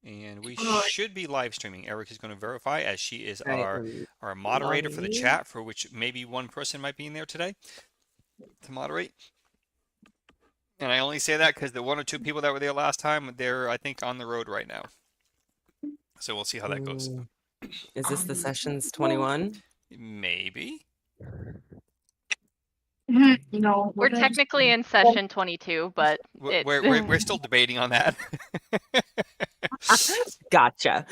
And we Oh, should be live streaming. Eric is going to verify as she is Right. our moderator for the Lobby. chat, for which maybe one person might be in there today to moderate. And I only say that because the one or two people that were there last time, they're, I think, on the road right now. So we'll see how that goes. Is this the um, sessions 21? Maybe. no, We're what did I just technically in session 22, but We're still debating on that. Gotcha.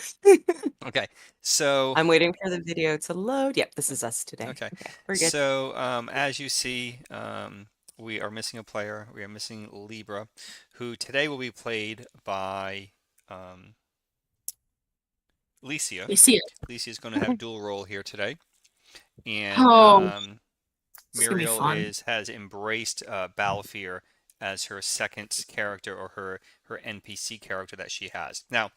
Okay, so I'm waiting for the video to load. Yep, this is us today. okay, Okay, we're good. so as you see, we are missing a player. We are missing Libra, who today will be played by Licia. You see it. Licia is going to have dual role here today, and Oh, it's gonna be Muriel fun. has embraced Balfir as her second character, or her NPC character that she has. Now,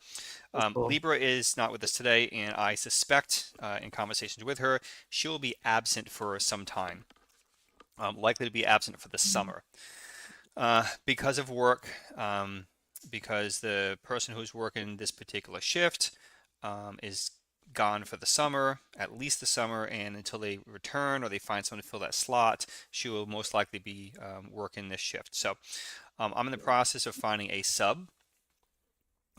Cool. Libra is not with us today, and I suspect in conversations with her, she will be absent for some time, likely to be absent for the summer because of work, because the person who's working this particular shift is gone for the summer, at least the summer, and until they return or they find someone to fill that slot, she will most likely be working this shift. So I'm in the process of finding a sub,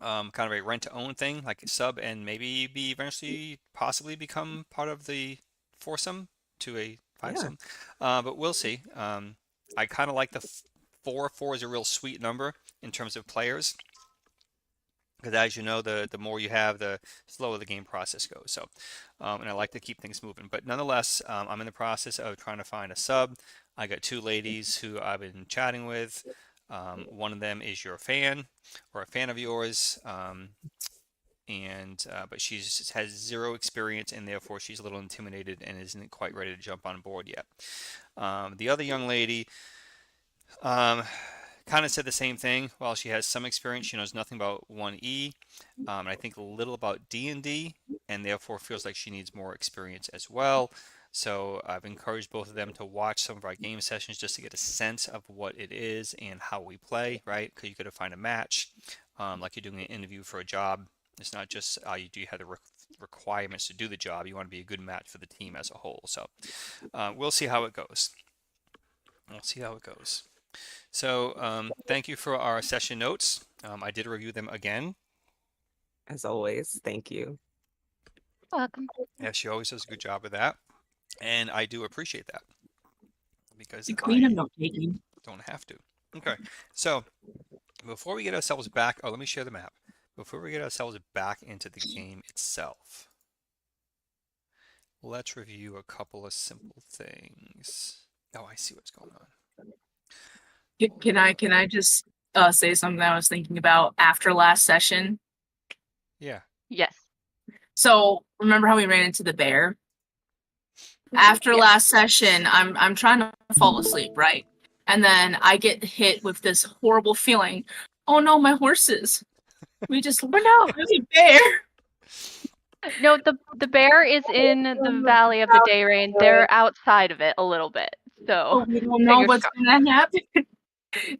kind of a rent-to-own thing, like a sub, and maybe be eventually possibly become part of the foursome to a fivesome. But we'll see. I kind of like the four. Four is a real sweet number in terms of players, because as you know, the more you have, the slower the game process goes. So, and I like to keep things moving. But nonetheless, I'm in the process of trying to find a sub. I got two ladies who I've been chatting with. One of them is your fan, or a fan of yours, and but she's has zero experience, and therefore she's a little intimidated and isn't quite ready to jump on board yet. The other young lady, um, kind of said the same thing. While she has some experience, she knows nothing about 1E, and I think a little about D&D, and therefore feels like she needs more experience as well. So I've encouraged both of them to watch some of our game sessions just to get a sense of what it is and how we play, right? Because you got to find a match, like you're doing an interview for a job. It's not just you do have the requirements to do the job. You want to be a good match for the team as a whole. So we'll see how it goes. We'll see how it goes. So thank you for our session notes. I did review them again. As always, thank you. welcome. Yeah, she always does a good job of that. And I do appreciate that because The queen I of note taking. don't have to. Okay, so before we get ourselves back, let me share the map. Before we get ourselves back into the game itself, let's review a couple of simple things. Oh, I see what's going on. Can I just say something I was thinking about after last session? Yeah. Yes. So remember how we ran into the bear? After last session, I'm trying to fall asleep, right? And then I get hit with this horrible feeling. Oh no, my horses. We just there's a bear. No, the bear is in the Valley of the Day Rain. They're outside of it a little bit. So Oh, we don't know fingers what's crossed. gonna happen.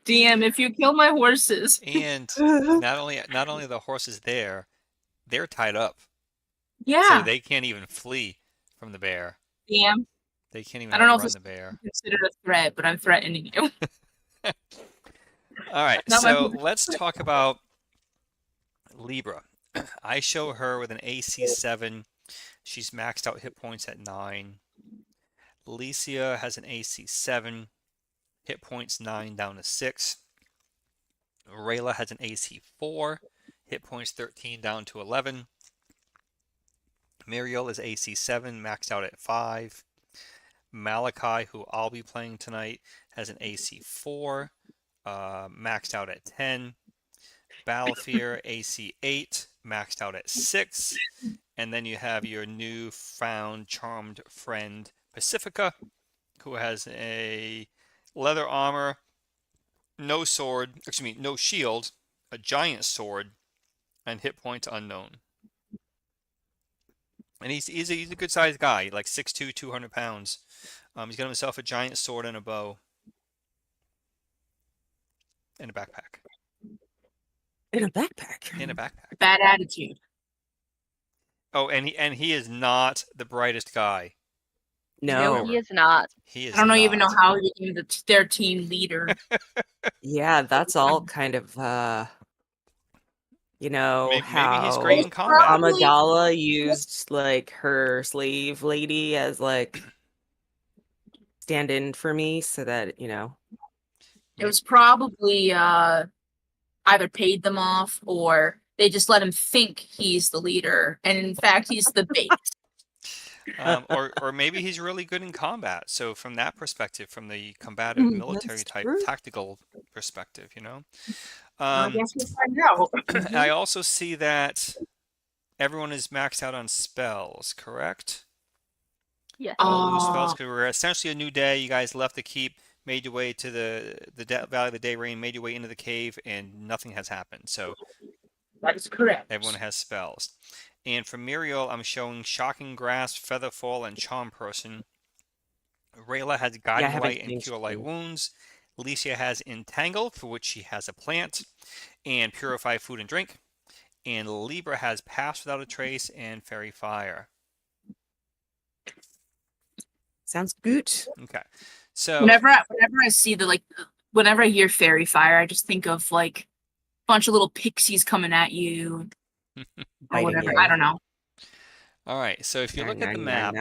DM, if you kill my horses. And not only the horses there, they're tied up. So Yeah. they can't even flee from the bear. DM. They can't even I don't know if outrun it's the bear. considered a threat, but I'm threatening you. All right, Not my so let's talk about Libra. I show her with an AC 7. She's maxed out hit points at 9. Alicia has an AC 7. Hit points 9 down to 6. Rayla has an AC 4. Hit points 13 down to 11. Muriel is AC 7, maxed out at 5. Malachi, who I'll be playing tonight, has an AC 4, maxed out at 10. Balfir, AC 8, maxed out at 6. And then you have your newfound charmed friend, Pacifica, who has a leather armor, no sword, excuse me, no shield, a giant sword, and hit points unknown. And he's a good sized guy, like 6'2", 200 pounds. He's got himself a giant sword and a bow and a backpack. In a backpack. in a backpack. Bad attitude. Oh, and he is not the brightest guy. No, No. he is not. He is I don't even know not. how he became their team leader. Yeah, that's all kind of you know Maybe he's how great in combat. Probably- Amidala used like her slave lady as like stand-in for me so that, you know. It was probably either paid them off or they just let him think he's the leader, and in fact he's the bait. Or maybe he's really good in combat. So from that perspective, from the combative military That's type true. tactical perspective, you know. I guess we'll find out. I also see that everyone is maxed out on spells, correct? Yes. All new spells, because we're essentially a new day. You guys left the keep, made your way to the Valley of the Day Rain, made your way into the cave, and nothing has happened. So That is correct. everyone has spells. And for Muriel, I'm showing Shocking Grasp, Featherfall, and Charm Person. Rayla has I Guiding haven't Light and changed Cure Light these. Wounds. Alicia has Entangle, for which she has a plant, and Purify Food and Drink. And Libra has Pass Without a Trace and Fairy Fire. Sounds good. Okay. So Whenever I see whenever I hear fairy fire, I just think of like a bunch of little pixies coming at you or Biting whatever. you. I don't know. all right. So if you look at the map,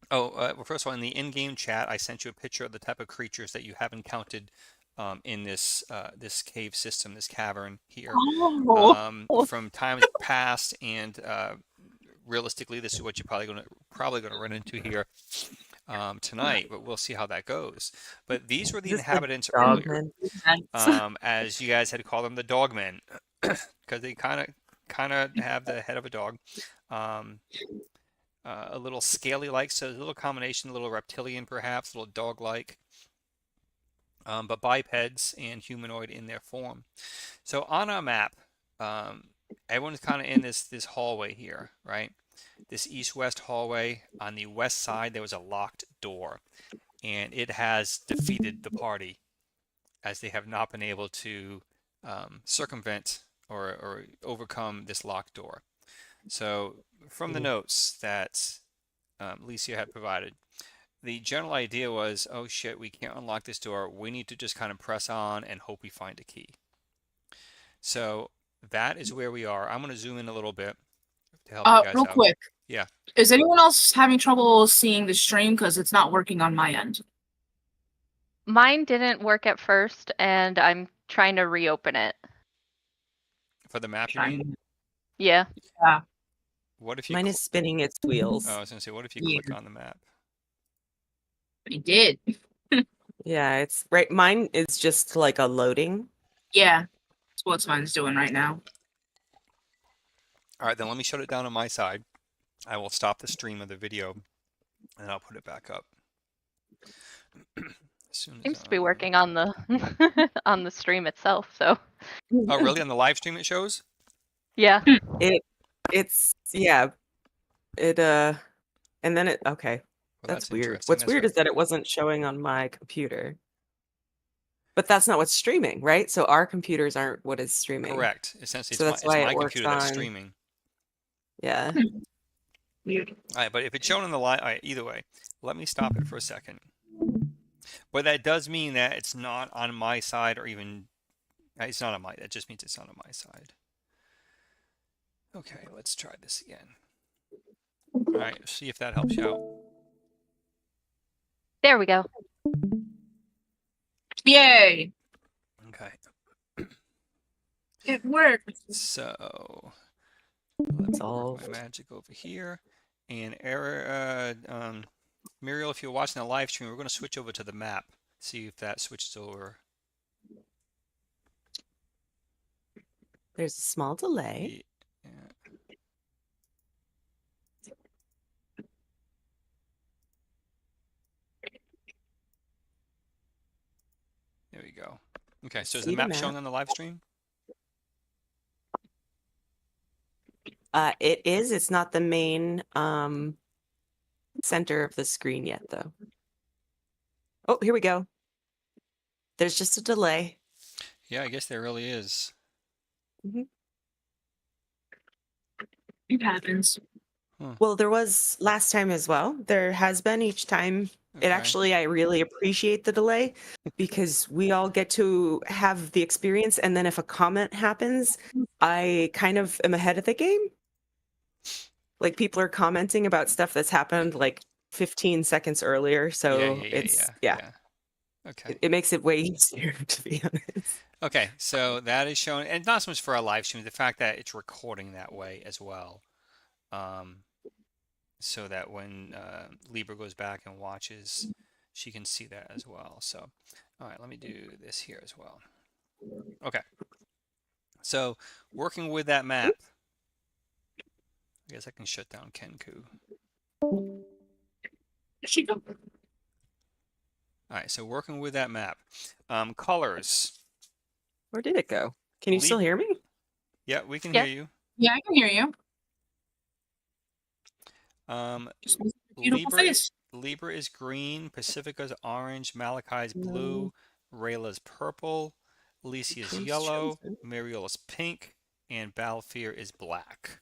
well, first of all, in the in-game chat, I sent you a picture of the type of creatures that you have encountered in this this cave system, this cavern here, Oh, from times past, and realistically, this is what you're probably gonna run into here tonight. But we'll see how that goes. But these were the Is this the inhabitants earlier, Dogman. as you guys had called them, the dogmen, because they kind of have the head of a dog. A little scaly-like, so a little combination, a little reptilian perhaps, a little dog-like, but bipeds and humanoid in their form. So on our map, everyone's kind of in this hallway here, right? This east-west hallway. On the west side, there was a locked door, and it has defeated the party, as they have not been able to circumvent or overcome this locked door. So from the notes that Alicia had provided, the general idea was, oh shit, we can't unlock this door. We need to just kind of press on and hope we find a key. So that is where we are. I'm going to zoom in a little bit to help you guys real out. quick. Yeah. Is anyone else having trouble seeing the stream? Because it's not working on my end. Mine didn't work at first, and I'm trying to reopen it. For the map, you mean? Yeah. What if you... Mine is spinning its wheels. Oh, I was going to say, what if you Yeah. click on the map? I did. Yeah, it's right. Mine is just like a loading. Yeah. That's what mine's doing right now. All right, then let me shut it down on my side. I will stop the stream of the video, and I'll put it back up. Seems to be working on the on the stream itself, so Oh, really? On the live stream it shows? yeah. It's yeah. It and then it okay. Well, That's weird. interesting. What's That's weird very- is that it wasn't showing on my computer. But that's not what's streaming, right? So our computers aren't what is streaming. Correct. Essentially, So that's it's why my it works computer that's on- streaming. Yeah. Weird. All right, but if it's shown on the live, either way, let me stop it for a second. But that does mean that it's not on my side, or even it's not on my. That just means it's not on my side. Okay, let's try this again. All right, see if that helps you out. There we go. Yay! Okay, It worked. so let's Solved. my magic over here, and Muriel, if you're watching the live stream, we're going to switch over to the map. See if that switches over. There's a small delay. Yeah. There we go. Okay, so is See the the map map? showing on the live stream? It is. It's not the main center of the screen yet, though. Oh, here we go. There's just a delay. Yeah, I guess there really is. It happens. Well, there was last time as well. There has been each time. Okay. I really appreciate the delay because we all get to have the experience. And then if a comment happens, I kind of am ahead of the game. Like people are commenting about stuff that's happened like 15 seconds earlier. So yeah. Okay. it makes it way easier, to be honest. Okay, so that is shown, and not so much for our live stream, the fact that it's recording that way as well. So that when Libra goes back and watches, she can see that as well. So, all right, let me do this here as well. Okay. So, working with that map, I guess I can shut down Kenku. She go. All right, so working with that map, colors. Where did it go? Can you still hear me? Yeah, we can Yeah. hear you. Yeah, I can hear you. Just make a beautiful face. Libra is green, Pacifica's orange, Malachi's blue, Rayla's purple, Alicia's yellow, Mariola's pink, and Balfir is black.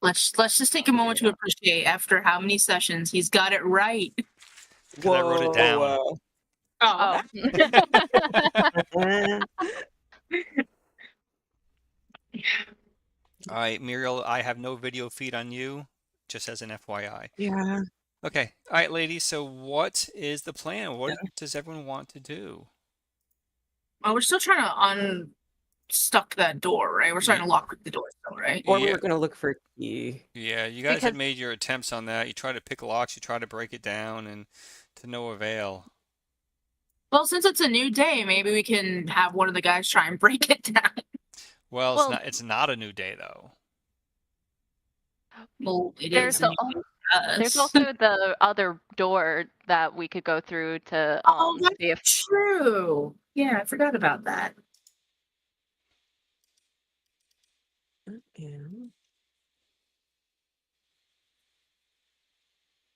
Let's just take a moment to appreciate after how many sessions he's got it right. Because I wrote it down. Oh. All right, Muriel, I have no video feed on you, just as an FYI. Yeah. Okay. All right, ladies. So what is the plan? What does everyone want to do? Well, we're still trying to unstuck that door, right? We're trying to lock the door still, right? Or we were going to look for a key. Yeah, you guys had made your attempts on that. You tried to pick locks, you tried to break it down, and to no avail. Well, since it's a new day, maybe we can have one of the guys try and break it down. Well, it's not a new day, though. Well, it There's is. a new day for us. There's also the other door that we could go through to that's see if true. Yeah, I forgot about that. Yeah.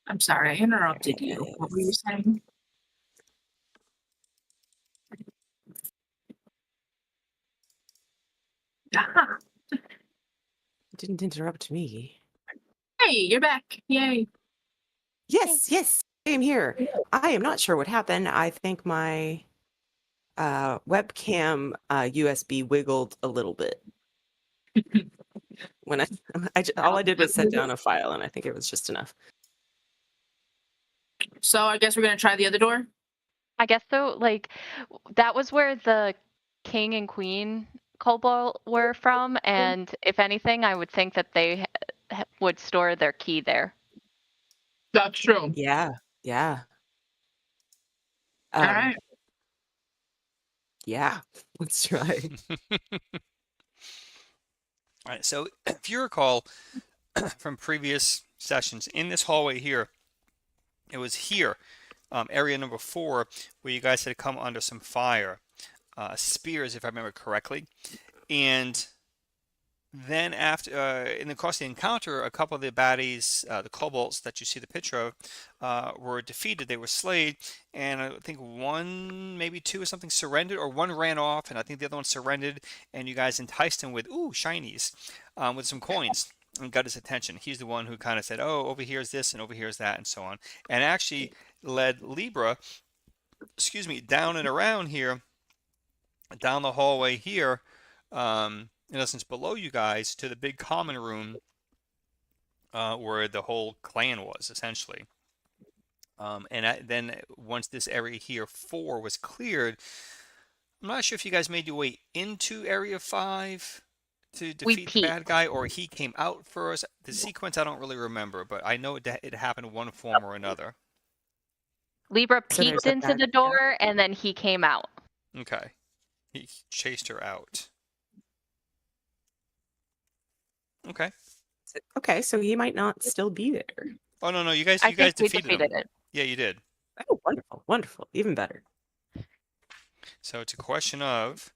I'm sorry, I interrupted you. What were you saying? Ah, Didn't interrupt me. hey, you're back. Yay. Yes, I am here. I am not sure what happened. I think my webcam USB wiggled a little bit. When all I did was set down a file, and I think it was just enough. So I guess we're gonna try the other door. I guess so. Like that was where the king and queen kobold were from, and if anything, I would think that they would store their key there. That's true. Yeah. All right. Yeah, let's try. All right, so if you recall from previous sessions, in this hallway here, it was here, area number 4, where you guys had come under some fire, spears, if I remember correctly, and then after, in the course of the encounter, a couple of the baddies, the kobolds that you see the picture of, were defeated. They were slayed, and I think one, maybe two or something surrendered, or one ran off, and I think the other one surrendered, and you guys enticed him with, shinies, with some coins, and got his attention. He's the one who kind of said, oh, over here's this, and over here's that, and so on, and actually led Libra, down and around here, down the hallway here, in essence below you guys, to the big common room where the whole clan was essentially, and then once this area here 4 was cleared, I'm not sure if you guys made your way into area 5 to defeat the bad guy, or he came out first. The sequence I don't really remember, but I know it happened one form or another. Libra peeked into the door, and then he came out. Okay, he chased her out. Okay, so he might not still be there. Oh no, you guys defeated him. Yeah, you did. Oh, wonderful, even better. So it's a question of,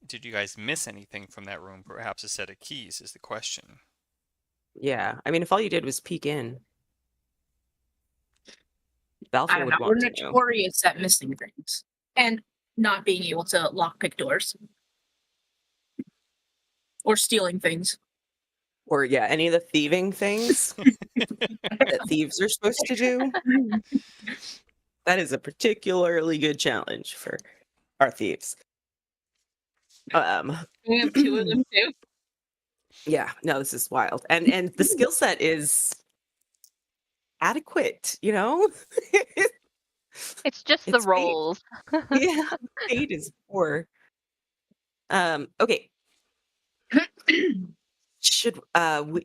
did you guys miss anything from that room? Perhaps a set of keys is the question. Yeah, I mean, if all you did was peek in, Balfour would We're want to know. notorious at missing things and not being able to lockpick doors. Or stealing things. Or yeah, any of the thieving things that thieves are supposed to do. That is a particularly good challenge for our thieves. We have two of them too. Yeah, no, this is wild. And the skill set is adequate, you know? It's just the It's fate. rolls. Yeah, fate is poor. Okay. Should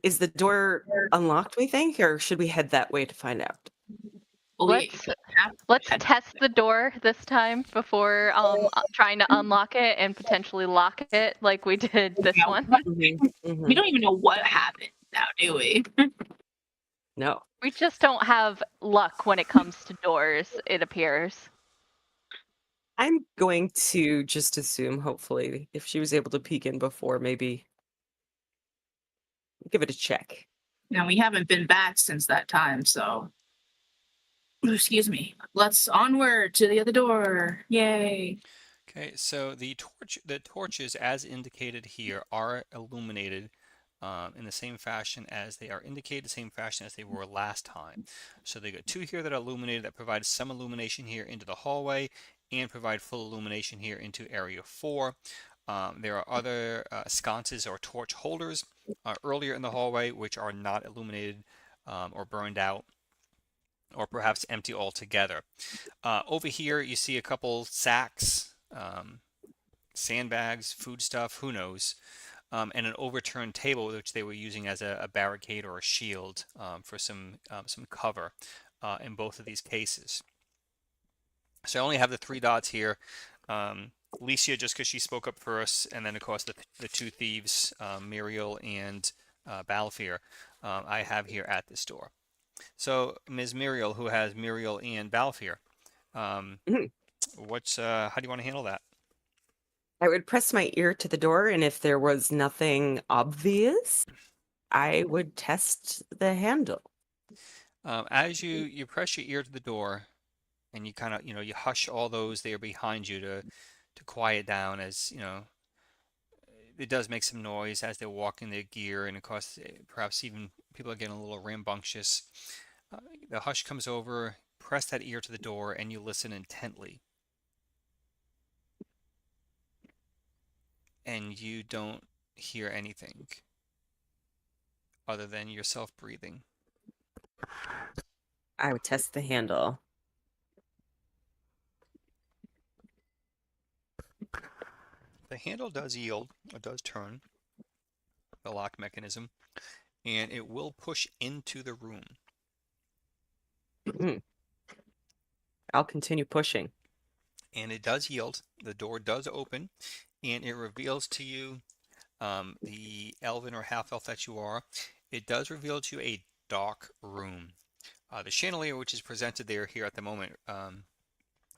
is the door unlocked, we think, or should we head that way to find out? Let's test the door this time before trying to unlock it and potentially lock it like we did this one. We don't even know what happened now, do we? No. We just don't have luck when it comes to doors, it appears. I'm going to just assume, hopefully, if she was able to peek in before, maybe give it a check. Now we haven't been back since that time, so excuse me. Let's onward to the other door. Yay. Okay, so the torches, as indicated here, are illuminated in the same fashion as they are indicated, the same fashion as they were last time. So they got two here that are illuminated that provide some illumination here into the hallway and provide full illumination here into area 4. There are other sconces or torch holders earlier in the hallway which are not illuminated or burned out, or perhaps empty altogether. Over here you see a couple sacks, sandbags, food stuff, who knows, and an overturned table which they were using as a barricade or a shield for some cover in both of these cases. So I only have the 3 dots here. Licia, just because she spoke up first, and then of course the 2 thieves, Muriel and Balfir, I have here at this door. So Ms. Muriel, who has Muriel and Balfir, how do you want to handle that? I would press my ear to the door, and if there was nothing obvious, I would test the handle. As you press your ear to the door, and you kind of you hush all those there behind you to quiet down, as it does make some noise as they're walking their gear, and of course perhaps even people are getting a little rambunctious. The hush comes over, press that ear to the door, and you listen intently. And you don't hear anything other than yourself breathing. I would test the handle. The handle does yield, or does turn, the lock mechanism, and it will push into the room. I'll continue pushing. And it does yield. The door does open, and it reveals to you, the elven or half-elf that you are, it does reveal to you a dark room. The chandelier, which is presented here at the moment,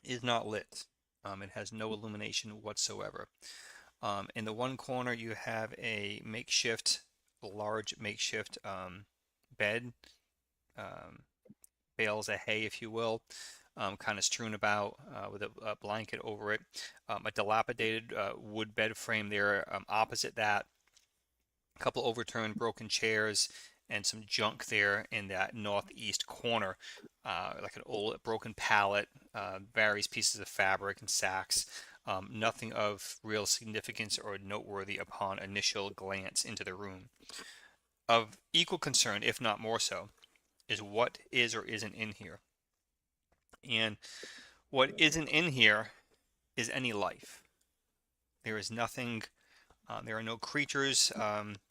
is not lit. It has no illumination whatsoever. In the one corner, you have a large makeshift bed, bales of hay, if you will, kind of strewn about with a blanket over it. A dilapidated wood bed frame there opposite that. A couple overturned broken chairs and some junk there in that northeast corner, like an old broken pallet, various pieces of fabric and sacks. Nothing of real significance or noteworthy upon initial glance into the room. Of equal concern, if not more so, is what is or isn't in here. And what isn't in here is any life. There is nothing, there are no creatures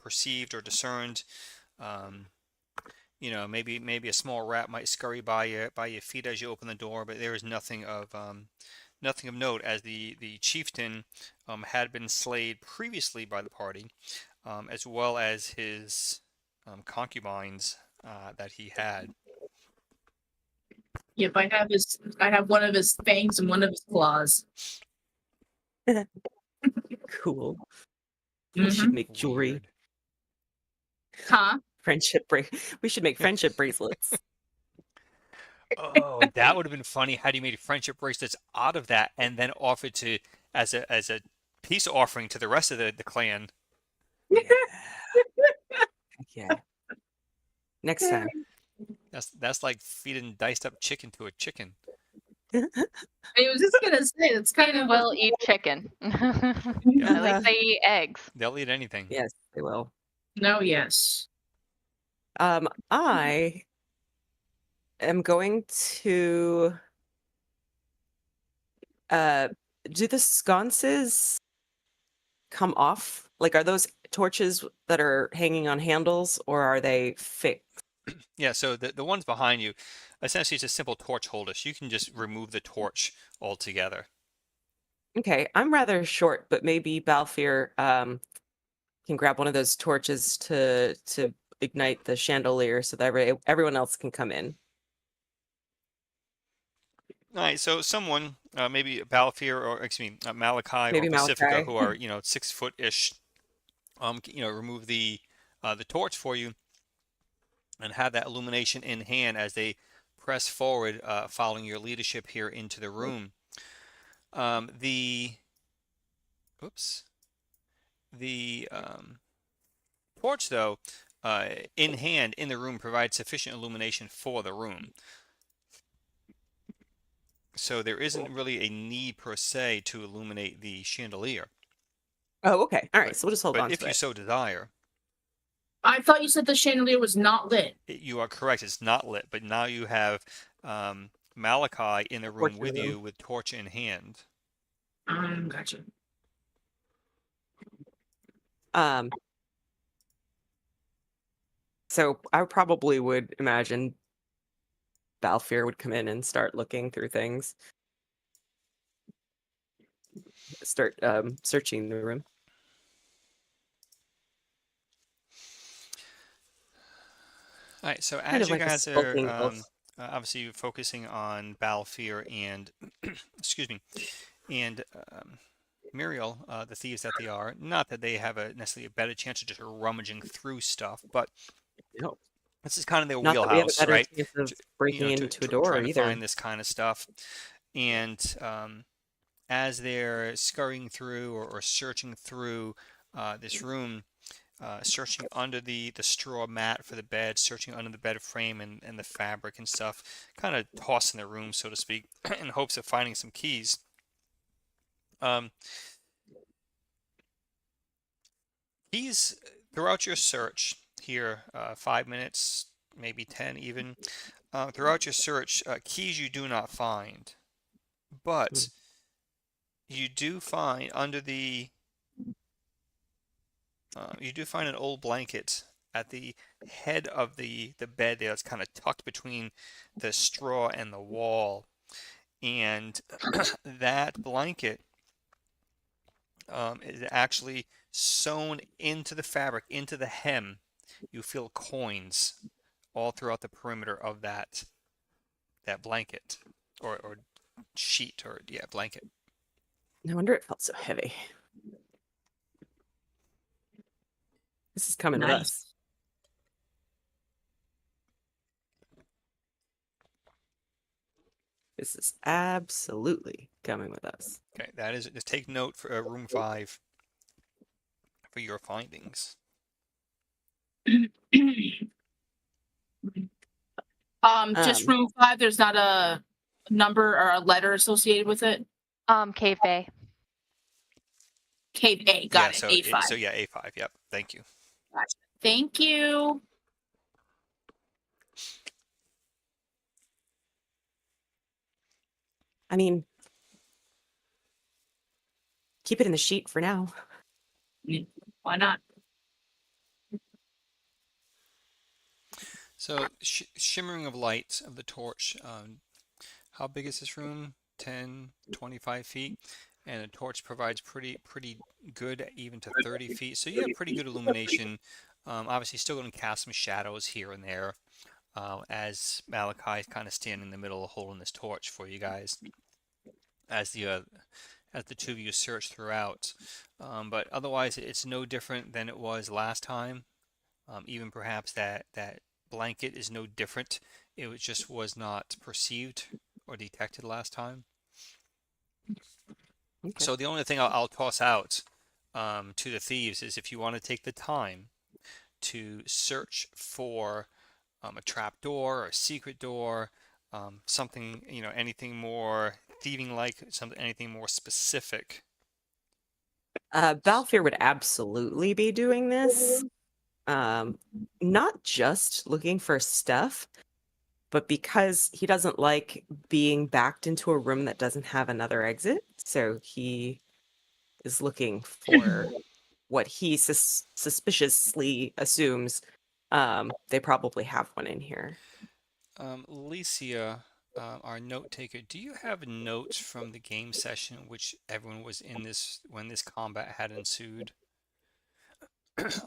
perceived or discerned. Maybe a small rat might scurry by your feet as you open the door, but there is nothing of note, as the chieftain had been slayed previously by the party, as well as his concubines that he had. Yep, I have one of his fangs and one of his claws. Cool. We should make jewelry. Weird. Huh? We should make friendship bracelets. Oh, that would have been funny had you made friendship bracelets out of that and then offered to as a peace offering to the rest of the clan. Yeah. Next time. That's like feeding diced up chicken to a chicken. I was just gonna say it's kind of Will eat chicken. At least they eat eggs. They'll eat anything. Yes, they will. no, yes. I am going to do the sconces come off? Like, are those torches that are hanging on handles, or are they fixed? Yeah, so the ones behind you, essentially it's a simple torch holder, so you can just remove the torch altogether. Okay, I'm rather short, but maybe Balfour can grab one of those torches to ignite the chandelier so that everyone else can come in. All right, so someone, maybe Balfour or excuse me, Malachi Maybe or Pacifica, Malachi. who are 6-foot-ish, remove the torch for you and have that illumination in hand as they press forward, following your leadership here into the room. The torch, though, in hand in the room provides sufficient illumination for the room. So there isn't really a need per se to illuminate the chandelier. Oh, okay. All right, But- so we'll just hold But on if to you it. so desire, I thought you said the chandelier was not lit. you are correct. It's not lit, but now you have Malachi in the room Torch in with the room. you with torch in hand. Gotcha. So I probably would imagine Balfour would come in and start looking through things. Start searching the room. All right, so Kind as of you like a guys are skulking elf. obviously focusing on Balfour and excuse me, and Muriel, the thieves that they are, not that they have necessarily a better chance of just rummaging through stuff, but No. this is kind of their Not that we have a wheelhouse, better right? chance of To- breaking into a door trying to either. find this kind of stuff. And as they're scurrying through or searching through this room, searching under the straw mat for the bed, searching under the bed frame and the fabric and stuff, kind of tossing the room, so to speak, in hopes of finding some keys. Keys throughout your search here, 5 minutes, maybe 10 even. Throughout your search, keys you do not find, but you do find under the you do find an old blanket at the head of the bed there. It's kind of tucked between the straw and the wall, and that blanket is actually sewn into the fabric, into the hem. You feel coins all throughout the perimeter of that blanket or sheet or blanket. No wonder it felt so heavy. This is coming with Nice. us. This is absolutely coming with us. Okay, that is. Just take note for room 5 for your findings. Just room 5. There's not a number or a letter associated with it. Cave Bay. Cave A. Yeah, Got so it. A5. so yeah, A5. Yep. Thank you. Gotcha. Thank you. I mean, keep it in the sheet for now. Why not? So shimmering of light of the torch. How big is this room? 10, 25 feet, and the torch provides pretty good, even to 30 feet. So you have pretty good illumination. Obviously, still going to cast some shadows here and there, as Malachi is kind of standing in the middle, holding this torch for you guys, as the two of you search throughout. But otherwise, it's no different than it was last time. Even perhaps that blanket is no different. It just was not perceived or detected last time. Okay. So the only thing I'll toss out to the thieves is if you want to take the time to search for a trap door or a secret door, something, anything more thieving like, something, anything more specific. Balfour would absolutely be doing this. Not just looking for stuff, but because he doesn't like being backed into a room that doesn't have another exit. So he is looking for what he suspiciously assumes they probably have one in here. Alicia, our note taker, do you have notes from the game session which everyone was in this when this combat had ensued?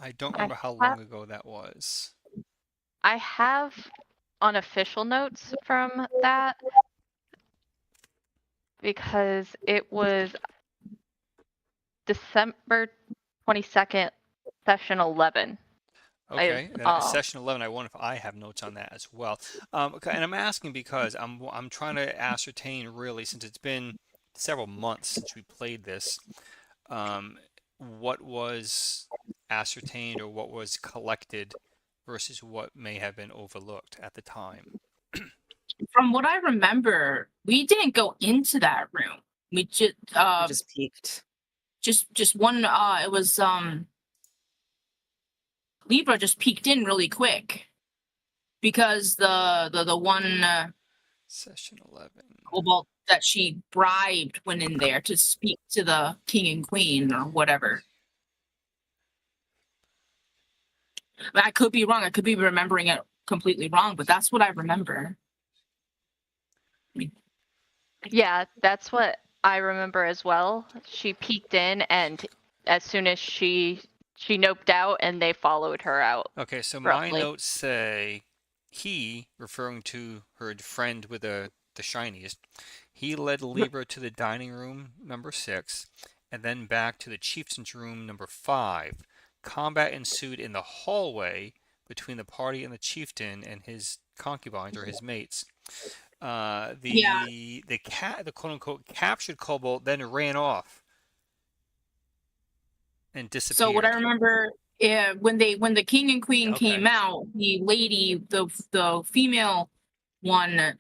I don't remember how long ago that was. I have unofficial notes from that because it was December 22nd, session 11. Okay, then session 11. I wonder if I have notes on that as well. Okay, and I'm asking because I'm trying to ascertain really, since it's been several months since we played this, what was ascertained or what was collected versus what may have been overlooked at the time. From what I remember, we didn't go into that room. We We just peeked. just one. It was Libra just peeked in really quick because the one Session 11. kobold that she bribed went in there to speak to the king and queen or whatever. But I could be wrong. I could be remembering it completely wrong, but that's what I remember. Yeah, that's what I remember as well. She peeked in, and as soon as she noped out, and they followed her out. Okay, so roughly. my notes say he, referring to her friend with the shiniest, he led Libra to the dining room number 6, and then back to the chieftain's room number 5. Combat ensued in the hallway between the party and the chieftain and his concubines or his mates. The quote unquote captured kobold then ran off and disappeared. So what I remember, when the king and queen Okay. came out, the lady, the female one,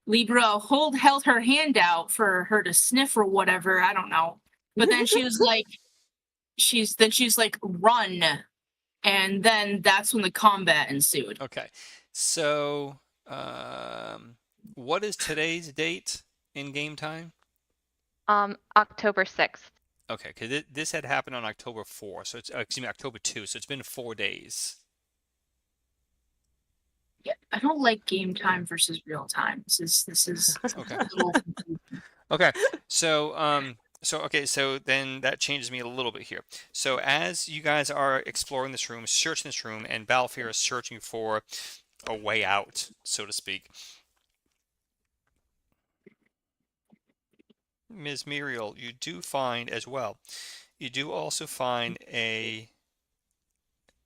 Libra held her hand out for her to sniff or whatever. I don't know. But then she was like, she's like, run, and then that's when the combat ensued. Okay, so what is today's date in game time? October 6th. Okay, because this had happened on October 4, so it's excuse me, October 2, so it's been 4 days. Yeah, I don't like game time versus real time. This is Okay. a little confusing. Okay, so then that changes me a little bit here. So as you guys are exploring this room, searching this room, and Balfour is searching for a way out, so to speak, Ms. Muriel, you do find as well. You do also find a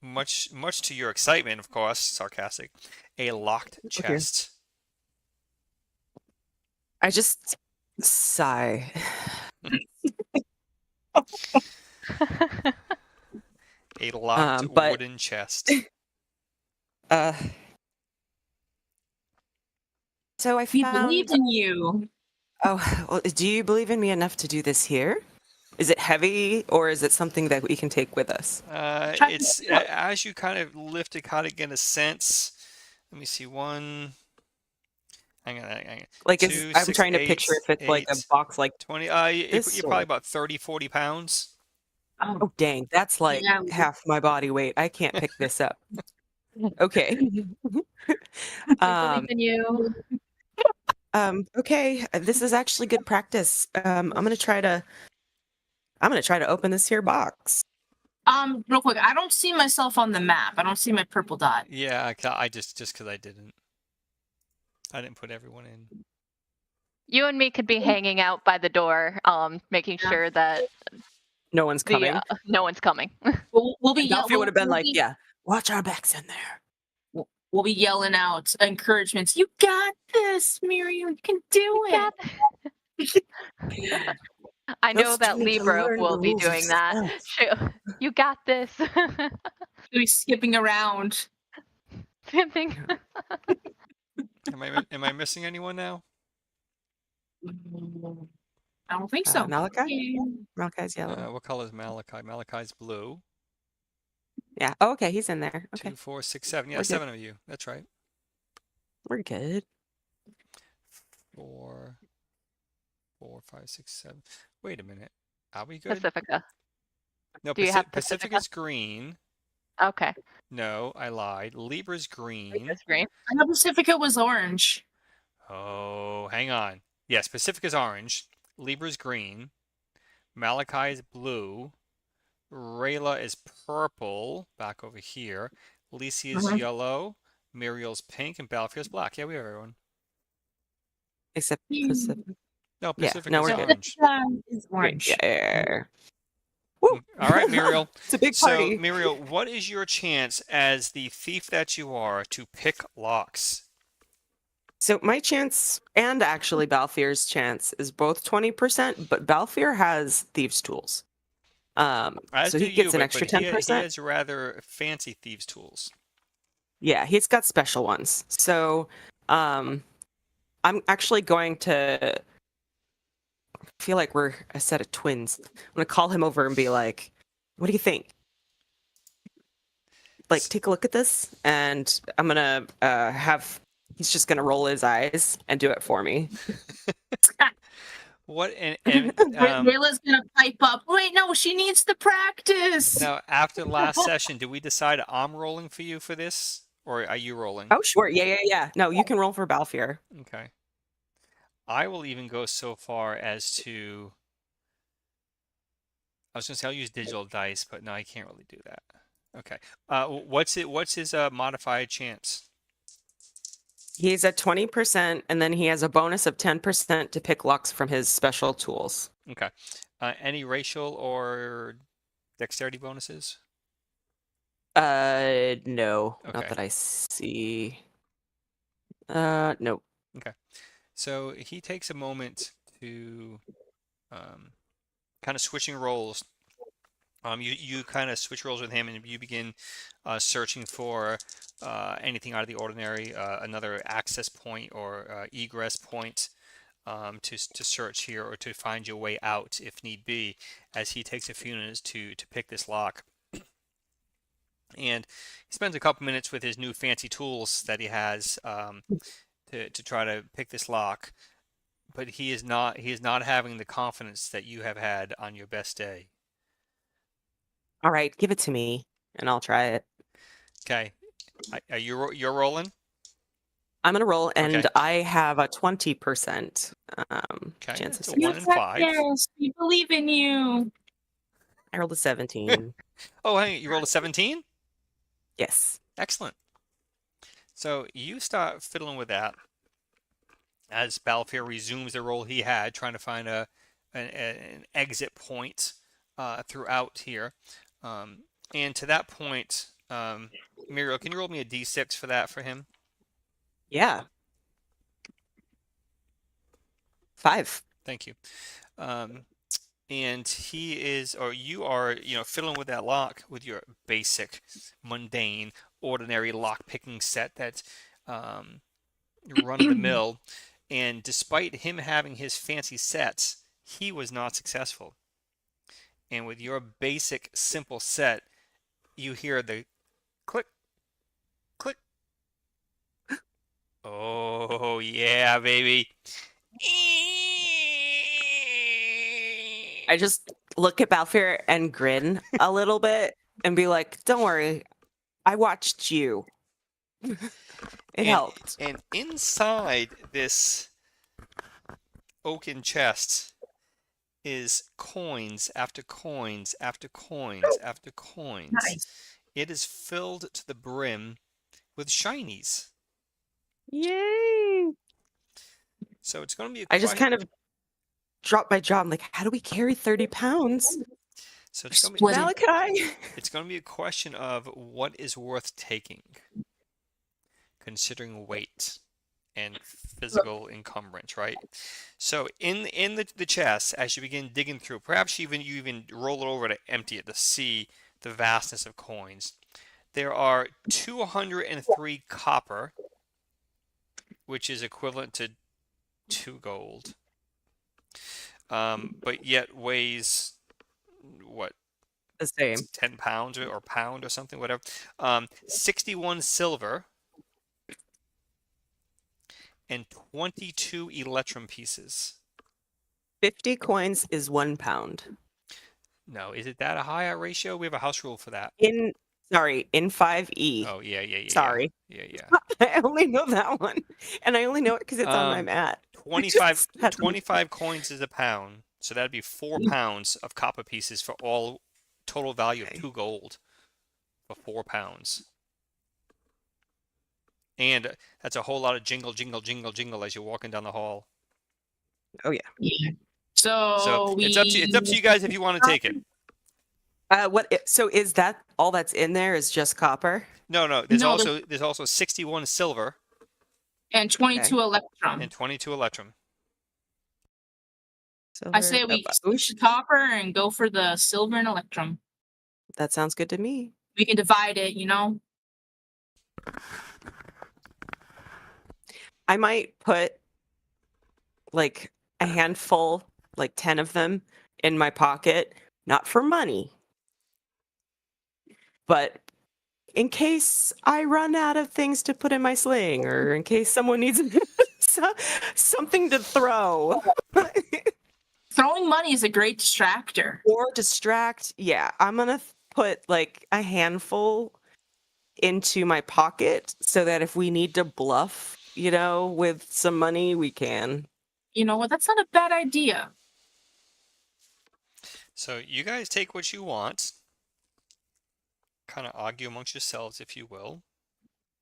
much to your excitement, of course, sarcastic, a locked chest. I just sigh. A locked but- wooden chest. So I We found. believed in you. Oh, well, do you believe in me enough to do this here? Is it heavy, or is it something that we can take with us? It's as you kind of lift it, kind of get a sense. Let me see, one. Hang on. Like, Two, I'm 6, trying to 8, picture if it's like a 8, box like 20. this You're or- probably about 30, 40 pounds. Oh, dang, that's like Yeah. half my body weight. I can't pick this up. Okay. We believe in you. Okay, this is actually good practice. I'm gonna try to open this here box. Real quick, I don't see myself on the map. I don't see my purple dot. Yeah, I just because I didn't put everyone in. You and me could be hanging out by the door, making Yeah. sure that No one's coming. no one's coming. We'll be Balfour would have been like, be- yeah, watch our backs in there. We'll be yelling out encouragements. You got this, Miriam. You can do it. I No know that need to Libra learn the will be rules of doing that. stealth. You got this. Be skipping around. Skipping. Am I missing anyone now? I don't think so. Malachi? Malachi's yellow. What color is Malachi? Malachi's blue. Yeah. Oh, okay, he's in there. Okay, 2, 4, 6, 7. Yeah, We're good. 7 of you. That's right. we're good. 4, 4, 5, 6, 7. Wait a minute. Are we good? Pacifica. No, Do you have Pacifica's green. Okay. No, I lied. Libra's green. Libra's green. I know Pacifica was orange. Oh, hang on. Yes, Pacifica's orange. Libra's green. Malachi is blue. Rayla is purple. Back over here. Lisi is yellow. Muriel's pink. And Balfier's black. Yeah, we have everyone. Except Pacific. No, Yeah, Pacifica's no, we're good. orange. Is orange. Yeah. Woo. All right, Muriel. It's a big So, party. Muriel, what is your chance as the thief that you are to pick locks? So my chance, and actually Balfier's chance, is both 20%, but Balfier has thieves' tools. As So do he gets you, an but extra he 10%. has rather fancy thieves' tools. Yeah, he's got special ones. So I'm actually going to feel like we're a set of twins. I'm going to call him over and be like, what do you think? Like, take a look at this. And I'm going to he's just going to roll his eyes and do it for me. What and Rayla's gonna pipe up. Wait, no, she needs to practice. now after last session, did we decide I'm rolling for you for this, or are you rolling? Oh, sure. Yeah. No, you can roll for Balfier. Okay. I will even go so far as to. I was going to say I'll use digital dice, but no, I can't really do that. Okay. What's his modified chance? He's at 20%, and then he has a bonus of 10% to pick locks from his special tools. Okay. Any racial or dexterity bonuses? No, Okay. not that I see. No. So he takes a moment to kind of switching roles. You kind of switch roles with him, and you begin searching for anything out of the ordinary, another access point or egress point to search here or to find your way out if need be, as he takes a few minutes to pick this lock. And he spends a couple minutes with his new fancy tools that he has to try to pick this lock, but he is not having the confidence that you have had on your best day. All right, give it to me, and I'll try it. Okay, you're rolling. I'm gonna roll, and Okay. I have a 20% Okay, chance that's of a 1 in success. 5. Yes, we believe in you. I rolled a 17. Oh, hey, you rolled a 17? Yes. Excellent. So you start fiddling with that as Balfour resumes the role he had, trying to find an exit point throughout here. And to that point, Muriel, can you roll me a d6 for that for him? Yeah. 5. Thank you. And he is, or you are, fiddling with that lock with your basic, mundane, ordinary lock picking set that's run of the mill. And despite him having his fancy sets, he was not successful. And with your basic, simple set, you hear the click, click. Oh, yeah, baby. I just look at Balfour and grin a little bit and be like, don't worry, I watched you. It helped. And inside this oaken chest is coins after coins after coins after coins. Nice. It is filled to the brim with shinies. Yay! So it's going to be I just kind of drop my jaw. I'm like, how do we carry 30 pounds? So it's going to be, Malachi! it's going to be a question of what is worth taking, considering weight and physical encumbrance, right? So in the chest, as you begin digging through, perhaps you even roll it over to empty it to see the vastness of coins. There are 203 copper, which is equivalent to 2 gold, but yet weighs what, The same. 10 pounds or pound or something, whatever. 61 silver and 22 electrum pieces. 50 coins is 1 pound. No, is it that a high a ratio? We have a house rule for that. In 5E. Oh, yeah. Sorry. Yeah. I only know that one. And I only know it because it's on my mat. 25 coins is a pound. So that'd be 4 pounds of copper pieces for all total value of 2 gold for 4 pounds. And that's a whole lot of jingle as you're walking down the hall. Oh, yeah. Yeah. So So it's up to you guys if you want to take it. So is that all that's in there is just copper? No. There's also 61 silver and 22 electrum. and 22 electrum. Silver. I say we switch the copper and go for the silver and electrum. That sounds good to me. We can divide it, you know? I might put like a handful, like 10 of them in my pocket, not for money, but in case I run out of things to put in my sling or in case someone needs something to throw. Throwing money is a great distractor. Or distract. Yeah, I'm going to put like a handful into my pocket so that if we need to bluff, with some money, we can. You know what? That's not a bad idea. So you guys take what you want. Kind of argue amongst yourselves, if you will.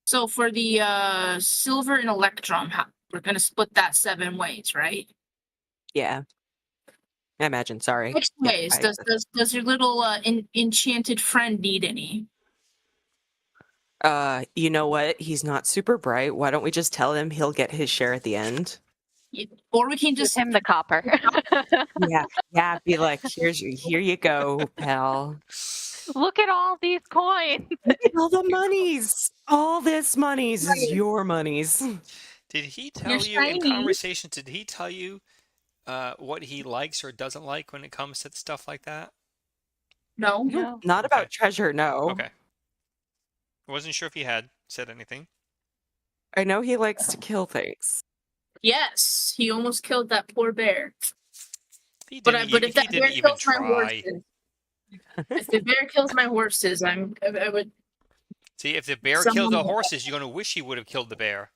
So for the silver and electrum, we're going to split that 7 ways, right? Yeah. I imagine. Sorry. Which ways? Does your little enchanted friend need any? You know what? He's not super bright. Why don't we just tell him he'll get his share at the end? Or we can Give just him the copper. Yeah. Be like, here you go, pal. Look at all these coins. Look at all the monies. All this monies is your monies. Did he tell you in conversation? Did he tell you what he likes or doesn't like when it comes to stuff like that? No. Not about treasure. No. Okay. I wasn't sure if he had said anything. I know he likes to kill things. Yes, he almost killed that poor bear. But if that bear kills my horses, if the bear kills my horses, I would. See, if the bear kills the horses, you're gonna wish he would have killed the bear.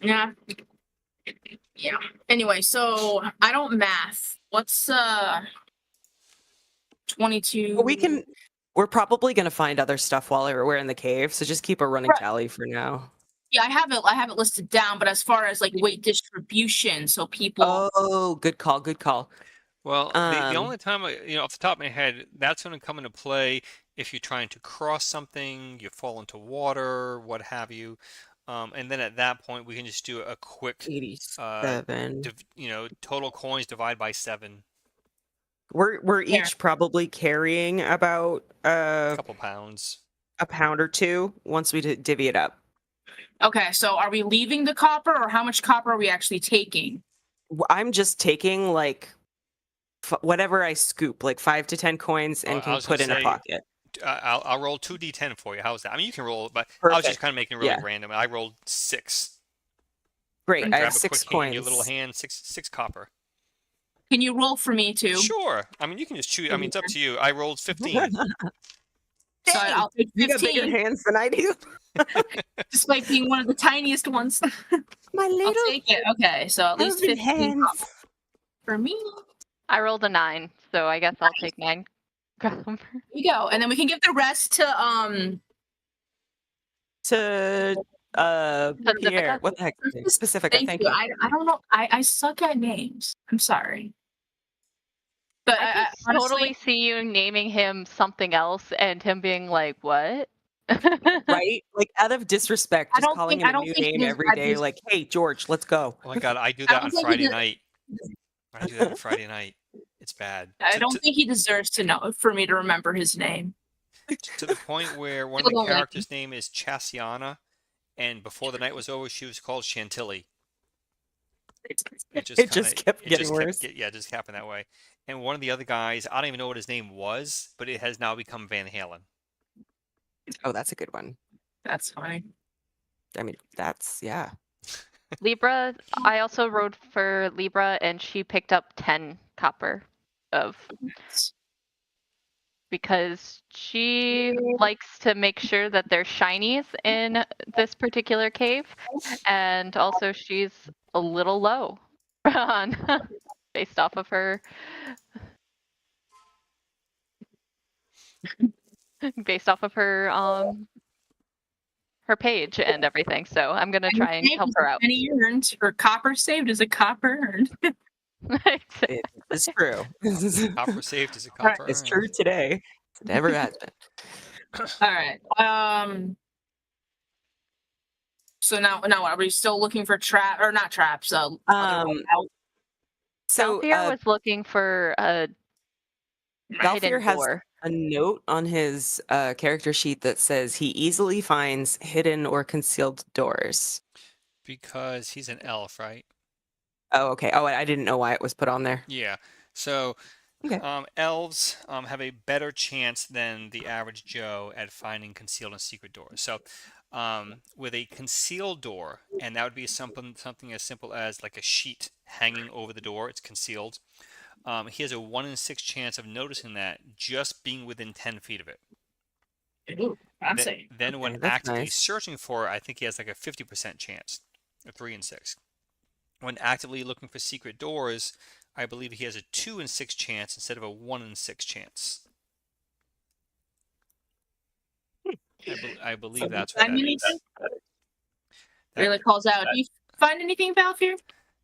Yeah. Anyway, so I don't math. What's 22? Well, we're probably gonna find other stuff while we're in the cave, so just keep a running tally for now. Yeah, I have it listed down, but as far as like weight distribution, so people. Oh, good call. Well, the only time off the top of my head, that's going to come into play if you're trying to cross something, you fall into water, what have you, and then at that point we can just do a quick 87. Total coins divide by 7. We're each probably carrying about a couple pounds, a pound or 2 once we divvy it up. Okay, so are we leaving the copper, or how much copper are we actually taking? I'm just taking like whatever I scoop, like 5 to 10 coins, and can put in a pocket. I'll roll 2d10 for you. How's that? I mean, you can roll, but Perfect. I was just kind of making it really random. I rolled 6. Great, I have 6 coins. In your little hand, six copper. Can you roll for me too? Sure. I mean, you can just choose. I mean, it's up to you. I rolled 15. So I'll take 15. You got bigger hands than I do. Despite being one of the tiniest ones. My little. I'll take it. Okay, so at least 15 hands. For me. I rolled a 9, so I guess I'll take 9. There you go, and then we can give the rest to Pierre. What the heck? Pacifica. Thank you. I don't know. I suck at names. I'm sorry. But I honestly, totally see you naming him something else and him being like, what? Right? Like out of disrespect, I just don't calling think him I a don't new think he name every described day, his. like, hey George, let's go. Oh my god, I do I that don't on think he Friday did. night. I do that on Friday night. It's bad. I don't think he deserves to know for me to remember his name. To the point where one of Still the don't like him. characters' name is Chassiana, and before the night was over, she was called Chantilly. It just It kind just of kept it getting just kept worse. yeah, it just happened that way. And one of the other guys, I don't even know what his name was, but it has now become Van Halen. Oh, that's a good one. That's fine. I mean, that's yeah. Libra, I also rode for Libra, and she picked up 10 copper of because she likes to make sure that there's shinies in this particular cave, and also she's a little low on based off of her her page and everything. So I'm gonna try and help her out. Penny earned or copper saved is a copper earned. It is true. Copper saved is a copper. It's earned. true today. It never has been. All right. So now are we still looking for trap or not traps? Other way out. So Balthier was looking for a Balthier hidden has door. a note on his character sheet that says he easily finds hidden or concealed doors. Because he's an elf, right? Oh, okay. Oh, I didn't know why it was put on there. Yeah. So Okay. elves have a better chance than the average Joe at finding concealed and secret doors. So with a concealed door, and that would be something as simple as like a sheet hanging over the door, it's concealed. He has a 1 in 6 chance of noticing that just being within 10 feet of it. Ooh, fancy. Then when Okay, that's actively nice. searching for it, I think he has like a 50% chance, or 3 in 6. When actively looking for secret doors, I believe he has a 2 in 6 chance instead of a 1 in 6 chance. I believe that's what that is. Really calls out. Do you find anything, Balfour?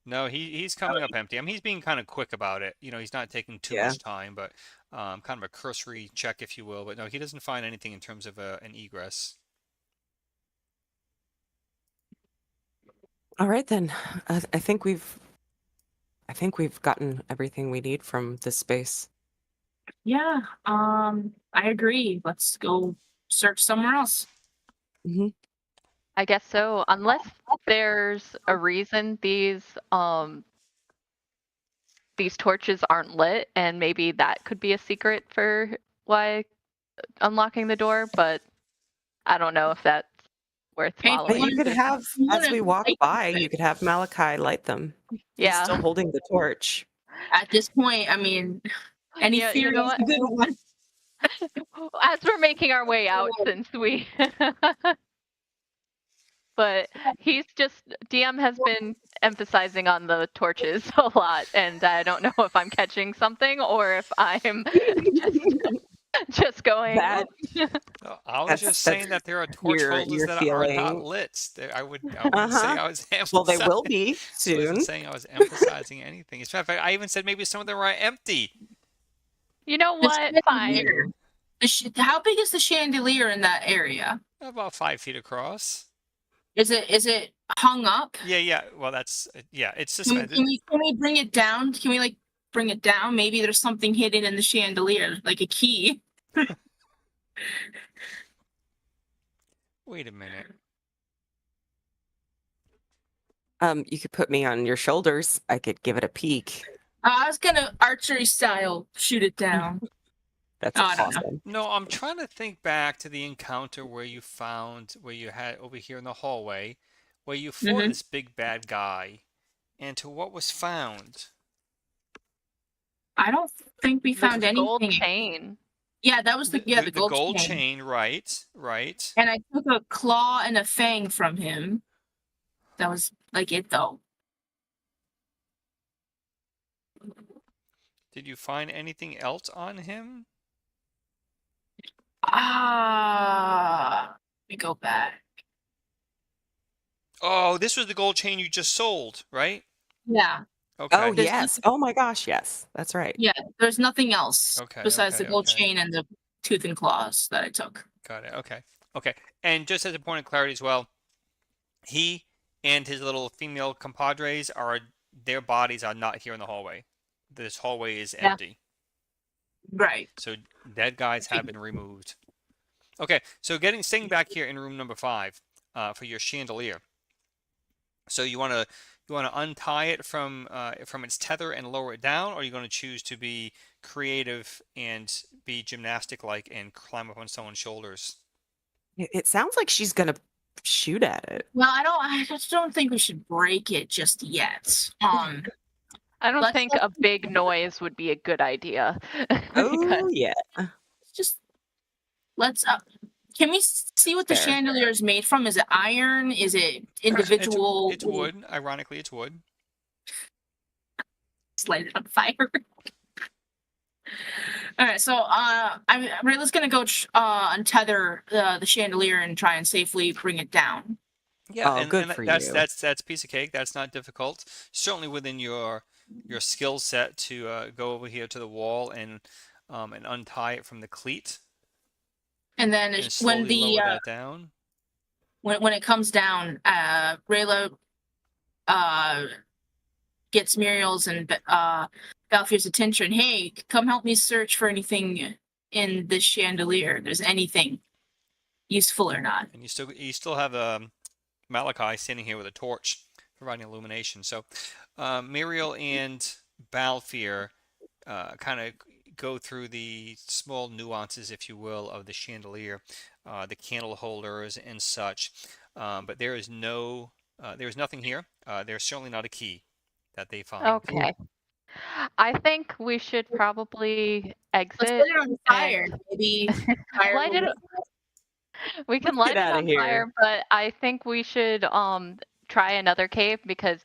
No, he's coming up empty. I mean, he's being kind of quick about it. You know, he's not taking too much time, but kind of a cursory check, if you will. But no, he doesn't find anything in terms of an egress. All right then. I think we've gotten everything we need from this space. Yeah. I agree. Let's go search somewhere else. Mm-hmm. I guess so, unless there's a reason these torches aren't lit, and maybe that could be a secret for why unlocking the door, but I don't know if that's worth Hey, But following. you could have, as we walk by, you could have Malachi light them. Yeah. He's still holding the torch. At this point, I mean, any Yeah, theory you know is what? a good one. As we're making our way out, since we but DM has been emphasizing on the torches a lot, and I don't know if I'm catching something or if I'm just going. That- I was just saying that there are torch holders that are not lit. I wouldn't say I was emphasizing. Well, they will be I soon. wasn't saying I was emphasizing anything. As a matter of fact, I even said maybe some of them are empty. You know what? Fine. How big is the chandelier in that area? About 5 feet across. Is it hung up? Yeah. Well, that's it's just. Can we bring it down? Can we bring it down? Maybe there's something hidden in the chandelier, like a key. Wait a minute. You could put me on your shoulders. I could give it a peek. I was gonna archery style shoot it down. That's I don't awesome. No, I'm trying to think back to the encounter where you had over here in the hallway, where you fought this big bad guy, and to what was found. I don't think we found anything. Gold chain. Yeah, that was the gold chain. Right. And I took a claw and a fang from him. That was it though. Did you find anything else on him? Let me go back. Oh, this was the gold chain you just sold, right? Yeah. Okay. Oh, yes. Oh my gosh, yes. That's right. Yeah, there's nothing else Okay, besides the gold okay. chain and the tooth and claws that I took. Got it. Okay. Okay, and just as a point of clarity as well, he and his little female compadres their bodies are not here in the hallway. This hallway is Yeah. empty. Right. So dead guys have been removed. Okay, so staying back here in room number 5 for your chandelier. So you want to untie it from its tether and lower it down, or are you going to choose to be creative and be gymnastic-like and climb up on someone's shoulders? It sounds like she's gonna shoot at it. Well, I just don't think we should break it just yet. I don't Let's- think a big noise would be a good idea. Oh yeah. Let's can we see what the Fair. chandelier is made from? Is it iron? Is it individual? It's wood. Ironically, it's wood. Light it on fire. All right, so Rayla's gonna go untether the chandelier and try and safely bring it down. Yeah, Oh, and, good and for that's you. that's piece of cake. That's not difficult. Certainly within your skill set to go over here to the wall and untie it from the cleat And then and slowly when the lower that down. when it comes down, Rayla gets Muriel's and Balfier's attention. Hey, come help me search for anything in this chandelier. If there's anything useful or not. And you still have Malachi standing here with a torch providing illumination. So Muriel and Balfier kind of go through the small nuances, if you will, of the chandelier, the candle holders and such. But there is nothing here. There's certainly not a key that they find. Okay. I think we should probably Let's exit. put it on fire. Maybe fire Light it. We can Let's light get it outta on here. fire, but I think we should try another cave because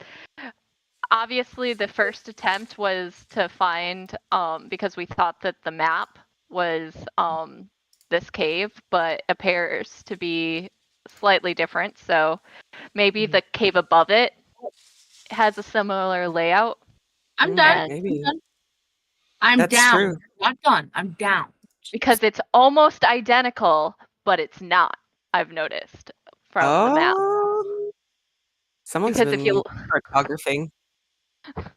obviously the first attempt was to find because we thought that the map was this cave, but appears to be slightly different. So maybe the cave above it has a similar layout. I'm done. Maybe. I'm That's down. true. Not done. I'm down. Because it's almost identical, but it's not. I've noticed from the map. Someone's Because if been you cartographing.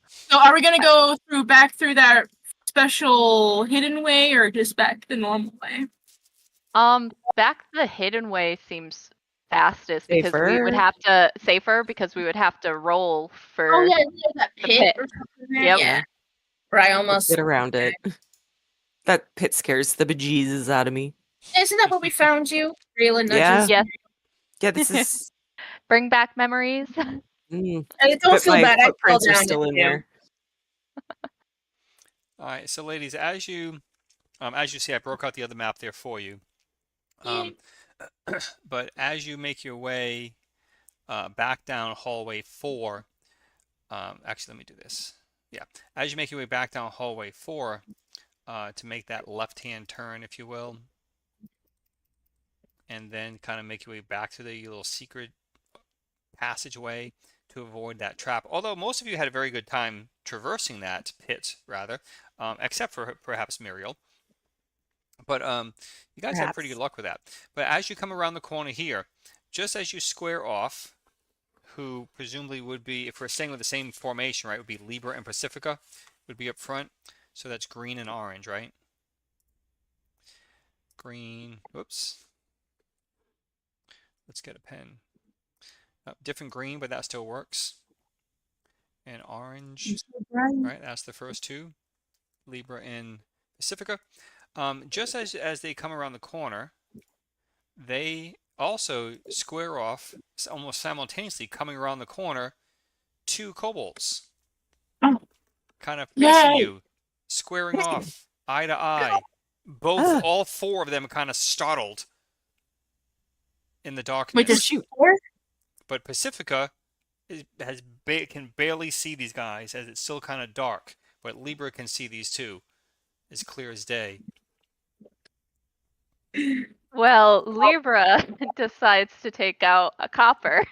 So are we gonna go back through that special hidden way or just back the normal way? back the hidden way seems fastest because we Safer. would have to safer because we would have to roll for Oh yeah, that the pit, pit. or something there. Yep. Yeah. Right, Let's almost. get around it. That pit scares the bejesus out of me. Isn't that where we found you? Rayla nudges. Yeah. Yes. Yeah, this is. Bring back memories. Mm, I don't but feel my bad. I fell footprints are down still it in too. there. All right, so ladies, as you see, I broke out the other map there for you. But as you make your way back down hallway 4, actually, let me do this. Yeah, as you make your way back down hallway 4 to make that left-hand turn, if you will, and then kind of make your way back to the little secret passageway to avoid that trap. Although most of you had a very good time traversing that pit, rather, except for perhaps Muriel. But you guys had pretty good luck with that. But as you come around the corner here, just as you square off, who presumably would be, if we're staying with the same formation, right, would be Libra and Pacifica, would be up front. So that's green and orange, right? Green, whoops. Let's get a pen. Different green, but that still works. And orange, right? That's the first two, Libra and Pacifica. Just as they come around the corner, they also square off almost simultaneously, coming around the corner, 2 kobolds, kind of facing you, squaring off, eye to eye. All 4 of them kind of startled in the darkness. Wait, there's 4? But Pacifica can barely see these guys as it's still kind of dark. But Libra can see these 2 as clear as day. Well, Libra decides to take out a copper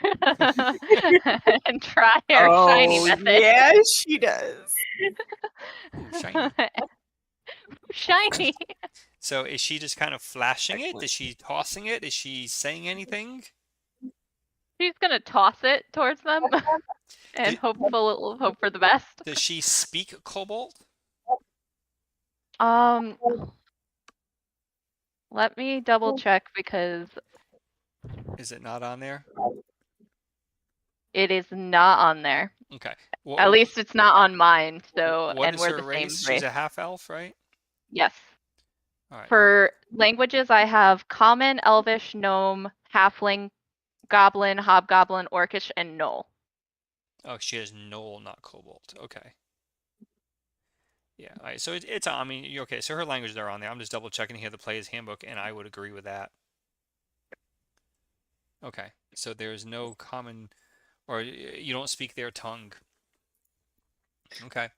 and try her shiny method. Yeah, she does. Ooh, shiny. Shiny. So is she just kind of flashing it? Excellent. Is she tossing it? Is she saying anything? She's gonna toss it towards them and Did- hope for the best. Does she speak Kobold? Let me double check because Is it not on there? it is not on there. Okay. At least it's not on mine. So, what and is we're her the same race? race. She's a half elf, right? Yes. All right. For languages, I have Common, Elvish, Gnome, Halfling, Goblin, Hobgoblin, Orcish, and Gnoll. Oh, she has Knoll, not Kobold. Okay. Yeah. All right. So it's I mean, you're okay. So her languages are on there. I'm just double checking here the player's handbook, and I would agree with that. Okay. So there's no common, or you don't speak their tongue. Okay.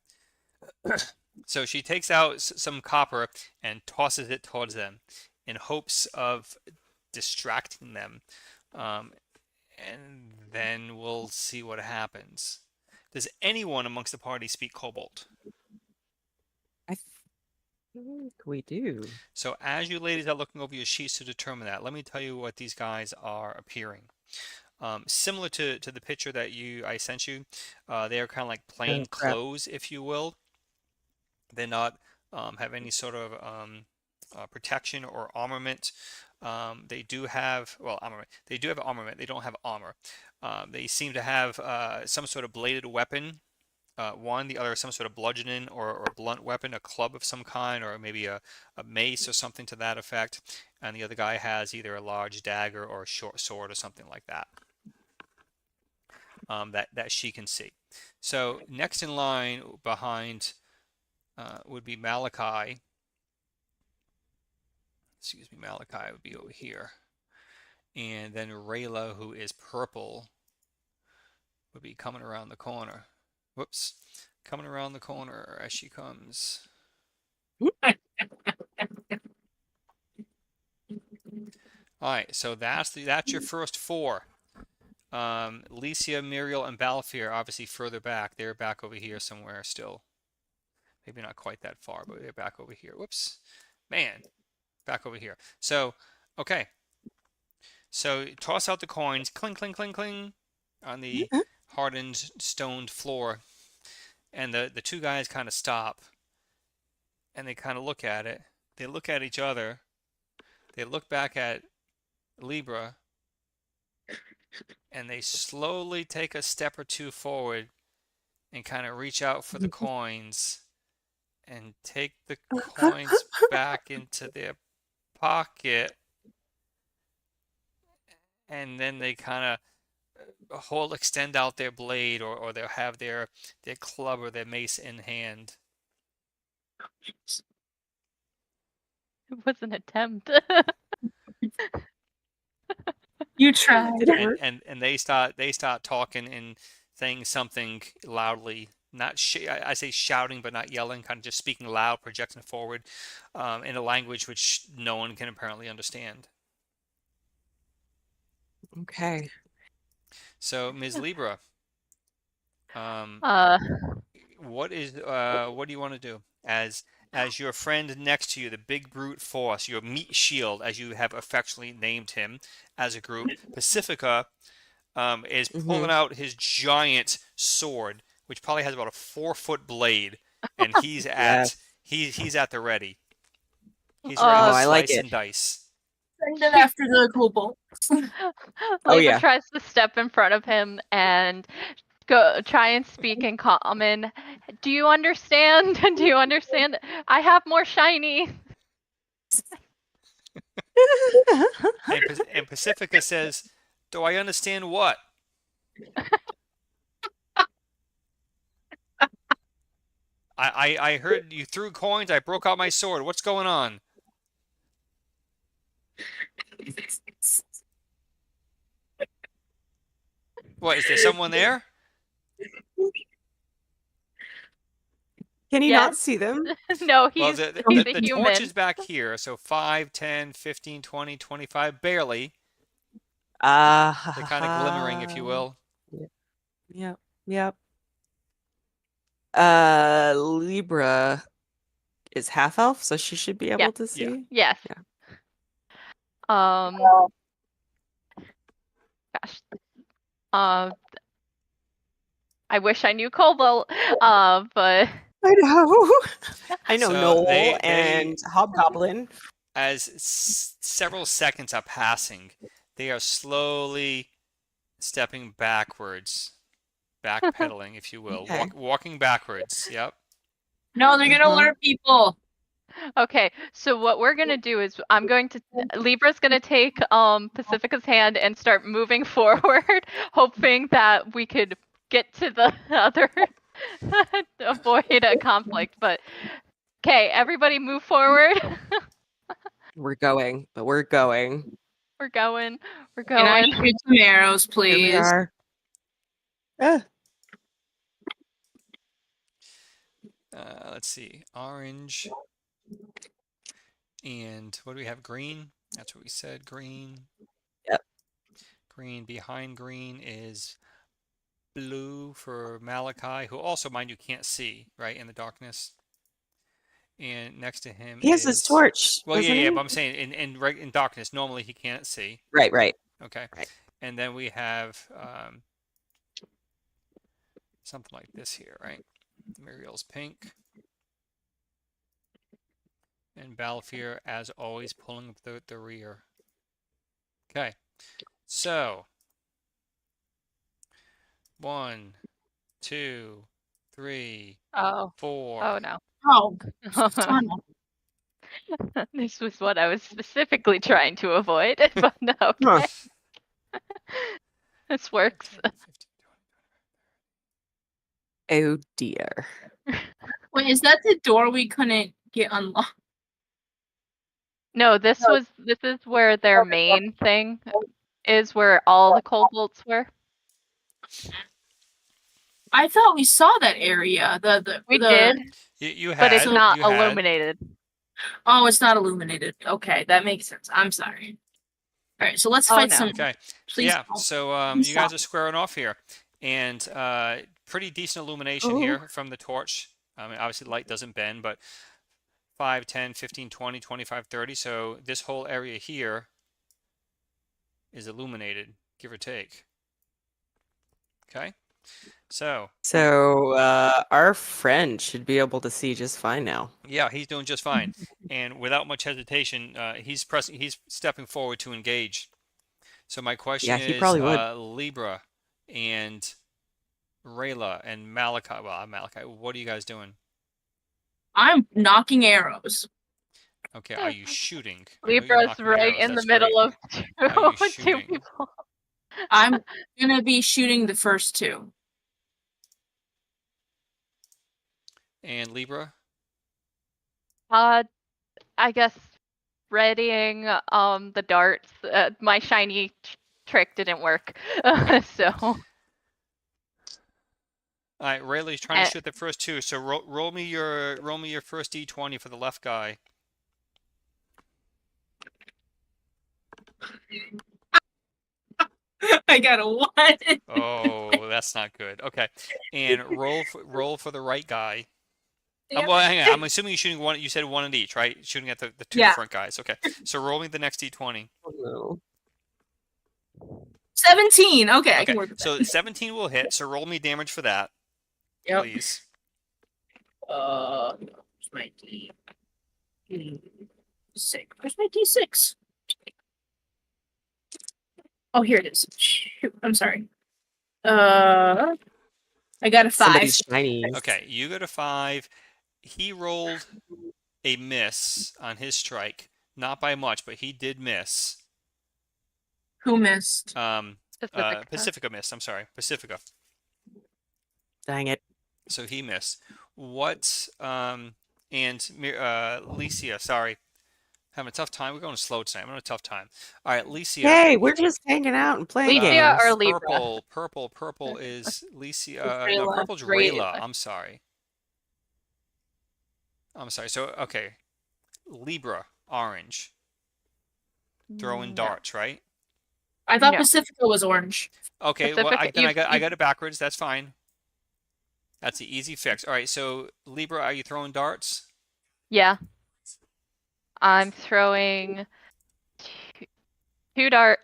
So she takes out some copper and tosses it towards them in hopes of distracting them. And then we'll see what happens. Does anyone amongst the party speak Kobold? I think we do. So as you ladies are looking over your sheets to determine that, let me tell you what these guys are appearing. Similar to the picture that I sent you, they are kind of like plain crap. clothes, if you will. They're not have any sort of protection or armament. They do have, well, armament. They do have armament. They don't have armor. They seem to have some sort of bladed weapon. One, the other, some sort of bludgeoning or blunt weapon, a club of some kind, or maybe a mace or something to that effect. And the other guy has either a large dagger or a short sword or something like that. That she can see. So next in line behind would be Malachi. Excuse me, Malachi would be over here. And then Rayla, who is purple, would be coming around the corner. Whoops. Coming around the corner as she comes. All right, so that's your first four. Licia, Muriel, and Balfour obviously further back. They're back over here somewhere still. Maybe not quite that far, but they're back over here. Whoops. Man. Back over here. So, okay. So toss out the coins. Cling, cling, cling, cling. On the hardened, stoned floor. And the two guys kind of stop. And they kind of look at it. They look at each other. They look back at Libra. And they slowly take a step or two forward and kind of reach out for the coins and take the coins back into their pocket. And then they kind of extend out their blade, or they'll have their club or their mace in hand. It was an attempt. You tried. And they start talking and saying something loudly. Not I say shouting, but not yelling. Kind of just speaking loud, projecting forward, in a language which no one can apparently understand. Okay. So, Ms. Libra, what do you want to do as your friend next to you, the big brute force, your meat shield, as you have affectionately named him as a group? Pacifica is pulling out his giant sword, which probably has about a 4-foot blade, and he's at the ready. He's ready to I like slice it. and dice. Send it after the kobold. Libra tries to step in front of him and try and speak in common. Do you understand? Do you understand? I have more shiny. And Pacifica says, "Do I understand what?" I heard you threw coins. I broke out my sword. What's going on? What, is there someone there? Can he Yes. not see them? No, Well, he's the a human. torch is back here, so 5, 10, 15, 20, 25, barely. They're kind of glimmering, if you will. Yep. Libra is half elf, so she should be able to see. Yes. Yeah. Gosh. I wish I knew Kobold, but I know. I know So Noel they and Hobgoblin. as several seconds are passing, they are slowly stepping backwards, backpedaling, if you will, Okay. walking backwards. Yep. No, they're gonna alert people. okay. So what we're gonna do is Libra's gonna take Pacifica's hand and start moving forward, hoping that we could get to the other avoid a conflict. But okay, everybody move forward. We're going, but we're going. We're going. We're Can I going. shoot some arrows, Here please? we are. Let's see, orange, and what do we have? Green. That's what we said. Green. Yep. Green. Behind green is blue for Malachi, who also, mind you, can't see right in the darkness. And next to him He has his torch. Well, doesn't yeah, he? but I'm saying in darkness, normally he can't see. Right. Okay. Right. And then we have something like this here, right? Muriel's pink. And Balfour, as always, pulling up the rear. Okay. So 1, 2, 3, Oh. 4. Oh no. Oh, son of- This was what I was specifically trying to avoid, but no. Huh. Okay. This works. 10, 15, Oh dear. Wait, is that the door we couldn't get unlocked? No, this is where their main thing is, where all the kobolds were. I thought we saw that area. We did, You but it's had- not you had- illuminated. Oh, it's not illuminated. Okay, that makes sense. I'm sorry. All right, so let's Oh, fight no. some. Okay. Please. Yeah. don't. So Please you guys stop. are squaring off here, and pretty decent illumination Oh. here from the torch. I mean, obviously light doesn't bend, but 5, 10, 15, 20, 25, 30. So this whole area here is illuminated, give or take. Okay. So Our friend should be able to see just fine now. yeah, he's doing just fine, and without much hesitation, he's stepping forward to engage. So my question Yeah, is, he probably would. Libra and Rayla and Malachi. Well, I'm Malachi. What are you guys doing? I'm knocking arrows. Okay, are you shooting? I know you're Libra's knocking right arrows, in the that's middle great. of Are you two shooting? people. I'm gonna be shooting the first two. And Libra? I guess readying the darts. My shiny trick didn't work, so. All right, Rayla's trying to shoot the first two. So roll me your first d20 for the left guy. I got a 1. Oh, that's not good. Okay, and roll for the right guy. Well, hang on. I'm assuming you're shooting one. You said one at each, right? Shooting at the two Yeah. front guys. Okay, so roll me the next d20. Oh, 17. Okay, I Okay, can work with so that. 17 will hit. So roll me damage for that, Yep. please. Where's my D6? Where's my D6? Oh, here it is. Shoot, I'm sorry. I got a 5. somebody's shiny. Okay, you go to 5. He rolled a miss on his strike, not by much, but he did miss. Who missed? Pacifica missed. I'm sorry, Pacifica. Dang it. So he missed. What? And Licia, sorry, having a tough time. We're going slow tonight. I'm having a tough time. All right, Licia. Hey, we're just hanging out and playing Licia games. or Libra? Purple is Licia. No, Rayla. purple's Rayla. I'm sorry. So okay, Libra, orange. Throwing darts, right? I thought No. Pacifica was orange. Okay, well, Pacifica, I got it backwards. That's fine. That's the easy fix. All right, so Libra, are you throwing darts? Yeah. I'm throwing two dart.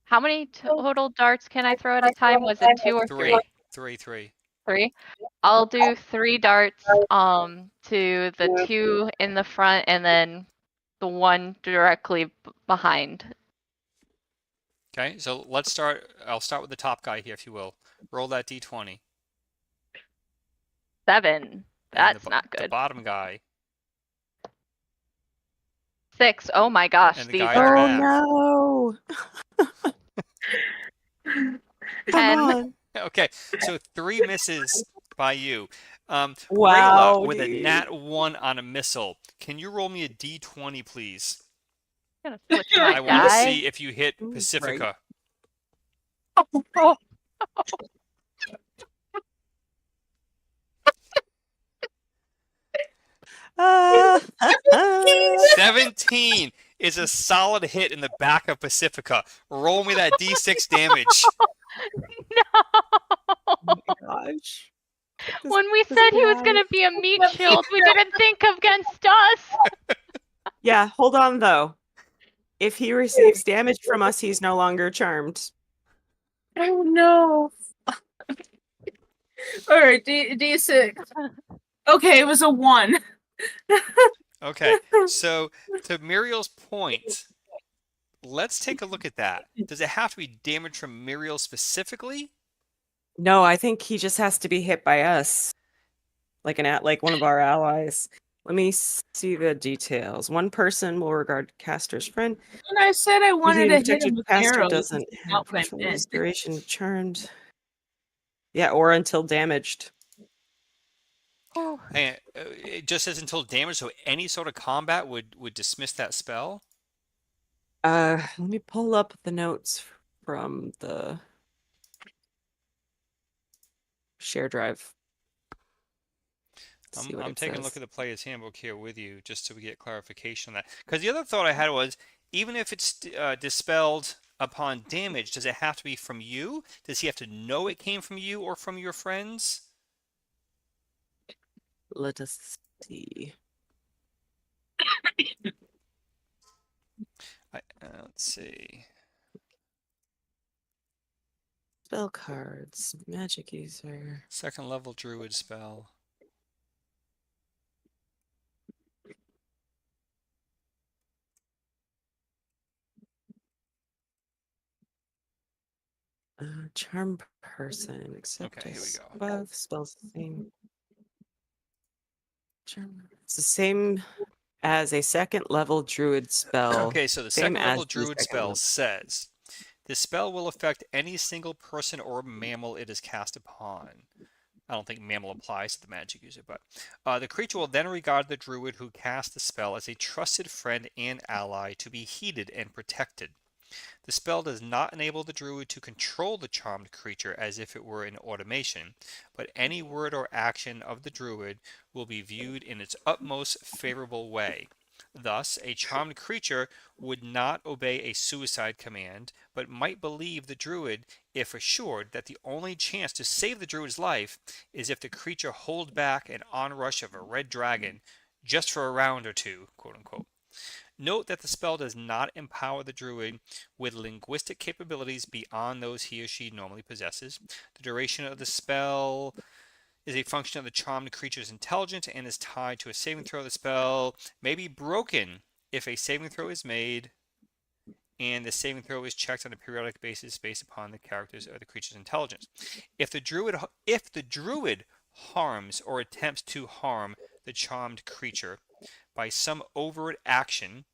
How many total darts can I throw at a time? Was it 2 or 3? Three. 3. I'll do 3 darts to the 2 in the front and then the 1 directly behind. Okay, so let's start. I'll start with the top guy here, if you will. Roll that d20. 7. And That's not the good. bottom guy. 6. Oh my gosh, And the these guy in the are back. no. Come 10. on. Okay, so 3 misses by you. Wow, Rayla with a dude. nat 1 on a missile. Can you roll me a d20, please? I'm gonna switch my I want to die. see if you hit Ooh, Pacifica. Oh, Ah. 17 is a solid hit in the back of Pacifica. Roll me that d6 damage. No. Oh my gosh. When we This said he was guy. gonna be a meat shield, we didn't think against us. Yeah, hold on though. If he receives damage from us, he's no longer charmed. oh no. All right, D6. Okay, it was a 1. Okay, so to Muriel's point, let's take a look at that. Does it have to be damage from Muriel specifically? No, I think he just has to be hit by us. Like one of our allies. Let me see the details. One person will regard caster's friend. And I said I wanted to hit Protected him with caster arrows. doesn't Not have what I for meant. this duration charmed. Yeah, or until damaged. Oh. And it just says until damage, so any sort of combat would dismiss that spell? Let me pull up the notes from the share drive. I'm taking a look at the player's handbook here with you just so we get clarification on that. Because the other thought I had was, even if it's dispelled upon damage, does it have to be from you? Does he have to know it came from you or from your friends? Let us see. Let's see. Spell cards, magic user. Second level druid spell. Charm person, except Okay, here we go. above spells the same. Charm. It's the same as a second level druid spell. Okay, so the Same second as level the druid second spell level. says, the spell will affect any single person or mammal it is cast upon. I don't think mammal applies to the magic user, but the creature will then regard the druid who cast the spell as a trusted friend and ally to be heeded and protected. The spell does not enable the druid to control the charmed creature as if it were an automation, but any word or action of the druid will be viewed in its utmost favorable way. Thus, a charmed creature would not obey a suicide command, but might believe the druid if assured that the only chance to save the druid's life is if the creature hold back an onrush of a red dragon just for a round or two, quote unquote. Note that the spell does not empower the druid with linguistic capabilities beyond those he or she normally possesses. The duration of the spell is a function of the charmed creature's intelligence and is tied to a saving throw. The spell may be broken if a saving throw is made and the saving throw is checked on a periodic basis based upon the character's or the creature's intelligence. If the druid harms or attempts to harm the charmed creature by some overt action,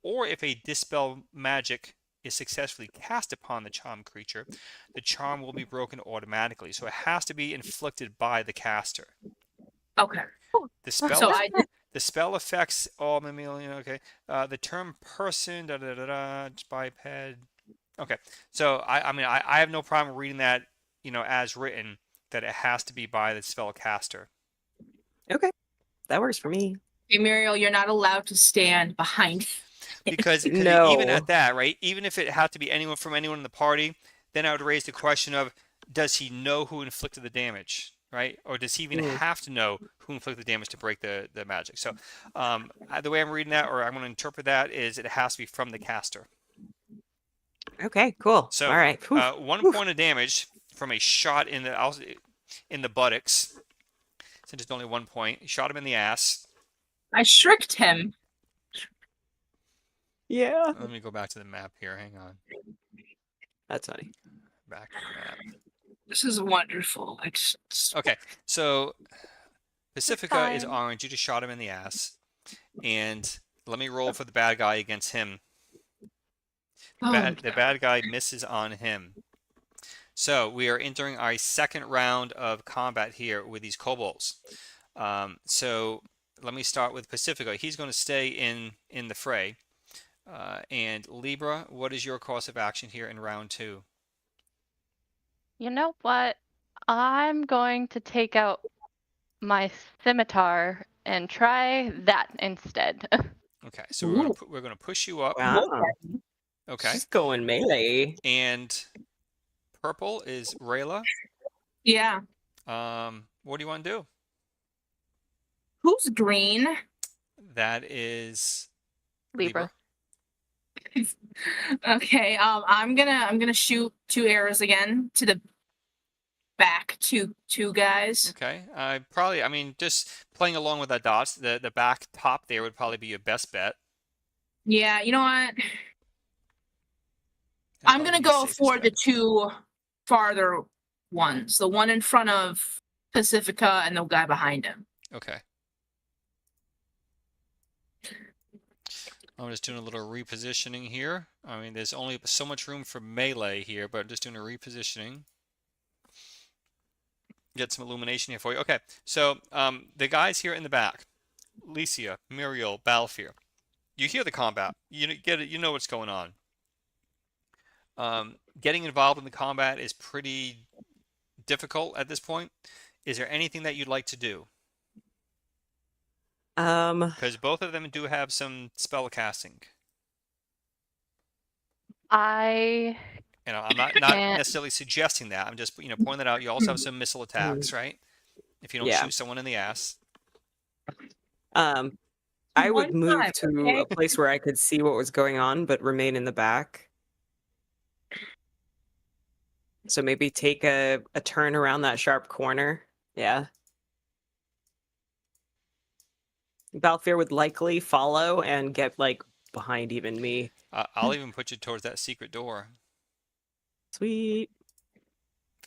or if a dispel magic is successfully cast upon the charmed creature, the charm will be broken automatically. So it has to be inflicted by the caster. Okay. The spell, So the spell affects all mammalian. Okay. The term person, biped. Okay. So I mean, I have no problem reading that, as written, that it has to be by the spell caster. Okay, that works for me. Hey, Muriel, you're not allowed to stand behind. Because No. even at that, right? Even if it had to be anyone in the party, then I would raise the question of, does he know who inflicted the damage? right? Or does he even Mm. have to know who inflicted the damage to break the magic? So the way I'm reading that, or I'm going to interpret that, is it has to be from the caster. Okay, cool. So All right. Whew. 1 Whew. point of damage from a shot in the buttocks. Since it's only 1 point, he shot him in the ass. I shrieked him. Yeah. Let me go back to the map here. Hang on. That's funny. Back to the map. This is wonderful. Okay, so Pacifica is fine. orange. You just shot him in the ass. And let me roll for the bad guy against him. The bad guy misses on him. So we are entering our second round of combat here with these kobolds. So let me start with Pacifica. He's going to stay in the fray. And Libra, what is your course of action here in round 2? You know what? I'm going to take out my scimitar and try that instead. Okay, so we're going to push you up. Wow. Okay, She's going melee. and purple is Rayla. Yeah. What do you want to do? Who's green? That is Libra. Okay. I'm gonna shoot 2 arrows again to the back two guys. Okay, I mean, just playing along with that dots, the back top there would probably be your best bet. Yeah. You know what? That'd I'm probably gonna be your go safest for the bet. 2 farther ones. The one in front of Pacifica and the guy behind him. Okay. I'm just doing a little repositioning here. I mean, there's only so much room for melee here, but I'm just doing a repositioning. Get some illumination here for you. Okay, so the guys here in the back, Licia, Muriel, Balfour, you hear the combat. You get it. You know what's going on. Getting involved in the combat is pretty difficult at this point. Is there anything that you'd like to do? Because both of them do have some spell casting. I I'm not can't. necessarily suggesting that. I'm just pointing that out. You also have some missile attacks, right? If you don't Yeah. shoot someone in the ass. I would One move time, to okay? a place where I could see what was going on, but remain in the back. So maybe take a turn around that sharp corner. Yeah. Balfour would likely follow and get like behind even me. I'll even put you towards that secret door Sweet.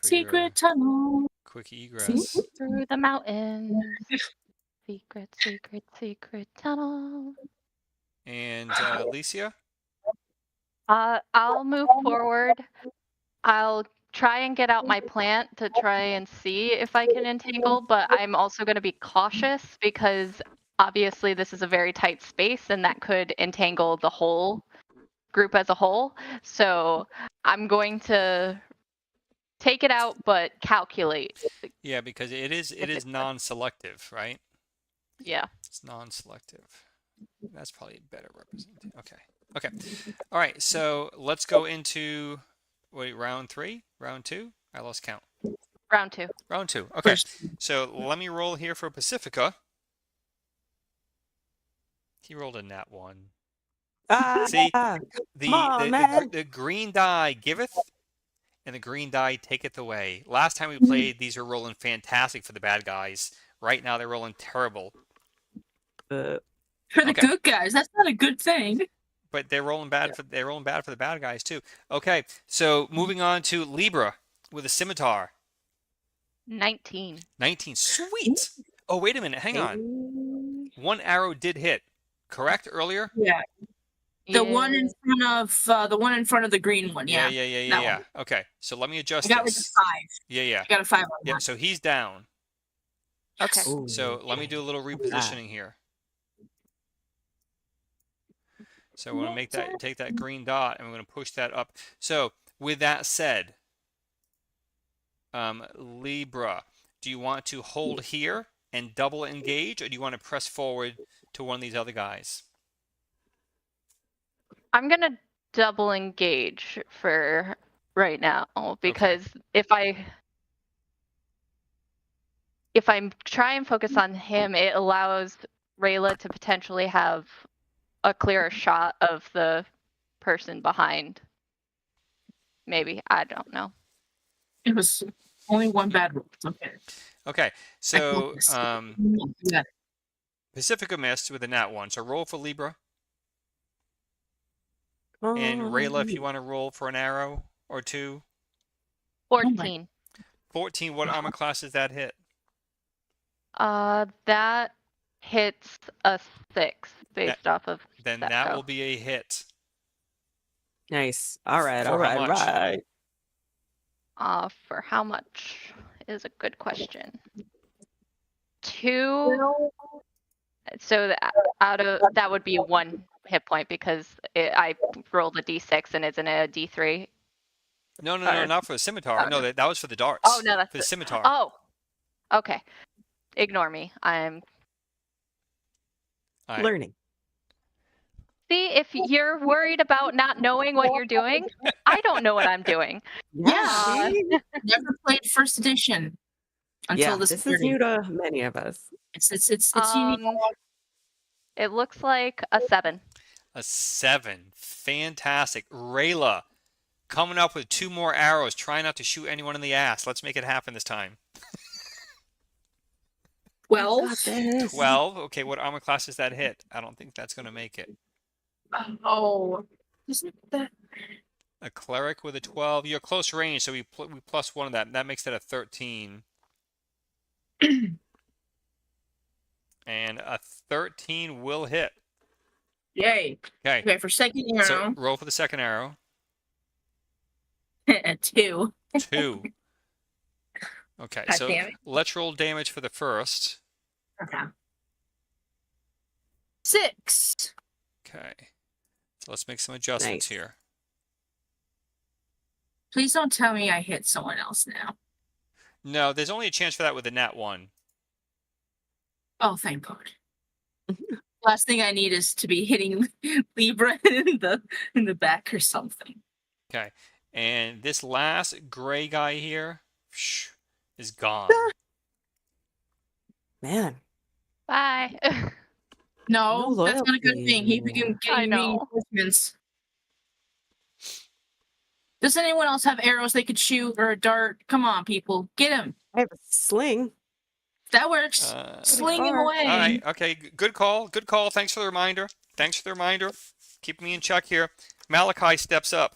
for your Secret tunnel. quick egress. Through the mountains. Secret, secret, secret tunnel. And Licia? I'll move forward. I'll try and get out my plant to try and see if I can entangle, but I'm also going to be cautious because obviously this is a very tight space and that could entangle the whole group as a whole. So I'm going to take it out, but calculate. Yeah, because it is non-selective, right? Yeah. It's non-selective. That's probably better represented. Okay. All right. So let's go into round 3, round 2. I lost count. Round 2. Round 2. Okay. So let me roll here for Pacifica. He rolled a nat 1. See, the green die giveth, and the green die taketh away. Last time we played, these were rolling fantastic for the bad guys. Right now, they're rolling terrible. For the good guys, that's not a good thing. But they're rolling bad for the bad guys too. Okay, so moving on to Libra with a scimitar. 19. 19. Sweet. Oh, wait a minute. Hang on. 1 arrow did hit. Correct earlier? Yeah. The one in front of the green one. Yeah. Yeah. Okay, so let me adjust I got this. like a 5. Yeah. I got a 5 on Yeah, that. so he's down. Okay. Ooh. So let me do a little repositioning here. So we're going to take that green dot and we're going to push that up. So with that said, Libra, do you want to hold here and double engage, or do you want to press forward to one of these other guys? I'm going to double engage for right now because if I if I try and focus on him, it allows Rayla to potentially have a clearer shot of the person behind. Maybe. I don't know. It was only one bad roll. It's okay. Okay, so Yeah. Pacifica missed with a nat 1. So roll for Libra. And Rayla, if you want to roll for an arrow or two. 14. 14, what armor class does that hit? That hits a 6 based off of Then that that row. will be a hit. Nice. All right. For All how right. much? Right. For how much is a good question. 2. So that would be 1 hit point because I rolled a d6 and it's in a d3. No, not for the scimitar. Oh, no, that was for the darts. Oh no, that's for the scimitar. Oh, okay. Ignore me. I'm All right. Learning. See, if you're worried about not knowing what you're doing, I don't know what I'm doing. Yeah. Never played first edition until this is party. new to many of us. It's unique. It looks like a 7. A 7. Fantastic. Rayla, coming up with 2 more arrows. Try not to shoot anyone in the ass. Let's make it happen this time. 12. 12. Okay, what armor class does that hit? I don't think that's going to make it. Oh, isn't that? A cleric with a 12. You're close range, so we plus 1 of that. That makes that a 13. And a 13 will hit. Yay. Okay. Okay, for second arrow. So roll for the second arrow. 2. 2. Okay, God so damn it. let's roll damage for the first. Okay. 6. Okay. So let's make some adjustments Nice. here. Please don't tell me I hit someone else now. No, there's only a chance for that with a nat 1. Oh, thank God. Last thing I need is to be hitting Libra in the back or something. Okay. And this last gray guy here is gone. Man. Bye. No, No that's not a good loyalty thing. He anymore. began I getting know. reinforcements. Does anyone else have arrows they could shoot or a dart? Come on, people. Get him. I have a sling. That works. Sling him far. away. All right. Okay. Good call. Good call. Thanks for the reminder. Keep me in check here. Malachi steps up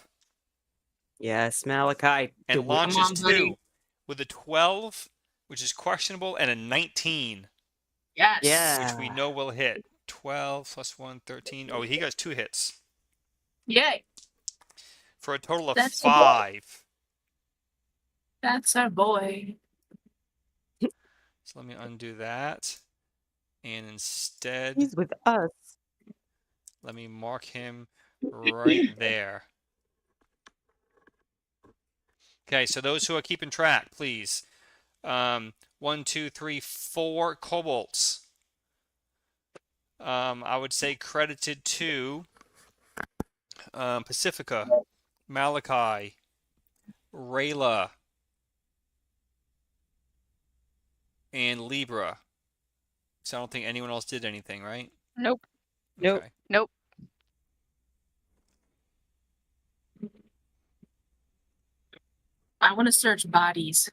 Yes, Malachi. and Do it. launches Come on, 2 buddy. with a 12, which is questionable, and a 19, Yes. Yeah. which we know will hit. 12 plus 1, 13. Oh, he got 2 hits Yay. for a total of That's 5. That's our boy. So let me undo that. And instead, He's with us. let me mark him right there. Okay, so those who are keeping track, please. 1, 2, 3, 4 kobolds. I would say credited to Pacifica, Malachi, Rayla, and Libra. So I don't think anyone else did anything, right? Nope. Nope. Okay. Nope. I want to search bodies.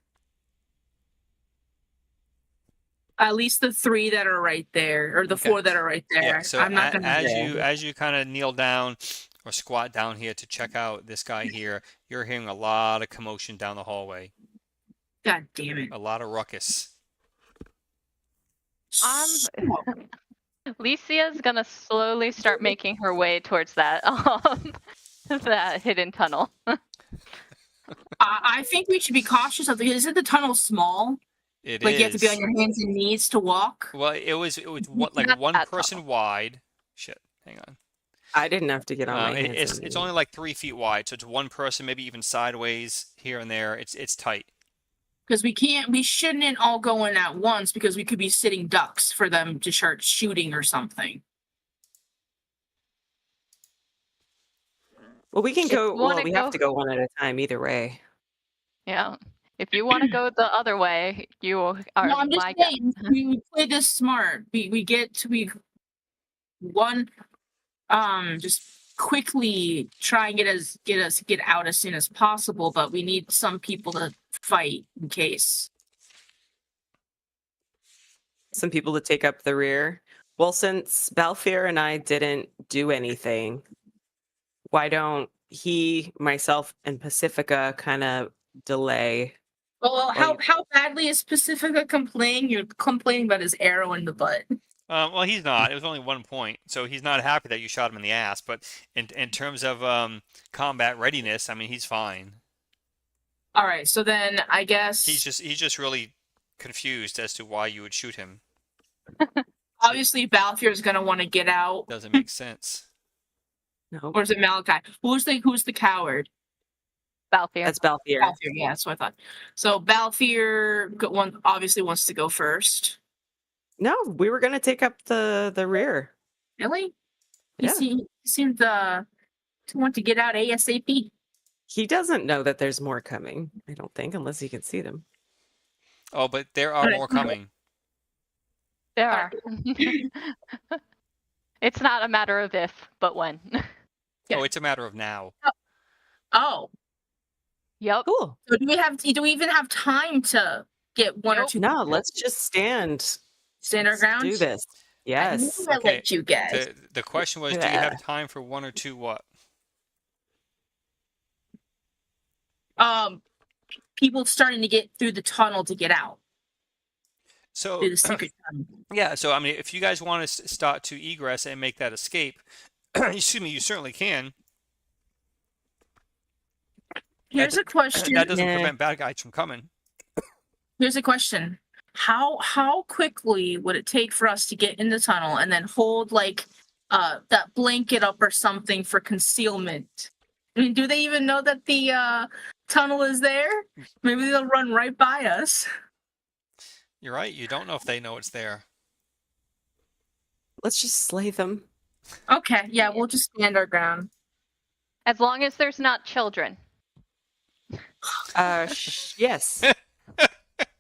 At least the 3 that are right there, or the Okay. 4 that are right there. Yeah, so I'm not gonna. as you kind of kneel down or squat down here to check out this guy here, you're hearing a lot of commotion down the hallway. God damn it. A lot of ruckus. Lycia's gonna slowly start making her way towards that that hidden tunnel. I think we should be cautious of it. Isn't the tunnel small? It Like is. you have to be on your hands and knees to walk? Well, it was what, like Not one that person tall. wide. Shit, hang on. I didn't have to get on my hands. It's only like 3 feet wide, so it's one person, maybe even sideways here and there. It's tight. Because we shouldn't all go in at once because we could be sitting ducks for them to start shooting or something. Well, we can If go. you wanna Well, we have to go one at a time either way. Yeah. If you want to go the other way, you are No, I'm just my guest. saying we play this smart. We just quickly try and get out as soon as possible, but we need some people to fight in case. Some people to take up the rear. Well, since Balfour and I didn't do anything, why don't he, myself, and Pacifica kind of delay? Well, how badly is Pacifica complaining? You're complaining about his arrow in the butt. Well, he's not. It was only 1 point, so he's not happy that you shot him in the ass. But in terms of combat readiness, I mean, he's fine. All right, so then I guess He's just really confused as to why you would shoot him. obviously Balfour is gonna want to get out. Doesn't make sense. No, Or is it Malachi? Who's the coward? Balfour. that's Balfour. Balfour, yeah, that's what I thought. So Balfour obviously wants to go first. No, we were gonna take up the rear. Really? Yeah. He seemed to want to get out ASAP. He doesn't know that there's more coming, I don't think, unless he can see them. Oh, but there are Alright. more coming. There are. It's not a matter of if, but when. Yeah. Oh, it's a matter of now. Oh, Yep. Cool. so do we even have time to get one or Nope. two? No, let's just stand. Stand our Let's ground. do this. I Yes. knew I Okay, liked you guys. The question was, do you Yeah. have time for 1 or 2 what? People starting to get through the tunnel to get out So through the secret tunnel. yeah, so I mean, if you guys want to start to egress and make that escape, excuse me, you certainly can. Here's a question. That doesn't Nah. prevent bad guys from coming. Here's a question. How quickly would it take for us to get in the tunnel and then hold like that blanket up or something for concealment? I mean, do they even know that the tunnel is there? Maybe they'll run right by us. You're right. You don't know if they know it's there. Let's just slay them. Okay, yeah, we'll just stand our ground. As long as there's not children. Yes.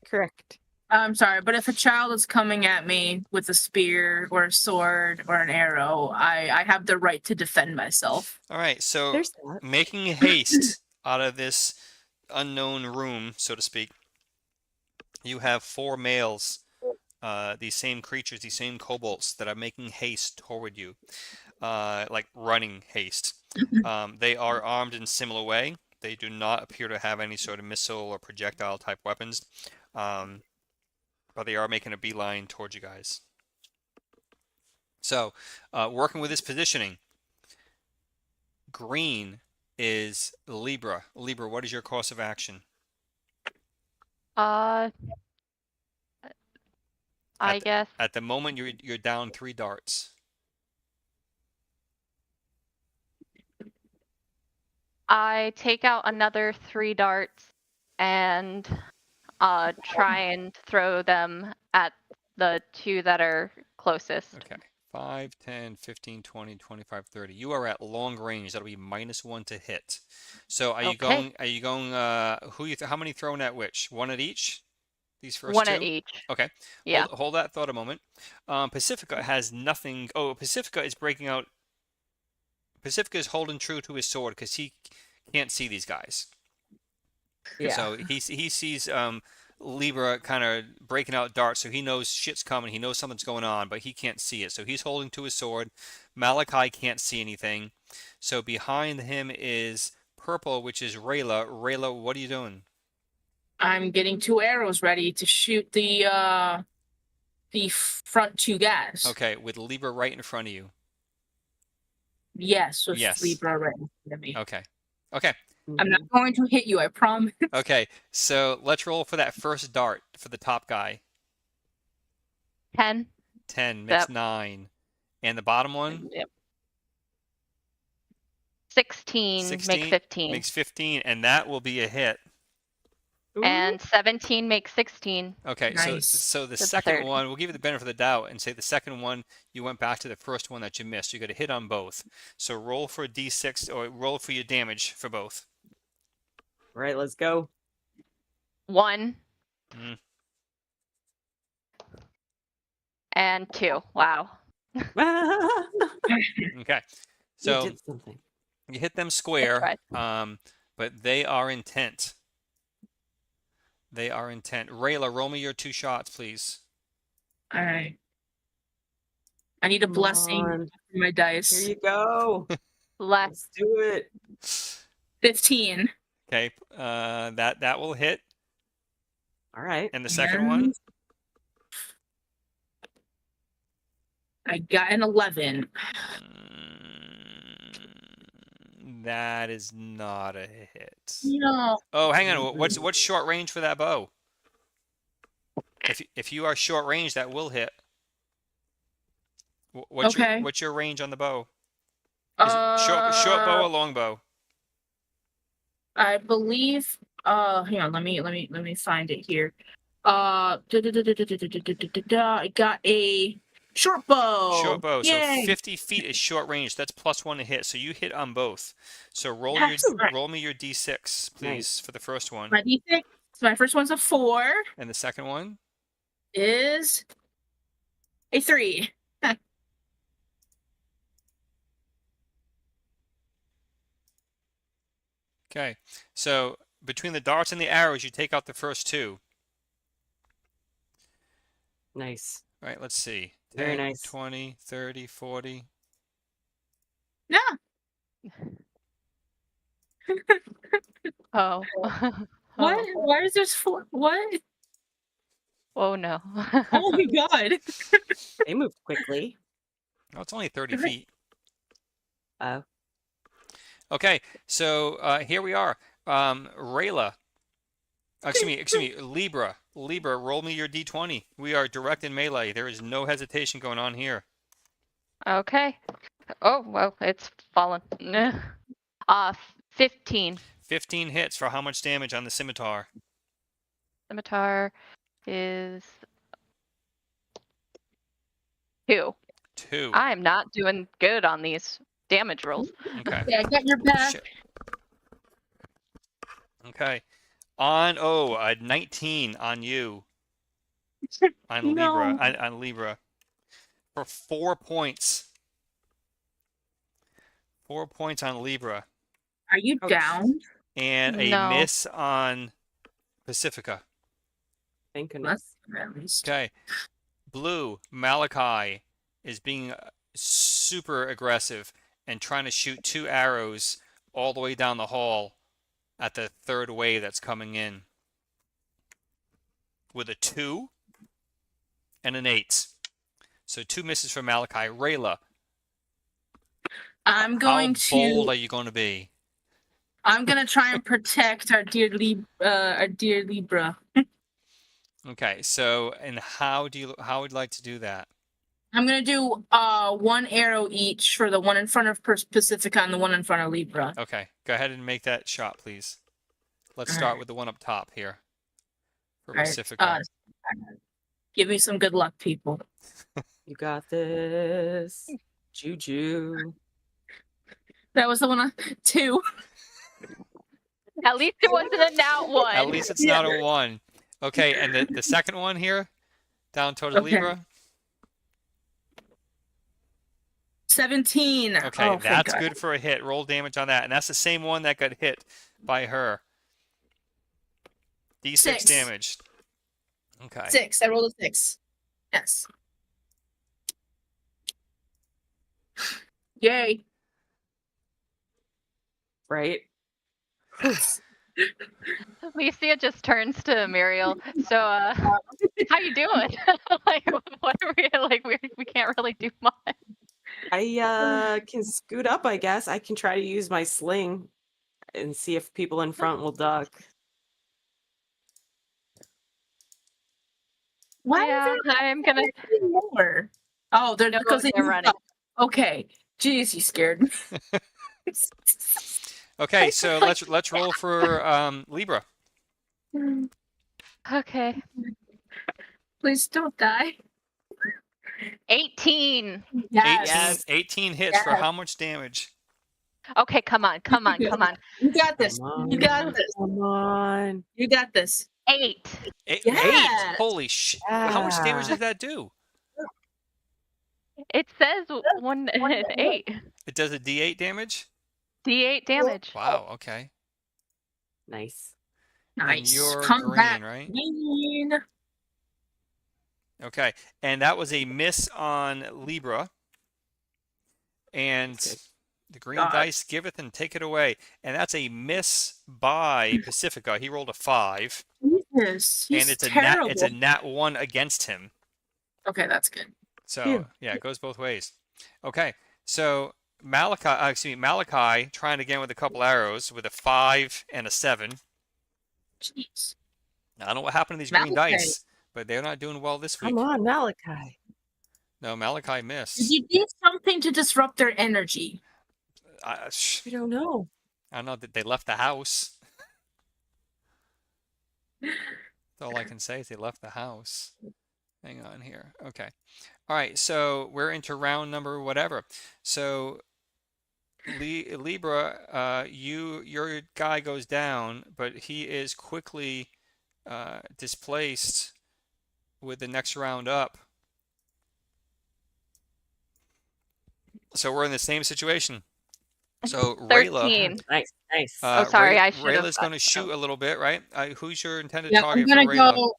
Correct. I'm sorry, but if a child is coming at me with a spear or a sword or an arrow, I have the right to defend myself. All right. So There's that. making haste out of this unknown room, so to speak, you have 4 males, these same creatures, these same kobolds that are making haste toward you, like running haste. They are armed in similar way. They do not appear to have any sort of missile or projectile type weapons, but they are making a beeline towards you guys. So, working with this positioning, green is Libra. Libra, what is your course of action? I guess At the moment, you're down 3 darts. I take out another 3 darts and try and throw them at the 2 that are closest. Okay. 5, 10, 15, 20, 25, 30. You are at long range. That'll be -1 to hit. So are you Okay. going, how many throwing at which? 1 at each? These first 1 2? at each. Okay. Yeah. Hold that thought a moment. Pacifica has nothing. Oh, Pacifica is breaking out. Pacifica is holding true to his sword because he can't see these guys. Yeah. So he sees Libra kind of breaking out darts, so he knows shit's coming. He knows something's going on, but he can't see it. So he's holding to his sword. Malachi can't see anything. So behind him is purple, which is Rayla. Rayla, what are you doing? I'm getting 2 arrows ready to shoot the front 2 guys. Okay, with Libra right in front of you. Yes, with Yes. Libra right in front of me. Okay. Okay. I'm not going to hit you, I promise. Okay. So let's roll for that first dart for the top guy. 10. 10 makes Yep. 9. And the bottom one? Yep. 16 16 makes 15. Makes 15, and that will be a hit. And 17 makes 16. Okay, Nice. so the The second third. one, we'll give you the benefit of the doubt and say the second one, you went back to the first one that you missed. You got a hit on both. So roll for a d6, or roll for your damage for both. All right, let's go. 1 Mm. and 2. Wow. Okay. You So did something. you hit them square, tried. but they are intent. They are intent. Rayla, roll me your 2 shots, please. All right. I need a Come blessing on. for my Here dice. you go. Left. Let's do it. 15. Okay, that will hit. All right. And the second one? I got an 11. That is not a hit. No. Oh, hang on. What's short range for that bow? If you are short range, that will hit. Okay. What's your range on the bow? Is it short bow or long bow? I believe. Hang on. Let me find it here. I got a short bow. Short bow. Yay. So 50 feet is short range. That's +1 to hit. So you hit on both. So roll me your d6, please, Nice. for the first one. My d6. My first one's a 4. And the second one? Is a 3. Okay. So between the darts and the arrows, you take out the first 2. Nice. All right, let's see. Very 10, nice. 20, 30, 40. No. Oh. What? Why is this 4? What? Oh no. Oh my god. They moved quickly. Oh, it's only 30 feet. Oh. Okay, so here we are. Rayla. Excuse me, Libra. Libra, roll me your d20. We are direct in melee. There is no hesitation going on here. Okay. Oh, well, it's fallen. 15. 15 hits for how much damage on the scimitar? Scimitar is 2. 2. I'm not doing good on these damage rolls. Okay. Yeah, I got your back. Shit. Okay. On 19 on you. On No. Libra. On Libra. For 4 points. 4 points on Libra. Are you Ouch. down? And a No. miss on Pacifica. Thank goodness. At least. Okay. Blue, Malachi is being super aggressive and trying to shoot 2 arrows all the way down the hall at the third wave that's coming in. With a 2 and an 8. So 2 misses for Malachi. Rayla, I'm going how bold to. are you going to be? I'm gonna try and protect our dear Libra. Okay, so and how would you like to do that? I'm gonna do 1 arrow each for the one in front of Pacifica and the one in front of Libra. Okay, go ahead and make that shot, please. Let's start with the one up top here for Alright, Pacifica. Give me some good luck, people. You got this. Juju. That was the one on 2. At least it wasn't a nat 1. At least it's not a 1. Okay, and the second one here, down towards Okay. Libra. 17. Okay, Oh, thank that's God. good for a hit. Roll damage on that, and that's the same one that got hit by her. D6 6. damage. Okay. 6. I rolled a 6. Yes. Yay. Right? Lucia just turns to Muriel. So, how you doing? Like, what are we like? We can't really do much. I can scoot up, I guess. I can try to use my sling and see if people in front will duck. Why Yeah, is there I'm gonna. more? Oh, they're No, because they're running. Okay. Jeez, you scared me. Okay, so let's roll for Libra. Okay. Please don't die. 18. Yes. 18 hits for how much damage? Okay, come on. You got this. Come on. You got this. Come on. You got this. 8. Eight. Yes. Holy shit! How much damage does that do? It says 8. It does a D8 damage. D8 damage. Wow. Okay. Nice. And Nice. you're Come green, back, right? green. Okay. And that was a miss on Libra. And Good. the green God. dice giveth and take it away. And that's a miss by Pacifica. He rolled a 5. Jesus, he's And it's terrible. a nat 1 against him. Okay, that's good. So Phew. yeah, it goes both ways. Okay. So Malachi trying again with a couple arrows with a 5 and a 7. Jeez. I don't know what happened to these green Malachi. dice, but they're not doing well this week. Come on, Malachi. No, Malachi Did missed. you do something to disrupt their energy? I We don't know. don't know that they left the house. That's all I can say is they left the house. Hang on here. Okay. All right. So we're into round number whatever. So Libra, your guy goes down, but he is quickly displaced with the next round up. So we're in the same situation. So Rayla, 13. Nice, nice. Oh, sorry, I should have Rayla's going to thought shoot so. a little bit, right? Who's your intended Yeah, I'm target gonna for Rayla? go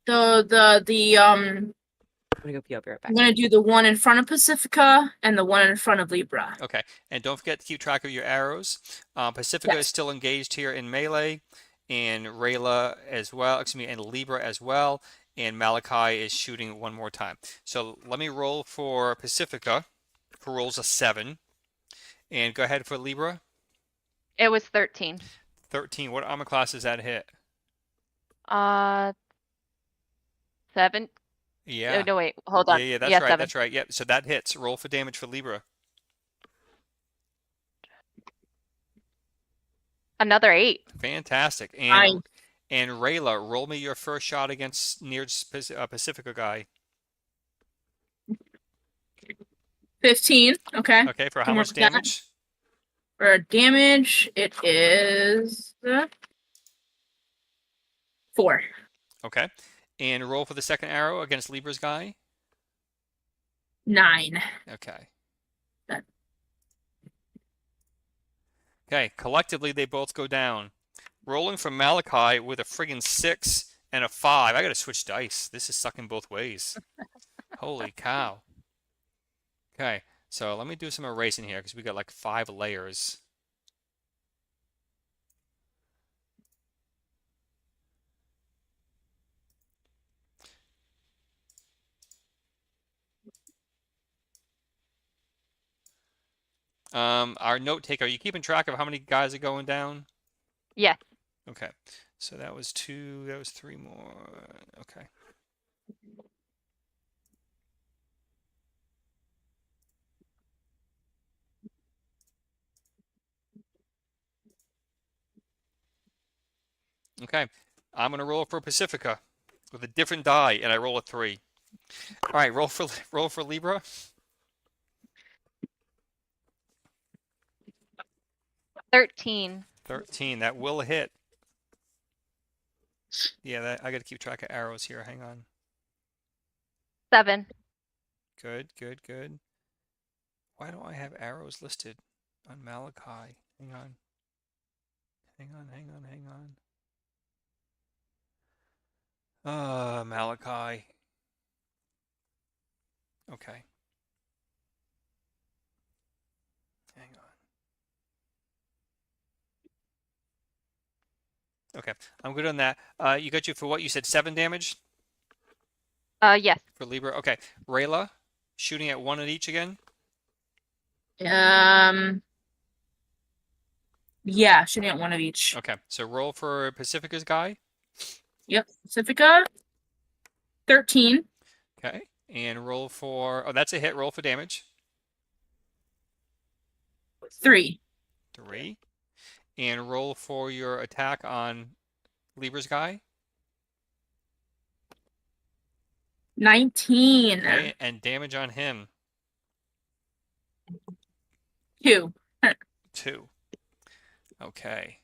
I'm gonna go pee. I'll be right back. I'm gonna do the one in front of Pacifica and the one in front of Libra. Okay, and don't forget to keep track of your arrows. Pacifica is Yes. still engaged here in melee, and Rayla as well, excuse me, and Libra as well, and Malachi is shooting one more time. So let me roll for Pacifica, who rolls a 7, and go ahead for Libra. It was 13. 13. What armor class does that hit? 7. Yeah. Oh, no, wait. Hold on. Yeah, that's yeah, right. 7. That's right. Yep. So that hits. Roll for damage for Libra. Another 8. Fantastic. Nice. And Rayla, roll me your first shot against near Pacifica guy. 15. Okay. Okay, for how Can much work with that. damage? For damage, it is 4. Okay. And roll for the second arrow against Libra's guy. 9. Okay. That- Okay, collectively they both go down. Rolling for Malachi with a friggin' 6 and a 5. I gotta switch dice. This is sucking both ways. Holy cow. Okay, so let me do some erasing here because we got like 5 layers. Our note taker, are you keeping track of how many guys are going down? Yes. Okay, so that was 2, that was 3 more. Okay. Okay, I'm gonna roll for Pacifica with a different die, and I roll a 3. All right, roll for Libra. 13. 13. That will hit. Yeah, I got to keep track of arrows here. Hang on. 7. Good, good, good. Why don't I have arrows listed on Malachi? Hang on. Hang on, hang on, hang on. Malachi. Okay. Hang on. Okay, I'm good on that. You got you for what you said, 7 damage Yes. for Libra. Okay, Rayla, shooting at 1 at each again. Yeah, shooting at one of each. Okay, so roll for Pacifica's guy. Yep. Pacifica. 13. Okay, and roll for, oh, that's a hit. Roll for damage. 3. 3. And roll for your attack on Libra's guy. 19. Okay, and damage on him. 2. 2. Okay.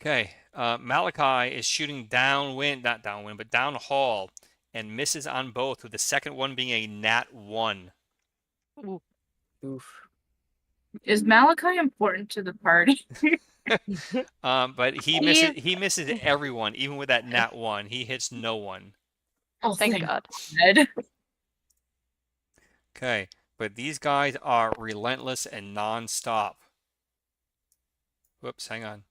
Okay, Malachi is shooting downwind, not downwind, but down hall, and misses on both, with the second one being a nat 1. Oof. Is Malachi important to the party? But he misses everyone, even with that nat 1. He hits no one. Oh, Thank God. God. Okay, but these guys are relentless and non-stop. Whoops, hang on.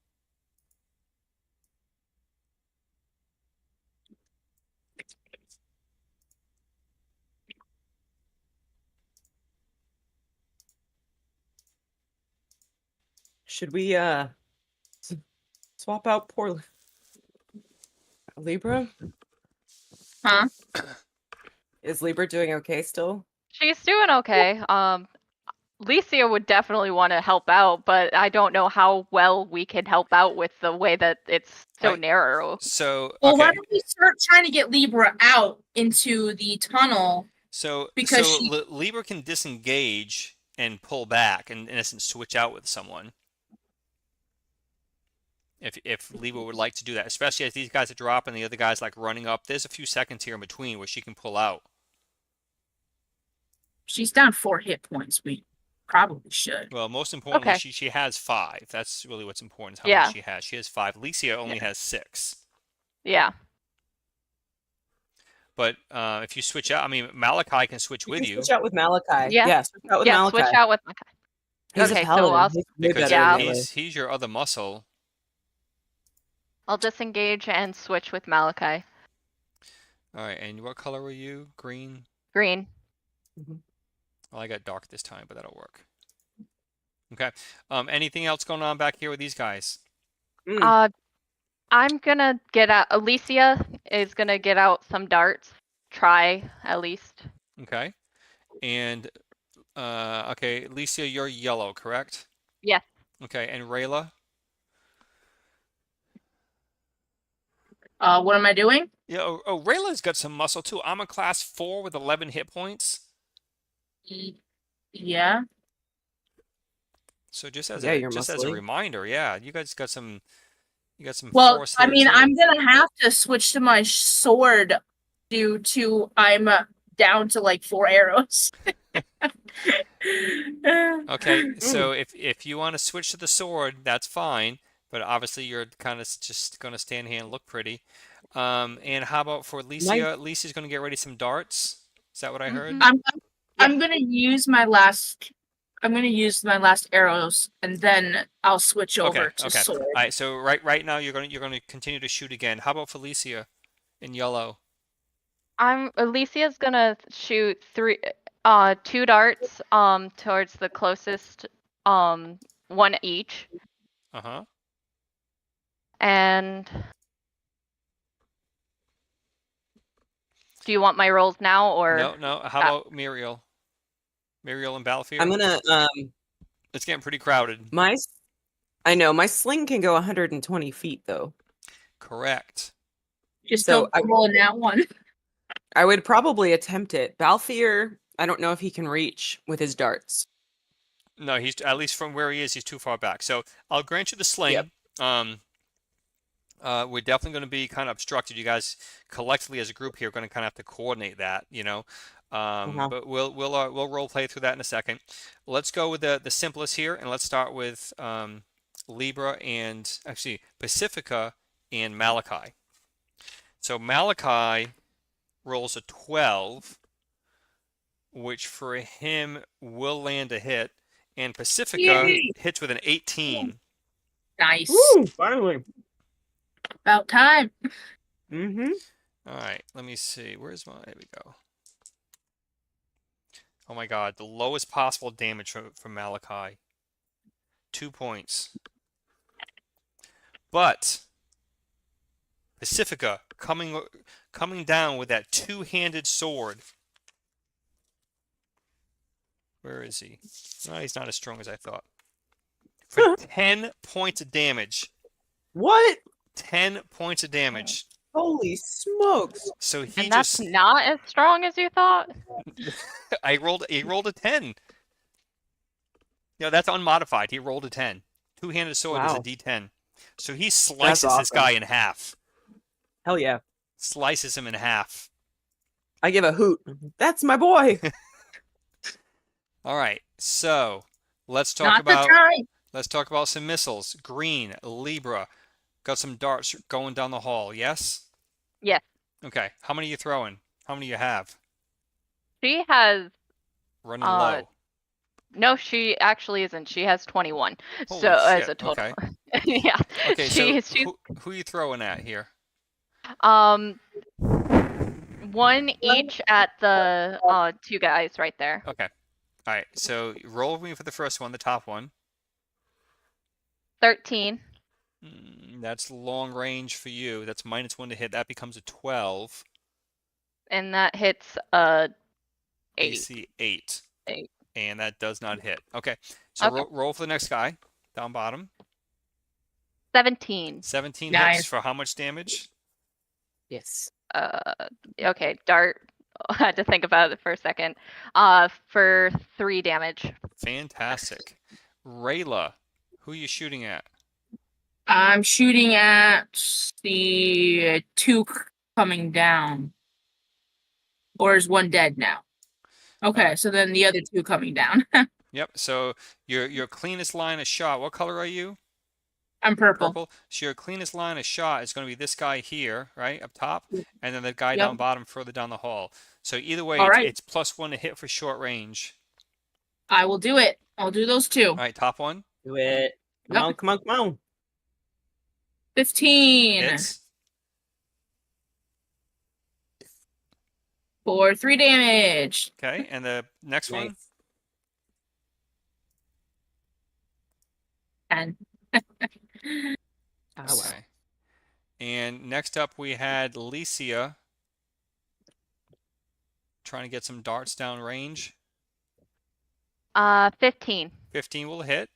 Should we swap out poor Libra? Huh? Is Libra doing okay still? She's doing okay. Licia would definitely want to help out, but I don't know how well we can help out with the way that it's so Right. narrow. So, Well, why okay. don't we start trying to get Libra out into the tunnel? Because she- Libra can disengage and pull back, and in essence switch out with someone. If Libra would like to do that, especially as these guys are dropping, the other guys like running up. There's a few seconds here in between where she can pull out. She's down 4 hit points. We probably should. Well, most importantly, Okay. she has 5. That's really what's important. Is how Yeah. many she has. She has 5. Licia only has 6. Yeah. But if you switch out, I mean, Malachi can switch You with can you. switch out with Malachi. Yeah. Yeah, switch out with Yeah, Malachi. switch out with Malachi. He's Okay, a so paladin. I'll- He's way Because better Yeah. in melee. he's your other muscle. I'll disengage and switch with Malachi. All right, and what color were you? Green? Green. Well, I got dark this time, but that'll work. Okay. Anything else going on back here with these guys? I'm gonna get out. Alicia is gonna get out some darts. Try at least. Okay. And okay, Licia, you're yellow, correct? Yes. Okay, and Rayla? What am I doing? Yeah. Oh, Rayla's got some muscle too. I'm a class 4 with 11 hit points. Yeah. So just as Yeah, a you're just as a muscly. reminder, yeah, you guys got some. You got some Well, force I there mean, too. I'm gonna have to switch to my sword due to I'm down to like 4 arrows. Okay, so if you want to switch to the sword, that's fine. But obviously, you're kind of just going to stand here and look pretty. And how about for Licia? Licia's going to get ready some darts. Is that what I heard? I'm gonna use my last. I'm gonna use my last arrows, and then I'll switch over to Okay. sword. All right. So right now you're going to continue to shoot again. How about Felicia in yellow? Alicia's gonna shoot 2 darts towards the closest 1 each. Uh-huh. And do you want my rolls now or No. How about Muriel? Muriel and Balfour? I'm gonna It's getting pretty crowded. I know my sling can go 120 feet though. Correct. Just So don't roll in that one. I would probably attempt it. Balfour, I don't know if he can reach with his darts. No, he's at least from where he is, he's too far back. So I'll grant you the sling. Yep. We're definitely going to be kind of obstructed. You guys collectively as a group here are going to kind of have to coordinate that, you know. But we'll role play through that in a second. Let's go with the simplest here, and let's start with Libra and actually Pacifica and Malachi. So Malachi rolls a 12, which for him will land a hit, and Pacifica Yay. hits with an 18. Nice. Woo, finally. About time. Mm-hmm. All right, let me see. Where's my? There we go. Oh my God, the lowest possible damage from Malachi. 2 points. But Pacifica coming down with that 2-handed sword. Where is he? No, he's not as strong as I thought. For 10 points of damage. What? 10 points of damage. Holy smokes. So he and that's just not as strong as you thought? he rolled a 10. No, that's unmodified. He rolled a 10. Two-handed sword is a Wow. D10. So he slices this guy in half. Hell yeah. Slices him in half. I give a hoot. That's my boy. All right. So let's talk Not the about time. some missiles. Green, Libra. Got some darts going down the hall. Yes? Yes. Okay. How many are you throwing? How many you have? She has Running low. no, she actually isn't. She has 21. Holy So as shit. a total. Okay. Yeah. Okay, so She's who are you throwing at here? one each at the two guys right there. Okay. All right. So roll with me for the first one, the top one. 13. That's long range for you. That's -1 to hit. That becomes a 12. And that hits 8. AC 8. 8. And that does not hit. Okay. So Okay. roll for the next guy. Down bottom. 17. 17 Nice. hits for how much damage? Yes. Okay, dart. I had to think about it for a second. For 3 damage. Fantastic. Rayla, who are you shooting at? I'm shooting at the 2 coming down. Or is 1 dead now? Okay, so then the other 2 coming down. Yep. So your cleanest line of shot. What color are you? I'm purple. Purple. So your cleanest line of shot is going to be this guy here, right up top, and then the guy Yep. down bottom further down the hall. So either way, All right. it's +1 to hit for short range. I will do it. I'll do those 2. All right, top one. Do it. Come Yep. on, come on, come on. 15 Hits. for 3 damage. Okay, and the next one. Nice. 10. Ah, well. Okay. And next up, we had Licia trying to get some darts down range. 15. 15 will hit.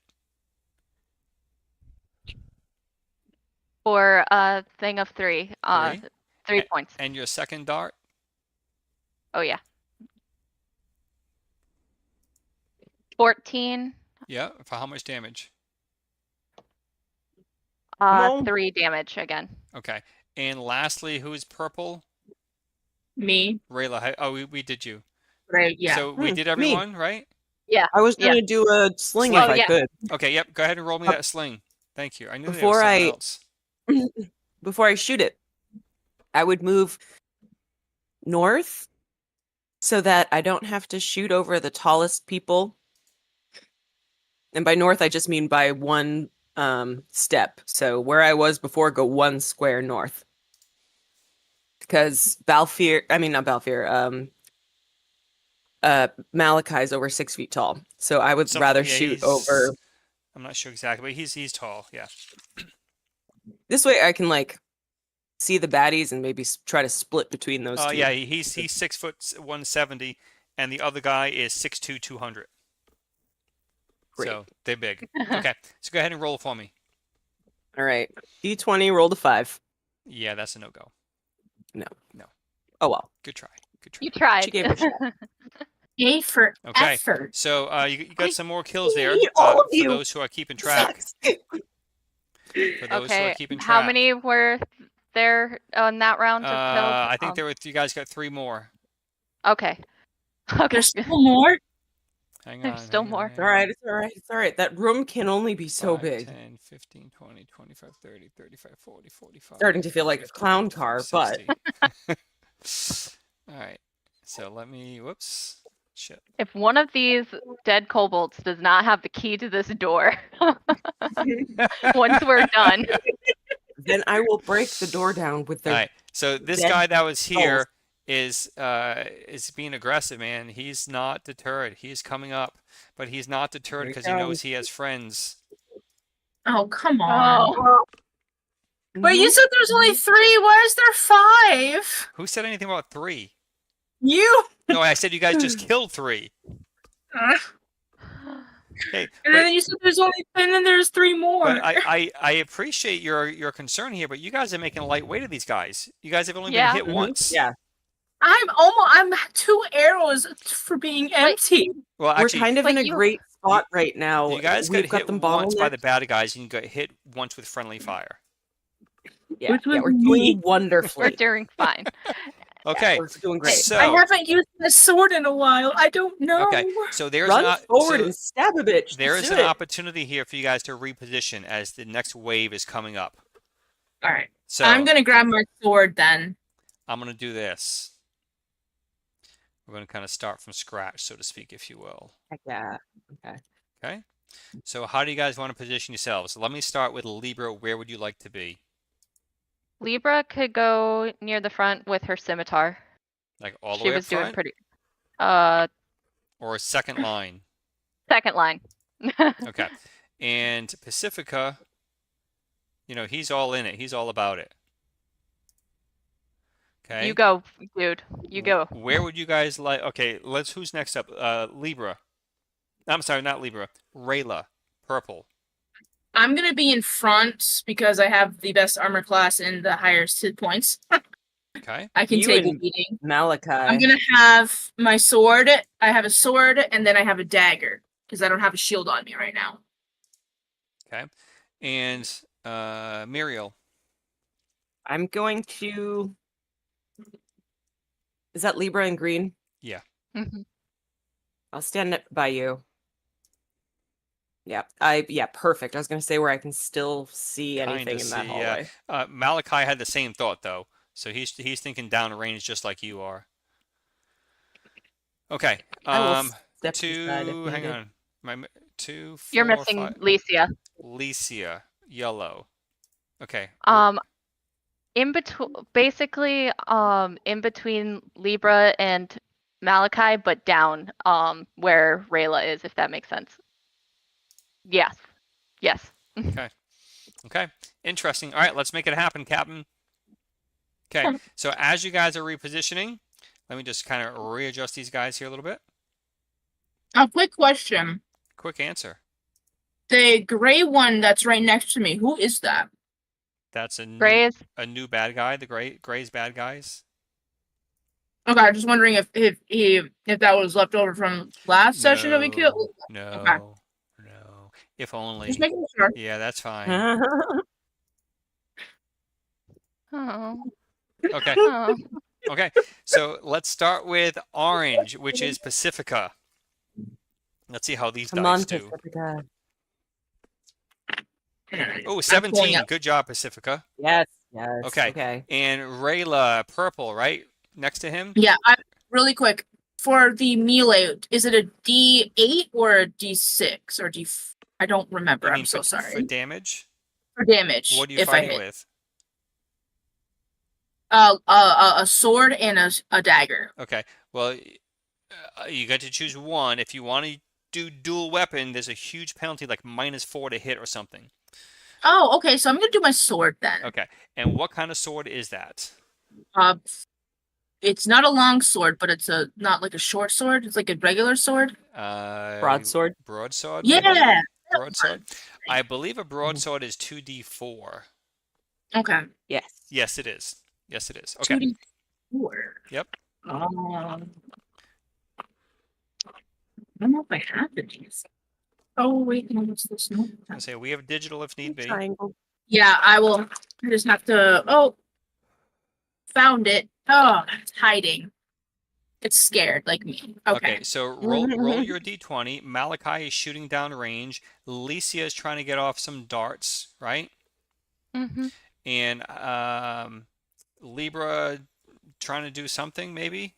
For a thing of 3. 3. 3 points. And your second dart. Oh yeah. 14. Yeah, for how much damage? on. 3 damage again. Okay. And lastly, who is purple? Me. Rayla. Oh, we did you. Right, yeah. So we did me. everyone, right? I was Yeah. going to do a sling Sling. if I yeah. could. Okay, yep. Go ahead and roll me that sling. Thank you. I knew there was Before someone I- else. Before I shoot it, I would move north so that I don't have to shoot over the tallest people. And by north, I just mean by 1 step. So where I was before, go 1 square north. Because not Balfour, Malachi's over 6 feet tall. So I would rather Yeah, shoot he's- over. I'm not sure exactly, but he's tall. Yeah. This way I can see the baddies and maybe try to split between those two. Yeah, he's 6 foot 170, and the other guy is 6'2", 200. Great. So they're big. Okay, so go ahead and roll for me. All right. D20, roll to 5. Yeah, that's a no-go. Oh, well. Good try. Good try. You tried. She gave it a shot. A for Okay. effort. So you got some more kills there. need all of for you. those who are keeping track. Sucks. For those who are Okay. keeping track. How many were there on that round of kills? I think there were. You guys got 3 more. Okay. Okay. There's still more. Hang on. There's still hang on, more. hang It's all right. It's all right. It's all right. That room can only be so 5, big. 10, 15, 20, 25, 30, 35, 40, 45. Starting to feel like a 50, clown 55, car, 60. All right. So let me. Whoops. Shit. If one of these dead kobolds does not have the key to this door, once we're done, Then I will break the door down with All the. right. So this dead guy that was here is being aggressive, man. He's not deterred. He's coming up, but he's not deterred Here he because he knows comes. he has friends. Oh, come on. oh, But you said there's only 3. Why is there 5? Who said anything about 3? You. No, I said you guys just killed 3. Hey, And then you said there's only, and then there's 3 more. but I appreciate your concern here, but you guys are making a lightweight of these guys. You guys have only Yeah. been hit once. Yeah. I'm 2 arrows for being empty. Well, We're actually, kind of But in a you- great spot right now. You guys We've got got hit them once by the bottlenecked. bad guys, and you got hit once with friendly fire. Yeah, Which was we're me. doing wonderfully. We're doing fine. Okay, We're doing I great. so haven't used the sword in a while. I don't know. okay, so there's Run an forward and stab a bitch. there Let's is do an it. opportunity here for you guys to reposition as the next wave is coming up. All right. So I'm gonna grab my sword then. I'm gonna do this. We're gonna kind of start from scratch, so to speak, if you will. Heck yeah. Okay. Okay. So how do you guys want to position yourselves? Let me start with Libra. Where would you like to be? Libra could go near the front with her scimitar. Like all the She way up was doing front, pretty. or a second line? Second line. Okay. And Pacifica, he's all in it. He's all about it. Okay. You go, dude. You go. Where would you guys like? Okay, who's next up? Libra. I'm sorry, not Libra. Rayla, purple. I'm gonna be in front because I have the best armor class and the highest hit points. Okay. I can You take a and beating. Malachi. I'm gonna have my sword. I have a sword and then I have a dagger because I don't have a shield on me right now. Okay. And Muriel. I'm going to. Is that Libra in green? Yeah. Mhm. I'll stand by you. Yeah, perfect. I was gonna say where I can still see anything in that hallway. Malachi had the same thought though, so he's thinking downrange just like you are. Okay. I will step aside if Hang needed. on. My 2, 4, You're missing 5. Licia. Licia, yellow. Okay. In between, basically, in between Libra and Malachi, but down, where Rayla is, if that makes sense. Yes. Yes. Okay. Interesting. All right, let's make it happen, Captain. Okay. So as you guys are repositioning, let me just kind of readjust these guys here a little bit. A quick question. Quick answer. The gray one that's right next to me, who is that? That's a Gray is new bad guy. The Gray's bad guys. Okay, I'm just wondering if that was left over from last session that we killed. No. Okay. No. If only. Just making sure. Yeah, that's fine. oh. Okay. Oh. Okay. So let's start with orange, which is Pacifica. Let's see how these Come on, dice do. Pacifica. Oh, I'm pulling 17. up. Good job, Pacifica. Yes. Okay. Okay. And Rayla, purple, right? Next to him? Yeah, really quick. For the melee, is it a D8 or a D6 or D? I don't remember. You mean I'm so for sorry. damage? For damage. What are you if fighting I hit. with? A sword and a dagger. Okay. Well, you got to choose one. If you want to do dual weapon, there's a huge penalty, like -4 to hit or something. Oh, okay. So I'm gonna do my sword then. Okay. And what kind of sword is that? It's not a long sword, but it's not like a short sword. It's like a regular sword. Broadsword. Broadsword? Yeah. Maybe? Broadsword. I believe a broadsword is 2d4. Okay. Yes. Yes, it is. Yes, it is. Okay. 2d4. Yep. I don't know if I have the D6. Oh wait, no, what's this? No. I say we have digital if need be. Triangle. Yeah, I will. I just have to. Oh, found it. Oh, it's hiding. It's scared like me. Okay. So roll your d20. Malachi is shooting down range. Licia is trying to get off some darts, right? Mm-hmm. And Libra trying to do something, maybe?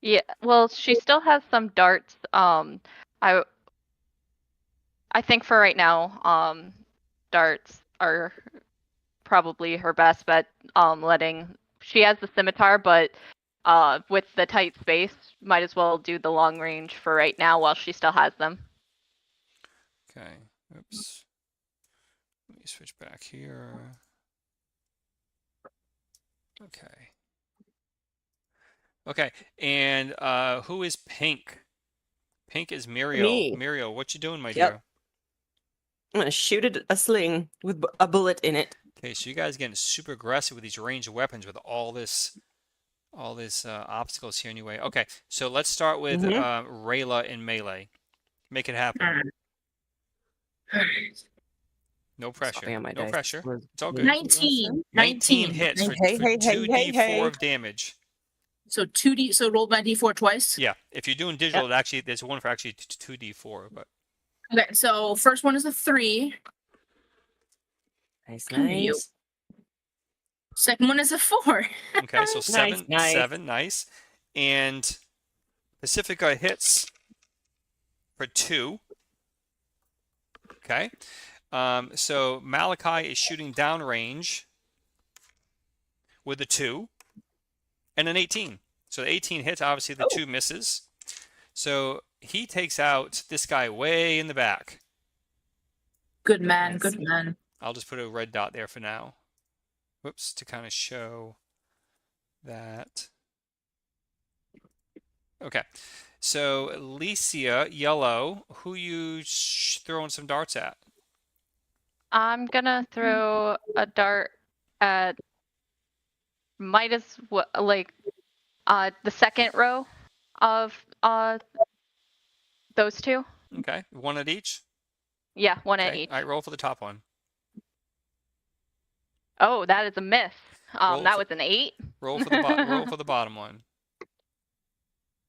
Yeah. Well, she still has some darts. I think for right now, darts are probably her best bet. She has the scimitar, but with the tight space, might as well do the long range for right now while she still has them. Okay. Oops. Let me switch back here. Okay. Okay. And who is Pink? Pink is Muriel. Me. Muriel, what you doing, my Yep. dear? I'm gonna shoot a sling with a bullet in it. Okay, so you guys getting super aggressive with these ranged weapons with all this obstacles here anyway. Okay, so let's start with Rayla in melee. Make it happen. Alright. Alright. No pressure. Stopping on my No dice. pressure. Was- It's all good. 19. 19 hits for, Hey, for hey, hey, 2d4 hey. of damage. So 2D. So roll my D4 twice. Yeah, if you're doing digital, it actually there's one for actually 2d4, but Okay. So first one is a 3. Nice, Come here, you. nice. Second one is a 4. okay, so seven, Nice. 7, nice. And Pacifica hits for 2. Okay. So Malachi is shooting downrange with a 2 and an 18. So the 18 hits, obviously the 2 misses. So he takes out this guy way in the back. Good man. Nice. Good man. I'll just put a red dot there for now. Whoops, to kind of show that. Okay. So Alicia, yellow, who you throwing some darts at? I'm gonna throw a dart at the second row of those two. Okay, one at each. Yeah, one at Okay. each. All right, roll for the top one. Oh, that is a miss. Roll That for- was an 8. Roll for the roll for the bottom one.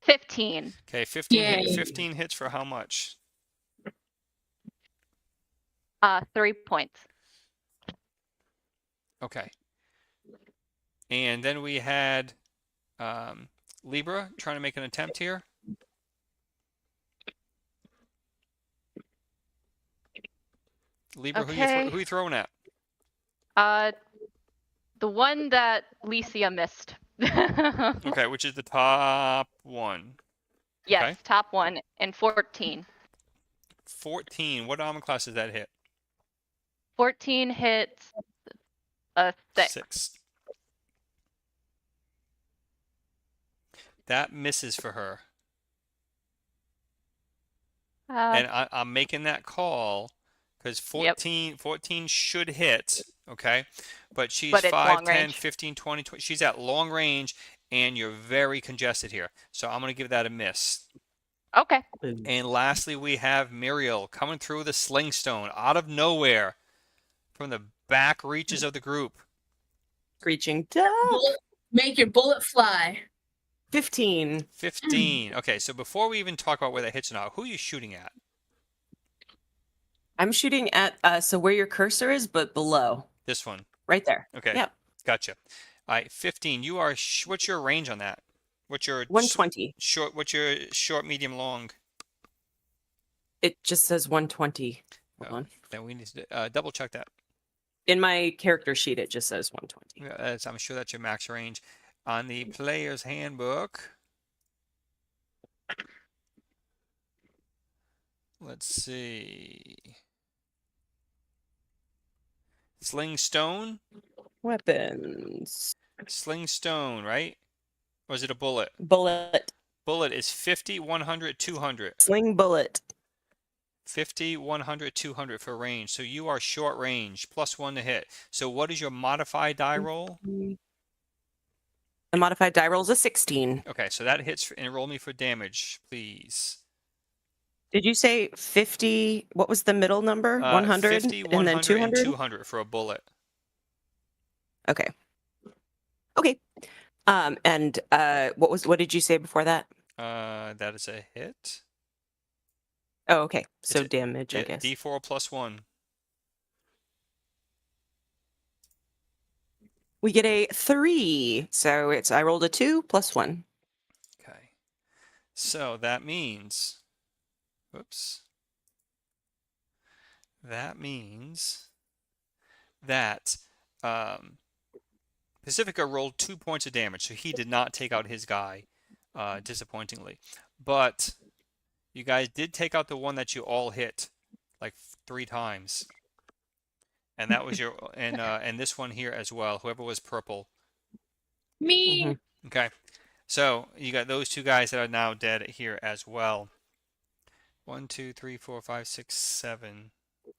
15. Okay, 15 Yay. 15 hits for how much? 3 points. Okay. And then we had Libra trying to make an attempt here. Libra, Okay. who you throwing at? The one that Licia missed. Okay, which is the top one. Yes, Okay. top one and 14. 14. What armor class does that hit? 14 hits a 6. 6. That misses for her. And I'm making that call because 14 should hit, okay? But she's But it's 5, long 10, range. 15, 20, 20. She's at long range, and you're very congested here. So I'm going to give that a miss. Okay. And lastly, we have Muriel coming through the sling stone out of nowhere from the back reaches of the group. Screeching death. Make your bullet fly. 15. 15. Okay, so before we even talk about where that hits or not, who are you shooting at? I'm shooting at so where your cursor is, but below. This one. Right there. Okay. Yep. Gotcha. All right, 15. You are. What's your range on that? What's your 120. short? What's your short, medium, long? It just says 120. Hold Oh. on. Then we need to double check that. In my character sheet, it just says 120. Yeah, I'm sure that's your max range. On the player's handbook, let's see. Sling stone? Weapons. Sling stone, right? Or is it a bullet? Bullet. Bullet is 50, 100, 200. Sling bullet. 50, 100, 200 for range. So you are short range, +1 to hit. So what is your modified die roll? The modified die roll is a 16. Okay, so that hits, and roll me for damage, please. Did you say 50? What was the middle number? 100? 50, and then 200? and 200 for a bullet. Okay. Okay. And what did you say before that? That is a hit. Oh, okay. So It's a- damage, I guess. D4 +1. We get a 3. So I rolled a 2 plus 1. Okay. So that means, whoops. That means that Pacifica rolled 2 points of damage, so he did not take out his guy, disappointingly. But you guys did take out the one that you all hit, like 3 times. And that was your, and this one here as well, whoever was purple. Me. Mhm. Okay, so you got those 2 guys that are now dead here as well. 1, 2, 3, 4, 5, 6, 7.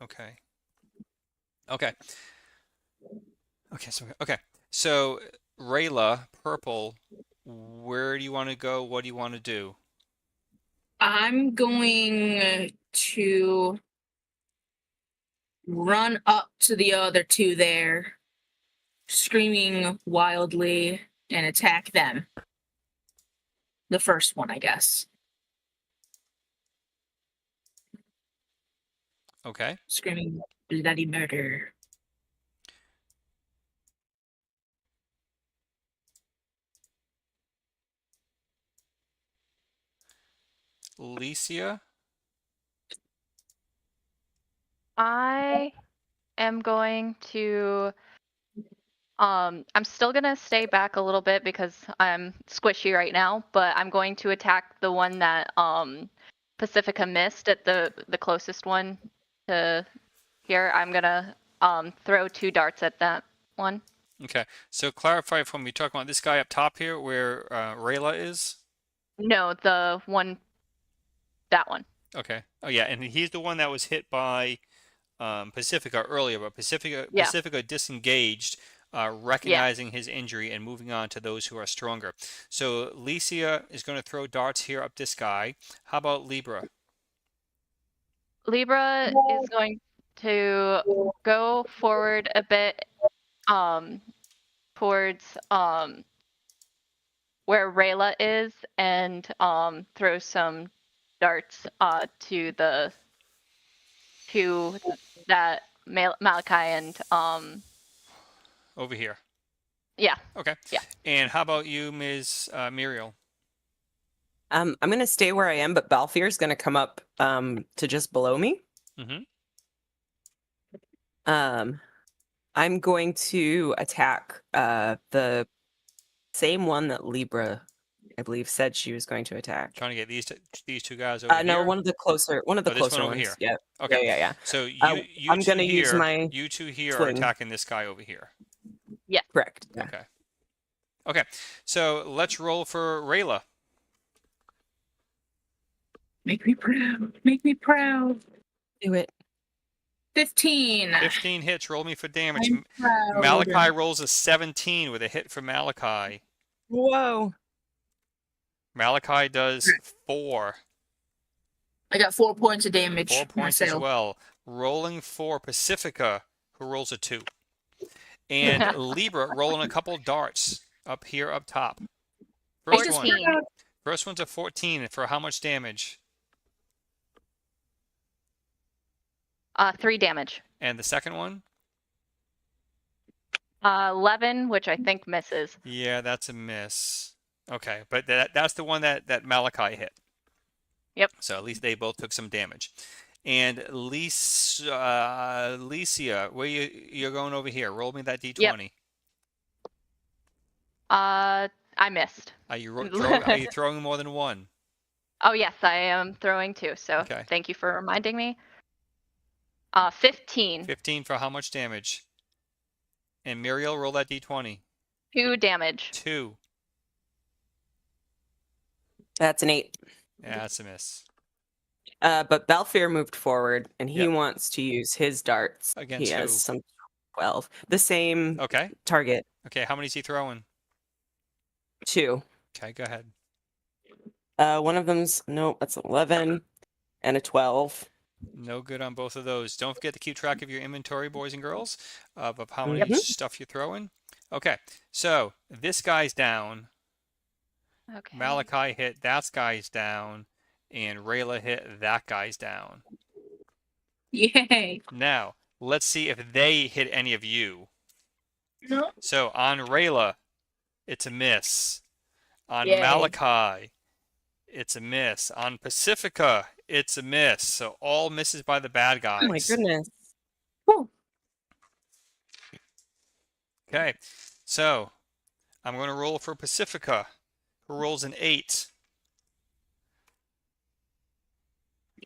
Okay. Okay. So Rayla, purple, where do you want to go? What do you want to do? I'm going to run up to the other two there, screaming wildly, and attack them. The first one, I guess. Okay. Screaming bloody murder. Licia. I am going to. I'm still gonna stay back a little bit because I'm squishy right now, but I'm going to attack the one that Pacifica missed at the closest one to here. I'm gonna throw 2 darts at that one. Okay. So clarify for me. You're talking about this guy up top here, where Rayla is. No, the one. That one. Okay. Oh yeah, and he's the one that was hit by Pacifica earlier, but Yeah. Pacifica disengaged, recognizing his injury and moving on to those who are stronger. So Licia is going to throw darts here up this guy. How about Libra? Libra is going to go forward a bit towards where Rayla is and throw some darts to that Malachi and Over here. yeah. Okay. Yeah. And how about you, Ms. Muriel? I'm gonna stay where I am, but Balfier's gonna come up to just below me. Mm-hmm. I'm going to attack the same one that Libra, I believe, said she was going to attack. Trying to get these two guys over No, here. one of the closer This one over ones. here. Yeah. Okay. Yeah. So I'm gonna use my you two here are swing. attacking this guy over here. Correct. Yeah. Okay. Okay. So let's roll for Rayla. Make me proud. Make me proud. Do it. 15. 15 hits. Roll me for damage. I'm proud. Malachi rolls a 17 with a hit for Malachi. Whoa. Malachi does 4. I got 4 points of damage. 4 points as myself. well. Rolling for Pacifica, who rolls a 2. And Libra rolling a couple darts up here up top. First 14. one. First one's a 14 for how much damage? 3 damage. And the second one? 11, which I think misses. Yeah, that's a miss. Okay, but that's the one that Malachi hit. Yep. So at least they both took some damage. And Licia, where you're going over here? Roll me that d20. I missed. Are you throwing more than one? Oh yes, I am throwing 2. So Okay. thank you for reminding me. 15. 15 for how much damage? And Muriel, roll that d20. 2 damage. 2. That's an 8. Yeah, that's a miss. But Balfier moved forward, and he Yep. wants to use his darts. Against he has who? some 12. The same Okay. target. Okay, how many is he throwing? 2. Okay, go ahead. One of them's that's 11 and a 12. No good on both of those. Don't forget to keep track of your inventory, boys and girls, of how many stuff you're throwing. Okay, so this guy's down. Okay. Malachi hit that guy's down, and Rayla hit that guy's down. Yay. Now, let's see if they hit any of you. No. So on Rayla, it's a miss. On Yay. Malachi, it's a miss. On Pacifica, it's a miss. So all misses by the bad guys. Oh my goodness. Whew. Okay, so I'm going to roll for Pacifica, who rolls an 8.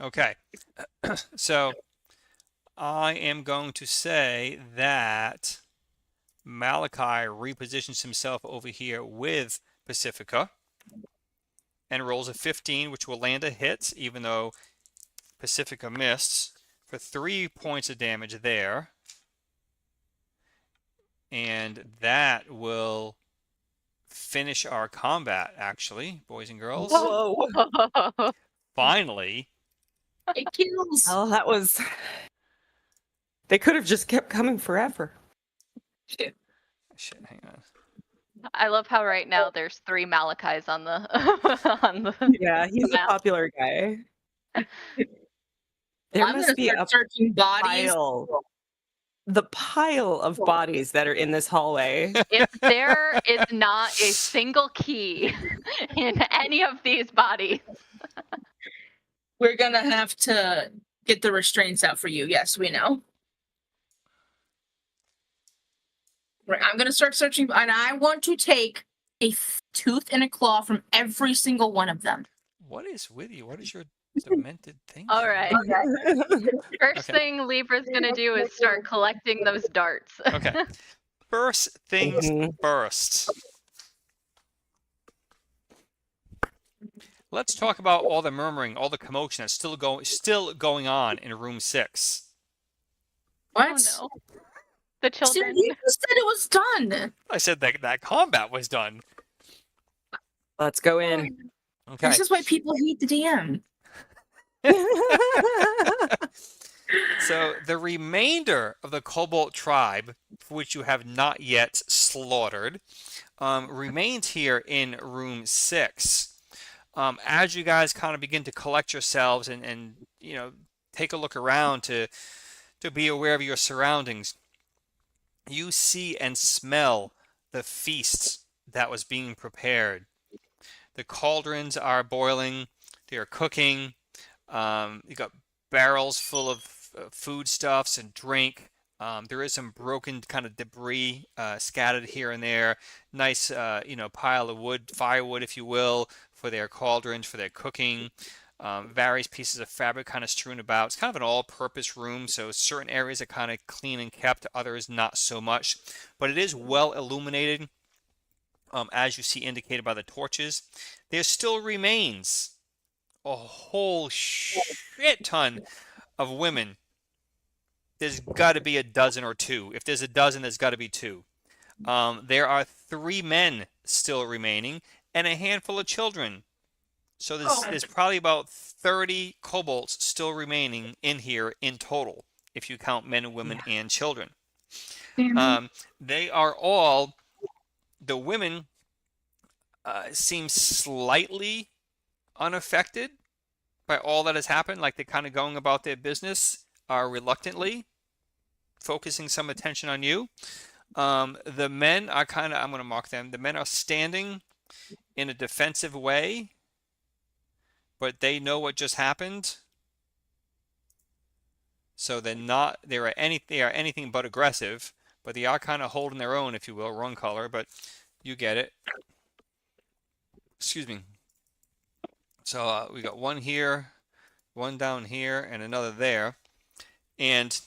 Okay, so I am going to say that Malachi repositions himself over here with Pacifica and rolls a 15, which will land a hit, even though Pacifica missed, for 3 points of damage there. And that will finish our combat, actually, boys and girls. Whoa. Finally. It kills. Oh, that was. They could have just kept coming forever. Shit. Shit, hang on. I love how right now there's 3 Malachis on the on the Yeah, he's a map. popular guy. There I'm must gonna be start a searching bodies. pile. The pile of bodies that are in this hallway. If there is not a single key in any of these bodies, We're gonna have to get the restraints out for you. Yes, we know. Right, I'm gonna start searching, and I want to take a tooth and a claw from every single one of them. What is with you? What is your demented thing? all here? right. First Okay. thing Libra's gonna do is start collecting those darts. Okay. First things Mhm. first. Let's talk about all the murmuring, all the commotion that's still going on in room 6. What? Oh no. The children. You just said it was done. I said that combat was done. Let's go in. Okay. This is why people hate the DM. So the remainder of the Cobalt tribe, for which you have not yet slaughtered, remains here in room 6. As you guys kind of begin to collect yourselves and take a look around to be aware of your surroundings, you see and smell the feast that was being prepared. The cauldrons are boiling. They are cooking. You got barrels full of foodstuffs and drink. There is some broken kind of debris scattered here and there. Nice, pile of wood, firewood, if you will, for their cauldrons, for their cooking. Various pieces of fabric kind of strewn about. It's kind of an all-purpose room, so certain areas are kind of clean and kept, others not so much. But it is well illuminated, as you see indicated by the torches. There still remains a whole shit ton of women. There's got to be a dozen or two. If there's a dozen, there's got to be 2. There are 3 men still remaining and a handful of children. So there's probably about 30 kobolds still remaining in here in total, if you count men and women and children. They are all, the women seem slightly unaffected by all that has happened, like they're kind of going about their business reluctantly, focusing some attention on you. The men are kind of, I'm going to mark them, the men are standing in a defensive way, but they know what just happened. So they are anything but aggressive, but they are kind of holding their own, if you will. Wrong color, but you get it. Excuse me. So we got one here, one down here, and another there. And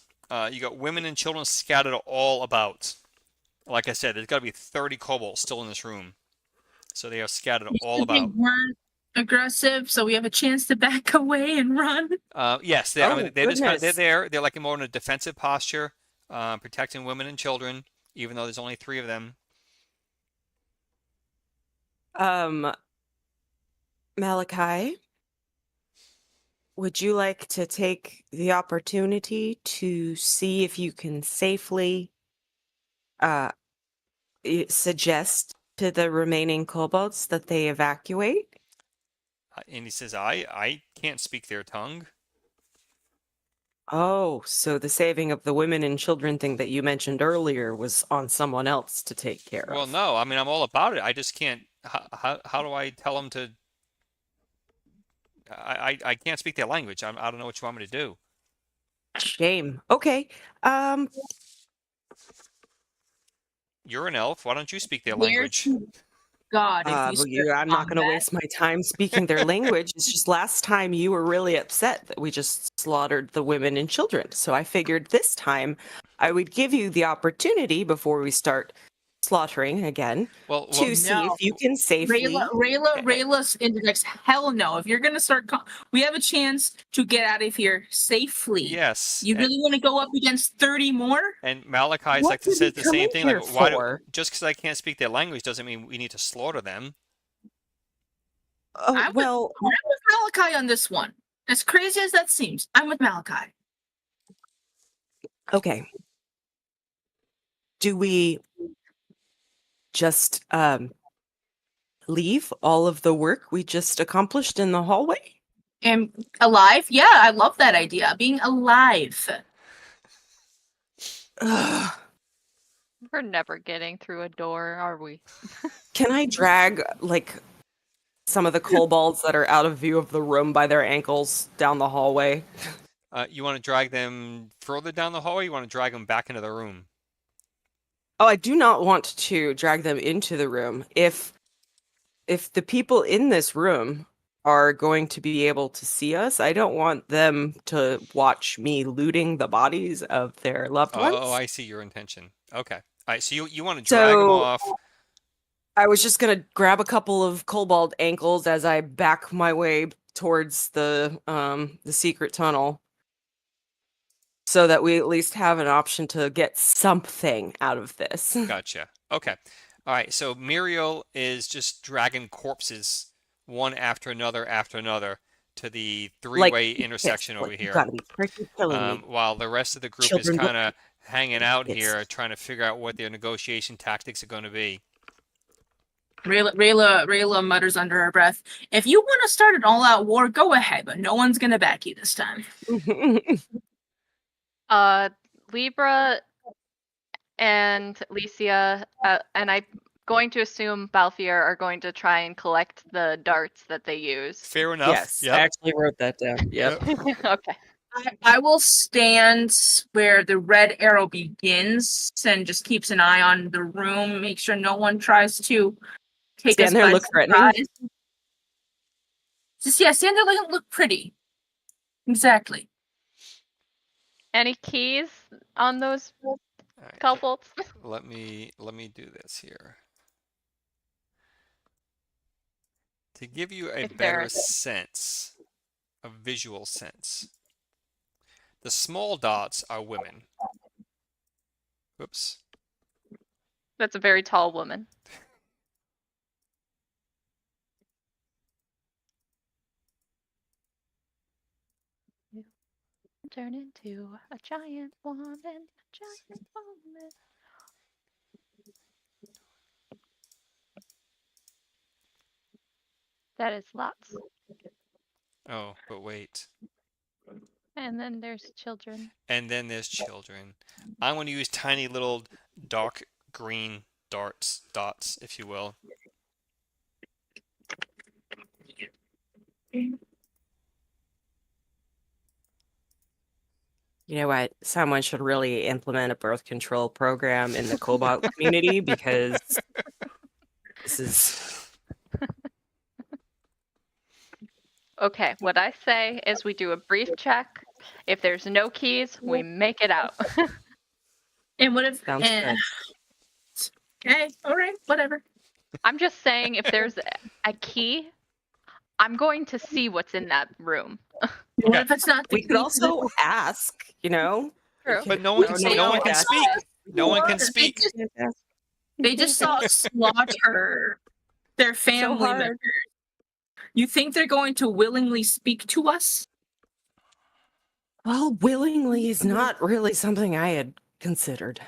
you got women and children scattered all about. Like I said, there's got to be 30 kobolds still in this room. So they are scattered all about. They weren't aggressive, so we have a chance to back away and run. Yes, they're just kind of, they're there. They're like more in a defensive posture, protecting women and children, even though there's only 3 of them. Malachi, would you like to take the opportunity to see if you can safely suggest to the remaining kobolds that they evacuate? And he says, I can't speak their tongue. Oh, so the saving of the women and children thing that you mentioned earlier was on someone else to take care Well, of. no, I mean, I'm all about it. I just can't. How do I tell them to? I can't speak their language. I don't know what you want me to do. Shame. Okay. You're an elf. Why don't you speak their language? God, if well, you start I'm not going to combat- waste my time speaking their language. It's just last time you were really upset that we just slaughtered the women and children. So I figured this time I would give you the opportunity before we start slaughtering again to see No. if you can safely. Rayla's index. Hell no. If you're gonna start, we have a chance to get out of here safely. Yes. You really want to go up against 30 more? And Malachi's What like did says we the come same in thing. here Like, why for? just because I can't speak their language doesn't mean we need to slaughter them. Oh, I'm well, with Malachi on this one. As crazy as that seems, I'm with Malachi. okay. Do we just leave all of the work we just accomplished in the hallway? And alive? Yeah, I love that idea. Being alive. Ugh. We're never getting through a door, are we? Can I drag like some of the kobolds that are out of view of the room by their ankles down the hallway? You want to drag them further down the hallway? You want to drag them back into the room? Oh, I do not want to drag them into the room. If the people in this room are going to be able to see us, I don't want them to watch me looting the bodies of their loved ones. Oh, I see your intention. Okay. All right. So you want to So- drag them off. I was just gonna grab a couple of kobold ankles as I back my way towards the secret tunnel, so that we at least have an option to get something out of this. Gotcha. Okay. All right. So Muriel is just dragging corpses one after another to the three-way intersection over You here. gotta be freaking killing me. While the rest of the group Children is look kind of hanging out it's- here, trying to figure out what their negotiation tactics are going to be. Rayla mutters under her breath, "If you want to start an all-out war, go ahead, but no one's gonna back you this time." Libra and Licia, and I'm going to assume Balthier are going to try and collect the darts that they use. Fair enough. Yes, Yep. I actually wrote that down. Yep. Okay. I will stand where the red arrow begins and just keeps an eye on the room, make sure no one tries to take Stand us there, by look threatening. surprise. Just stand there, look pretty. Exactly. Any keys on those All right. kobolds? Let me do this here. To give you a If better there- sense, a visual sense. The small dots are women. Whoops. That's a very tall woman. Turn into a giant woman, a giant woman. That is lots. Oh, but wait. And then there's children. And then there's children. I'm going to use tiny little dark green dots, if you will. You know what? Someone should really implement a birth control program in the Cobalt community, because this is Okay, what I say is we do a brief check. If there's no keys, we make it out. And what if? Sounds good. Okay, all right, whatever. I'm just saying, if there's a key, I'm going to see what's in that room. What if it's not? We could also ask, you know. True. But no one can, No, no one can that's- speak. No one can They speak. just- They just saw us slaughter their family hard. members. You think they're going to willingly speak to us? Well, willingly is not really something I had considered.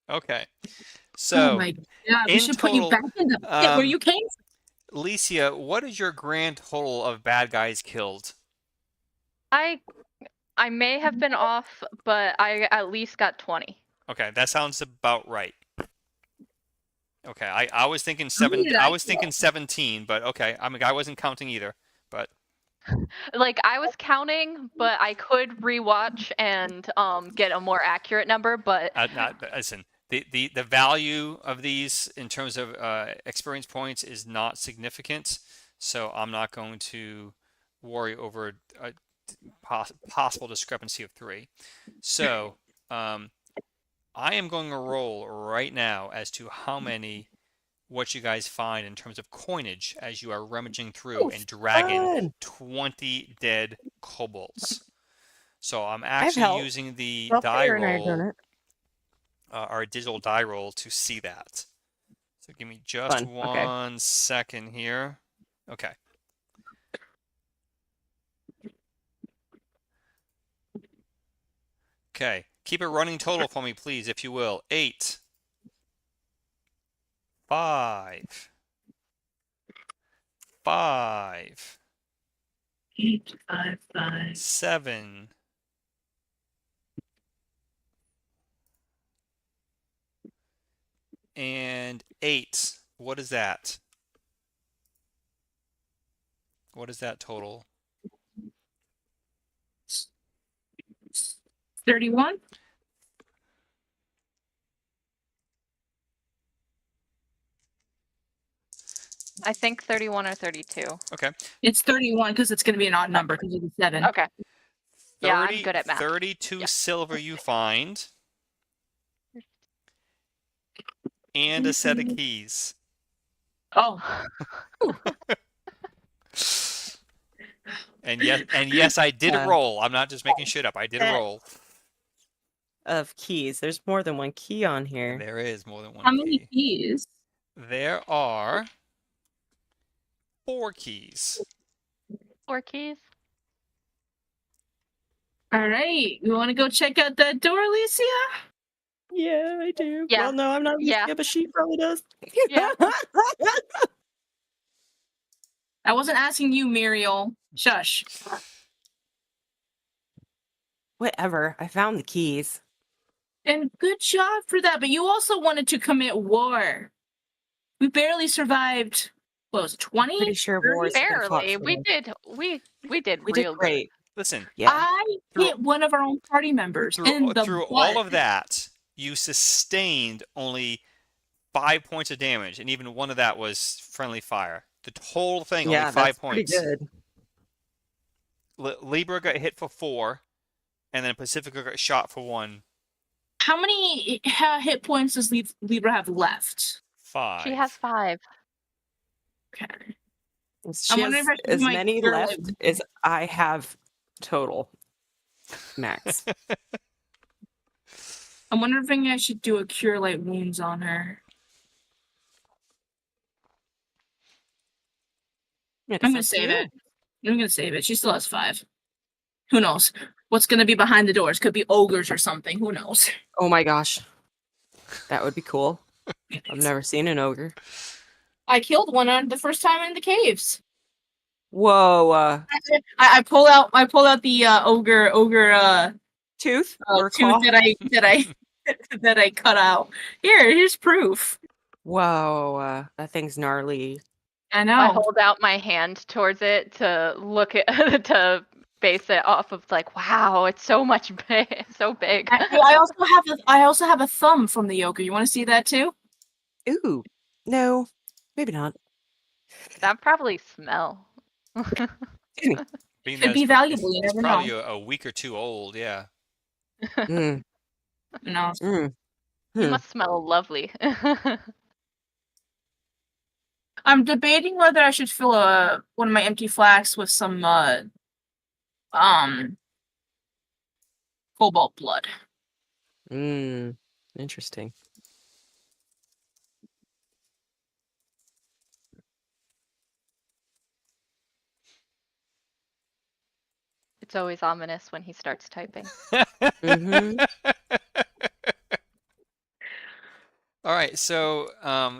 Okay. Oh So, my god, we in should put you total, back in the pit where you came from. Licia, what is your grand total of bad guys killed? I may have been off, but I at least got 20. Okay, that sounds about right. Okay, I was thinking seven. did I I was thinking 17, but okay. I mean, I wasn't counting either. But Like, I was counting, but I could rewatch and get a more accurate number, but listen, the value of these in terms of experience points is not significant, so I'm not going to worry over a possible discrepancy of 3. So I am going to roll right now as to how many, what you guys find in terms of coinage as you are rummaging through and dragging fun. 20 dead kobolds. So I'm have actually help. using the Well, die Peter and I have done roll, it. our digital die roll, to see that. So give me just Fun, okay. 1 second here. Okay. Okay. Keep a running total for me, please, if you will. 8. 5. 5. 8, 5, 5. 7. And 8. What is that? What is that total? 31. I think 31 or 32. Okay. It's 31 because it's going to be an odd number because it's 7. Okay. Yeah, I'm good at math. 32 Yeah. silver you find. And a set of keys. Oh, And yes, I did Yeah. roll. I'm not just making shit up. I did roll. Of keys. There's more than one key on here. There is more than one how many key. keys? There are 4 keys. 4 keys. All right. You want to go check out that door, Alicia? Yeah, I do. Yeah. Well, no, I'm not. Yeah. But she probably does. Yeah. I wasn't asking you, Muriel. Shush. Whatever. I found the keys. And good job for that. But you also wanted to commit war. We barely survived. What was it, 20? Pretty sure wars have been fought Barely. for We us. did. We did We real did great. Listen, Yeah. I Through- hit one of our own party members in the through butt. all of that, you sustained only 5 points of damage, and even one of that was friendly fire. The whole thing, Yeah, only 5 that's pretty points. good. Libra got hit for 4, and then Pacifica got shot for 1. How many hit points does Libra have left? 5. She has 5. Okay. She wondering has if I should as do my many cure left light. as I have total. Max. I'm wondering if I should do a cure light wounds on her. I'm gonna save it. I'm gonna save it. She still has 5. Who knows? What's gonna be behind the doors? Could be ogres or something. Who knows? Oh my gosh. That would be cool. I've never seen an ogre. I killed one on the first time in the caves. Whoa. I pull out the ogre Tooth or tooth claw? that I cut out. Here's proof. Whoa. That thing's gnarly. I know. I hold out my hand towards it to look at to base it off of like, wow, it's so much big, so big. I also have a thumb from the ogre. You want to see that too? Ooh. No. Maybe not. That probably smell. Being It'd that be it's valuable. You It's never probably know. a week or 2 old, yeah. Mm. No. Mm. You Hmm. must smell lovely. I'm debating whether I should fill one of my empty flasks with some cobalt blood. Interesting. It's always ominous when he starts typing. Mm-hmm. All right, so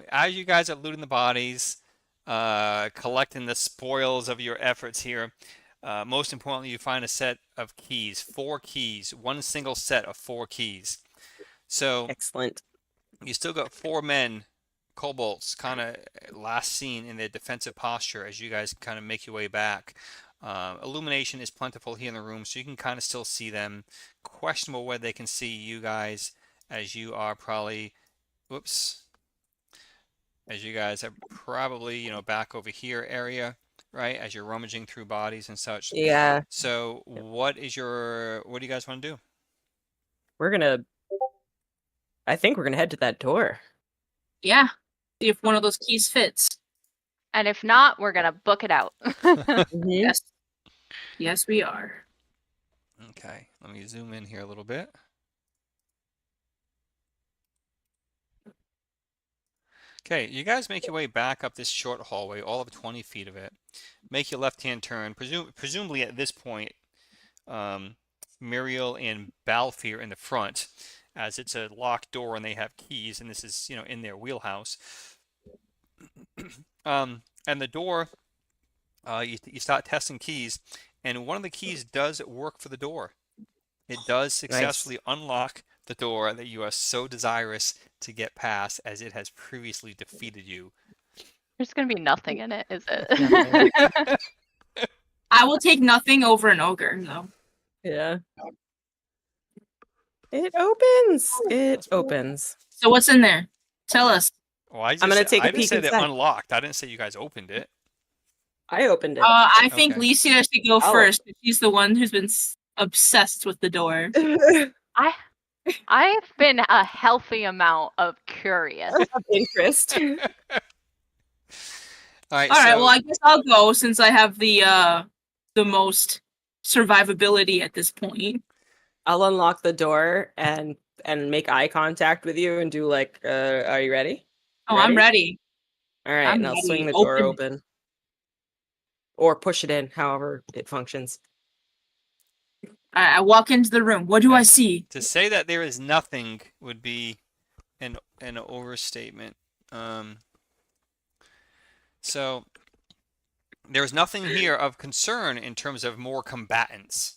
as you guys are looting the bodies, collecting the spoils of your efforts here, most importantly, you find a set of keys, 4 keys, one single set of 4 keys. So Excellent. you still got 4 men, kobolds, kind of last seen in their defensive posture as you guys kind of make your way back. Illumination is plentiful here in the room, so you can kind of still see them. Questionable whether they can see you guys, as you are probably, as you guys are probably, back over here area, right? As you're rummaging through bodies and such. Yeah. So what do you guys want to do? I think we're gonna head to that door. Yeah. See if one of those keys fits. And if not, we're gonna book it out. Mhm. Yes. Yes, we are. Okay, let me zoom in here a little bit. Okay, you guys make your way back up this short hallway, all of 20 feet of it. Make your left-hand turn. Presumably at this point, Muriel and Balfour in the front, as it's a locked door and they have keys, and this is, in their wheelhouse. And the door, you start testing keys, and one of the keys does work for the door. It does successfully unlock the door that you are so desirous to get past, as it has previously defeated you. There's gonna be nothing in it, is it? Nothing. I will take nothing over an ogre, though. Yeah. It opens. It opens. So what's in there? Tell us. Well, I I'm gonna take a just peek said it inside. unlocked. I didn't say you guys opened it. I opened it. I think Okay. Licia should go Oh. first. She's the one who's been obsessed with the door. I've been a healthy amount of curious. Of interest. All right. All right, so, well, I guess I'll go since I have the most survivability at this point. I'll unlock the door and make eye contact with you and do like, are you ready? Oh, I'm ready. All right, I'm and I'll swing ready. the door Open. open. Or push it in, however it functions. All right, I walk into the room. What do I Okay. see? to say that there is nothing would be an overstatement. So there's nothing here of concern in terms of more combatants.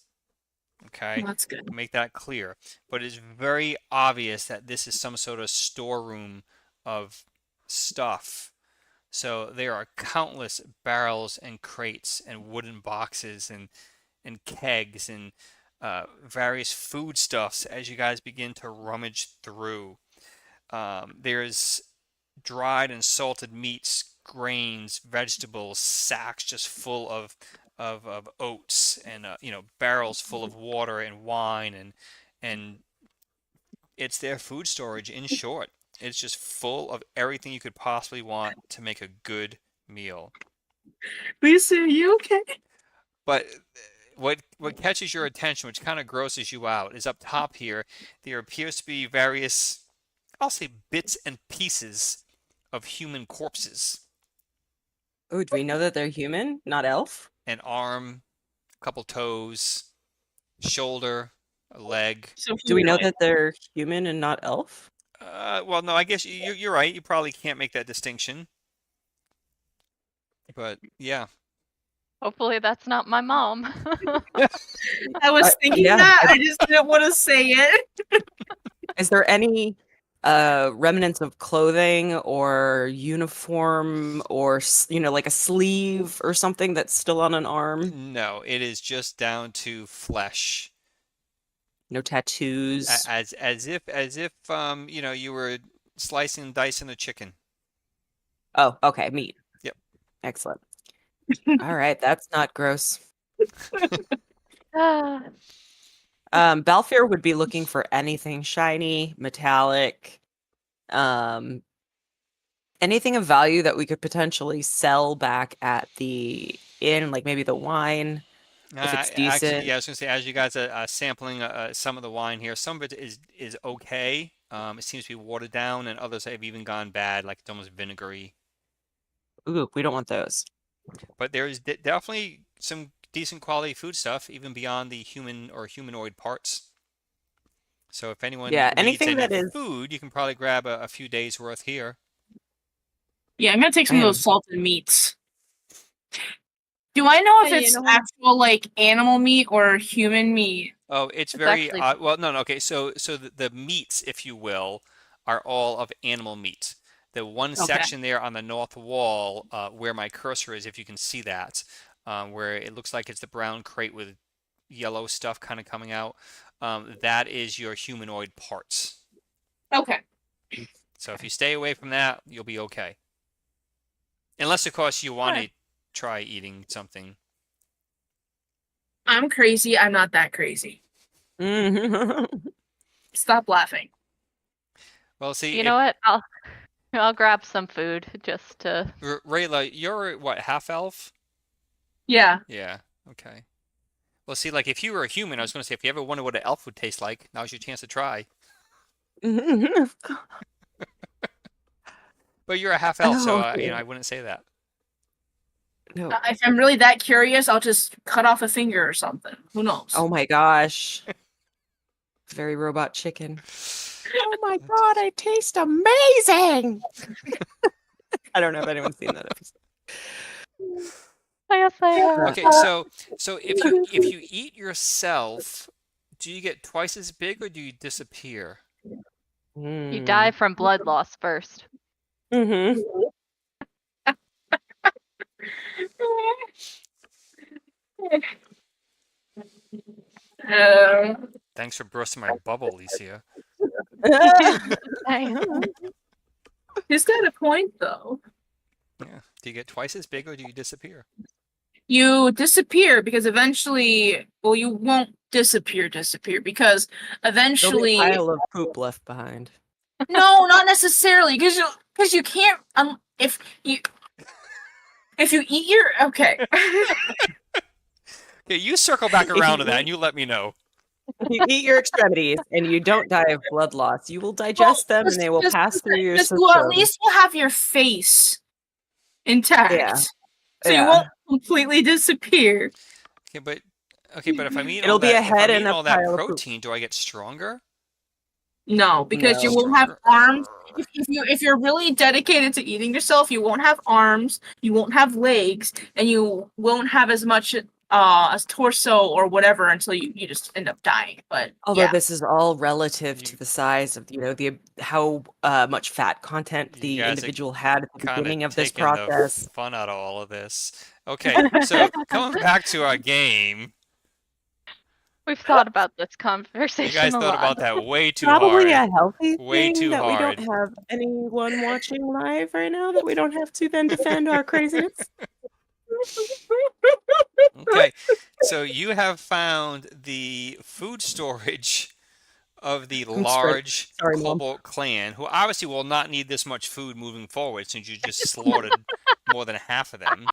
Okay. Oh, that's good. Make that clear. But it's very obvious that this is some sort of storeroom of stuff. So there are countless barrels and crates and wooden boxes and kegs and various foodstuffs as you guys begin to rummage through. There's dried and salted meats, grains, vegetables, sacks just full of oats, and barrels full of water and wine, and it's their food storage. In short, it's just full of everything you could possibly want to make a good meal. Lisa, are you okay? But what catches your attention, which kind of grosses you out, is up top here. There appears to be various, I'll say, bits and pieces of human corpses. Oh, do we know that they're human, not elf? An arm, a couple toes, shoulder, a leg. So Do we know humanoid. that they're human and not elf? Well, no, I guess you're right. You probably can't make that distinction. But yeah, Hopefully that's not my mom. I was thinking yeah. that. I just didn't want to say it. Is there any remnants of clothing or uniform or like a sleeve or something that's still on an arm? no, it is just down to flesh. No tattoos. As if you were slicing and dicing a chicken. Oh, okay, meat. Yep. Excellent. All right, that's not gross. Ah, Balfour would be looking for anything shiny, metallic, anything of value that we could potentially sell back at the inn, like maybe the wine, if it's Actually, decent. yeah, I was gonna say, as you guys are sampling some of the wine here, some of it is okay. It seems to be watered down, and others have even gone bad, like it's almost vinegary. Ooh, we don't want those. But there is definitely some decent quality food stuff, even beyond the human or humanoid parts. So if anyone Yeah, needs anything any that is. food, you can probably grab a few days worth here. Yeah, I'm gonna take some of Man. those salted meats. Do I know if Hey, it's actual like animal meat or human meat? Oh, it's It's very actually- well. No. Okay. So the meats, if you will, are all of animal meat. The one Okay. section there on the north wall, where my cursor is, if you can see that, where it looks like it's the brown crate with yellow stuff kind of coming out, that is your humanoid parts. Okay. So if you stay away from that, you'll be okay. Unless, of course, you want to Alright. try eating something. I'm crazy. I'm not that crazy. Stop laughing. Well, see, you know what? I'll grab some food just to. Rayla, you're what, half elf? Yeah. Yeah. Okay. Well, see, like if you were a human, I was going to say, if you ever wonder what an elf would taste like, now's your chance to try. But you're a half elf, so Oh, I wouldn't say that. No. If I'm really that curious, I'll just cut off a finger or something. Who knows? Oh my gosh. Very robot chicken. Oh my god, I taste amazing. I don't know if anyone's seen that episode. Yes, I have. Okay, so if you eat yourself, do you get twice as big or do you disappear? You die from blood loss first. Mm-hmm. Thanks for bursting my bubble, Alicia. He's got a point, though. Yeah. Do you get twice as big or do you disappear? You disappear because eventually, well, you won't disappear because There'll be eventually, a pile of poop left behind. no, not necessarily, because you can't if you eat your okay. Yeah, you circle back around to that and you let me know. If you eat your extremities and you don't die of blood loss, you will digest them and they will pass through your system. Well, at least you'll have your face intact, Yeah. so you won't completely disappear. Okay, but if I'm eating It'll all be that, a head if I'm and eating a all that pile of poop. protein, do I get stronger? No, because you No. won't have arms. If you're really dedicated to eating yourself, you won't have arms, you won't have legs, and you won't have as much as torso or whatever until you just end up dying. But Although yeah, this is all relative to the size of, the how much fat content You the guys are individual had at the Kind beginning of of this taking process. the fun out of all of this. Okay, so coming back to our game, We've thought about this you conversation guys a thought lot. about that way too Probably hard. a healthy Way thing too that we hard. don't have anyone watching live right now, that we don't have to then defend our craziness. Okay, so you have found the food storage of the large Sorry, Mom. Cobalt clan, who obviously will not need this much food moving forward since you just slaughtered more than half of them.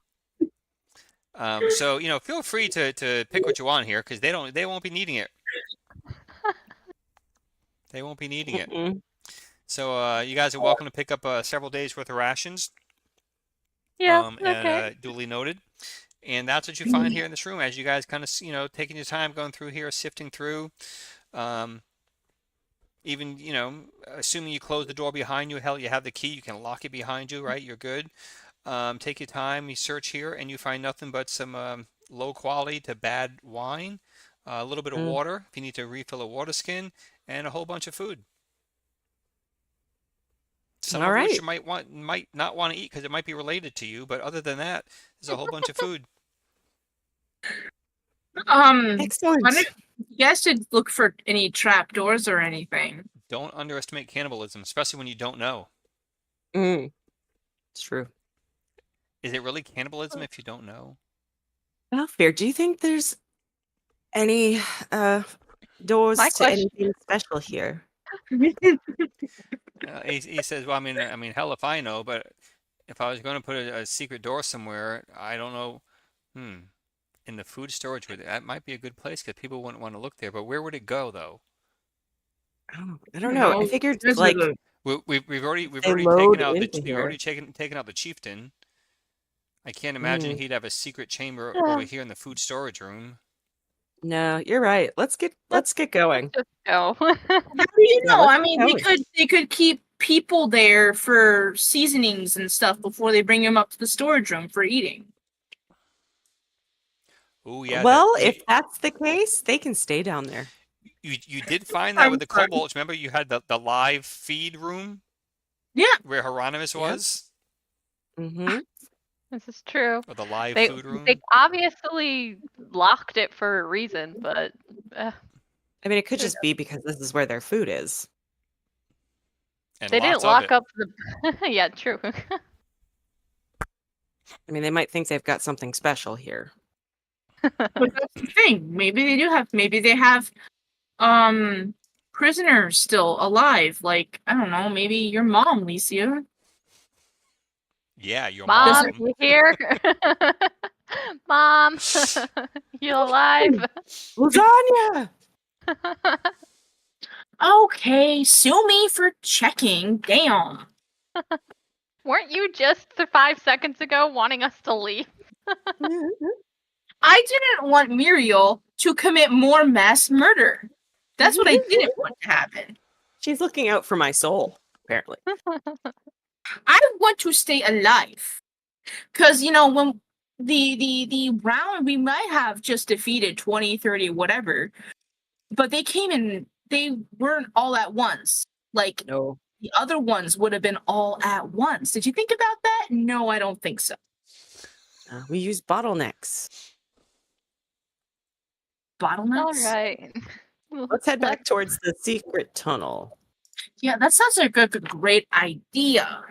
So feel free to pick what you want here because they won't be needing it. They won't be needing it. Mm-mm. So you guys are welcome to pick up several days worth of rations. Yeah, And okay. duly noted. And that's what you find here in this room as you guys kind of taking your time going through here, sifting through. Even assuming you close the door behind you, hell, you have the key, you can lock it behind you, right? You're good. Take your time, you search here, and you find nothing but some low quality to bad wine, a little bit of water if you need to refill a water skin, and a whole bunch of food. Some of which you might not want to eat because it might be related to you, but other than that, there's a whole bunch of food. Excellent. why don't you guys should look for any trap doors or anything. Don't underestimate cannibalism, especially when you don't know. It's true. Is it really cannibalism if you don't know? Well, Fear, do you think there's any doors My to question- anything special here? He says, well, I mean, hell if I know, but if I was going to put a secret door somewhere, I don't know. In the food storage, that might be a good place because people wouldn't want to look there. But where would it go, though? I don't know. I figured There's like We've already They taken load out into we've already here. taken out the chieftain. I can't imagine he'd have a secret chamber over here in the food storage room. no, you're right. Let's get going. Just go. How do you Yeah, know? let's I keep mean, going. they could keep people there for seasonings and stuff before they bring them up to the storage room for eating. Oh yeah. Well, if that's the case, they can stay down there. You did find that with the kobolds. Remember, you had the live feed room. Yeah. Where Hieronymus was. Mm-hmm. This is true. Or the live They food room. they obviously locked it for a reason, but I mean, it could just be because this is where their food is. And they lots didn't lock of up the. Yeah, true. I mean, they might think they've got something special here. But that's the thing. Maybe they do have. Maybe they have prisoners still alive. Like, I don't know. Maybe your mom, Licia. Yeah, your Mom, mom. you here? Mom, you alive? Lasagna! Okay, sue me for checking. Damn. Weren't you just 5 seconds ago wanting us to leave? I didn't want Muriel to commit more mass murder. That's what I didn't want to happen. She's looking out for my soul, apparently. I want to stay alive. Because, when the round, we might have just defeated 20, 30, whatever. But they came in, they weren't all at once. Like, No. the other ones would have been all at once. Did you think about that? No, I don't think so. We use bottlenecks. Bottlenecks? All right. Let's head back towards the secret tunnel. Yeah, that sounds like a great idea.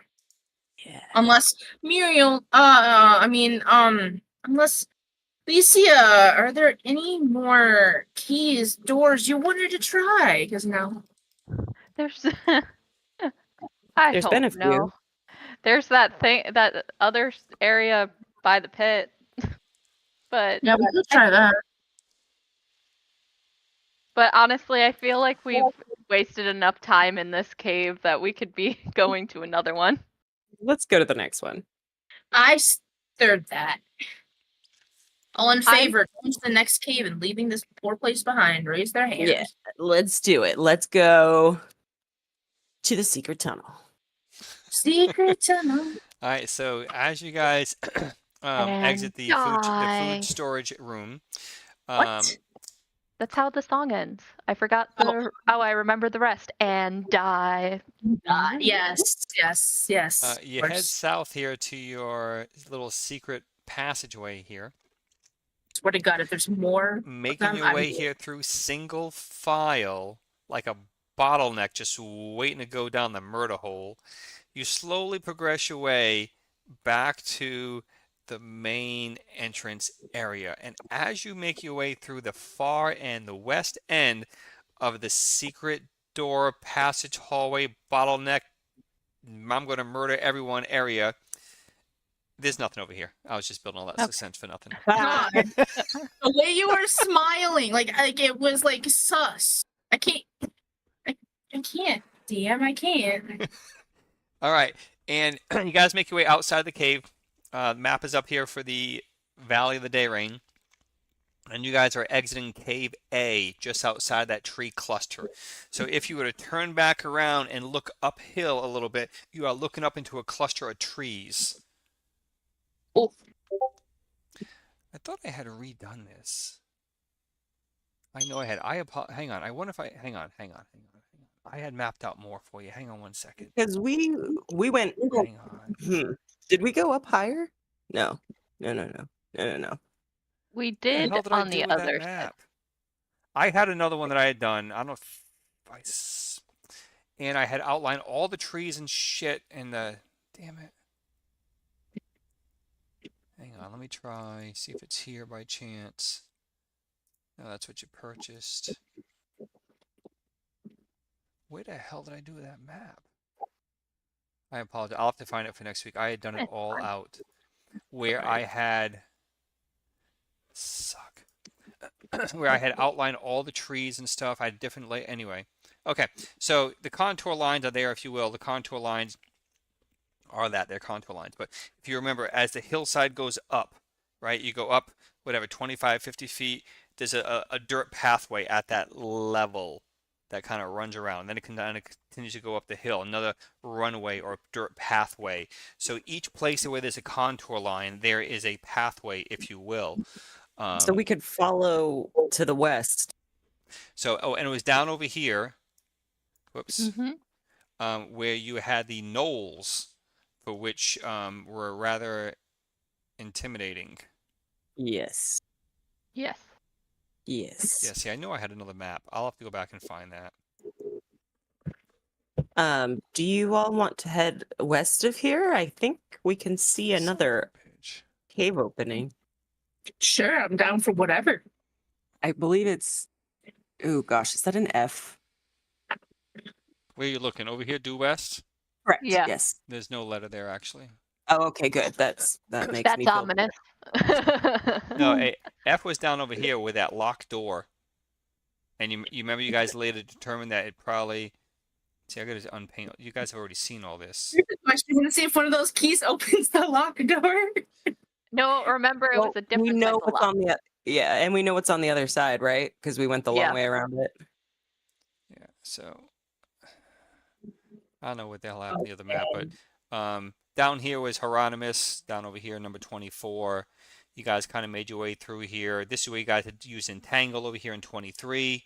Yeah. Unless Muriel, unless Licia, are there any more keys, doors you wanted to try? Because no. There's. There's don't been a few. know. There's that thing, that other area by the pit. But Yeah, we could try that. But honestly, I feel like we've wasted enough time in this cave that we could be going to another one. Let's go to the next one. I stirred that. All in favor, going to the next cave and leaving this poor place behind, raise their hands. Yeah, let's do it. Let's go to the secret tunnel. Secret tunnel. All right, so as you guys exit the food storage room, What? That's how the song ends. I forgot the. Oh, I remember the rest. And die. Yes. you head south here to your little secret passageway here. Swear to God, if there's more, Making your way here through single file, like a bottleneck just waiting to go down the murder hole. You slowly progress your way back to the main entrance area. And as you make your way through the far end, the west end of the secret door, passage, hallway, bottleneck, I'm going to murder everyone area, there's nothing over here. I was just building all that suspense for nothing. God. The way you were smiling, like it was like sus. I can't. DM, I can't. All right, and you guys make your way outside the cave. The map is up here for the Valley of the Day Rain. And you guys are exiting Cave A, just outside that tree cluster. So if you were to turn back around and look uphill a little bit, you are looking up into a cluster of trees. Oh. I thought I had redone this. I know I had. Hang on. I wonder if hang on. I had mapped out more for you. Hang on one second. Because we went. Hang on. Did we go up higher? No. We did What the hell on did I the do with that other map? I had another one that I had done. I don't know if and I had outlined all the trees and shit and the. Damn it. Hang on, let me try. See if it's here by chance. No, that's what you purchased. Where the hell did I do with that map? I apologize. I'll have to find it for next week. I had done it all out. Where I had. Where I had outlined all the trees and stuff. I had different anyway. Okay, so the contour lines are there, if you will. The contour lines are they're contour lines. But if you remember, as the hillside goes up, right, you go up, whatever, 25, 50 feet, there's a dirt pathway at that level that kind of runs around. Then it continues to go up the hill, another runway or dirt pathway. So each place where there's a contour line, there is a pathway, if you will. So we could follow to the west. So, and it was down over here. Whoops. Mm-hmm. Where you had the knolls, for which were rather intimidating. Yes. Yeah, see, I know I had another map. I'll have to go back and find that. Do you all want to head west of here? I think we can see another cave opening. Sure, I'm down for whatever. I believe it's. Oh gosh, is that an F? Where are you looking? Over here, due west? Correct. Yeah. Yes. There's no letter there, actually. Oh, okay, good. That makes me That's feel ominous. No, F was down over here with that locked door. And you remember you guys later determined that it probably. See, I got to unpaint. You guys have already seen all this. Here's the question: see if one of those keys opens the locked door. No, remember it Well, was a we different know type of what's lock. on the yeah, and we know what's on the other side, right? Because we went the long Yeah. way around it. Yeah, so I don't know what the hell happened to the other map, but down here was Hieronymus, down over here, number 24. You guys kind of made your way through here. This is where you guys had used Entangle over here in 23.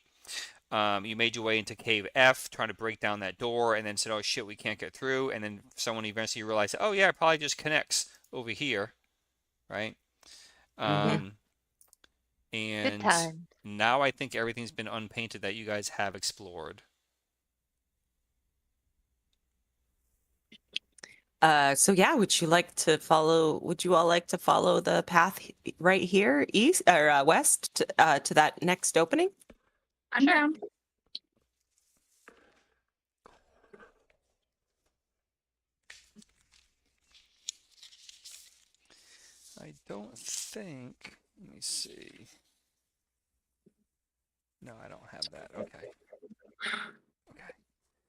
You made your way into Cave F, trying to break down that door, and then said, oh shit, we can't get through. And then someone eventually realized, oh yeah, it probably just connects over here, right? Mhm. Um, Good and time. now I think everything's been unpainted that you guys have explored. So yeah, would you all like to follow the path right here, east or west to that next opening? I'm down. I don't think, let me see. No, I don't have that. Okay. Okay.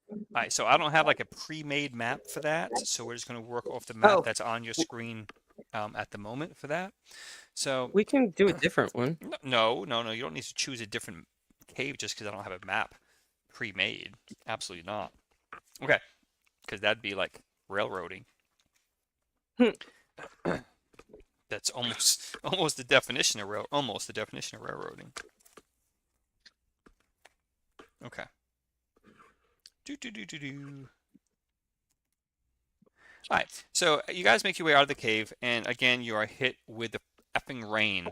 All right, so I don't have like a pre-made map for that. So we're just going to work off the map Oh, that's on your screen at the moment for that. So we can do a different one. no, you don't need to choose a different cave just because I don't have a map pre-made. Absolutely not. Okay, because that'd be like railroading. That's almost the definition of railroading. Okay. All right, so you guys make your way out of the cave, and again, you are hit with the effing rain.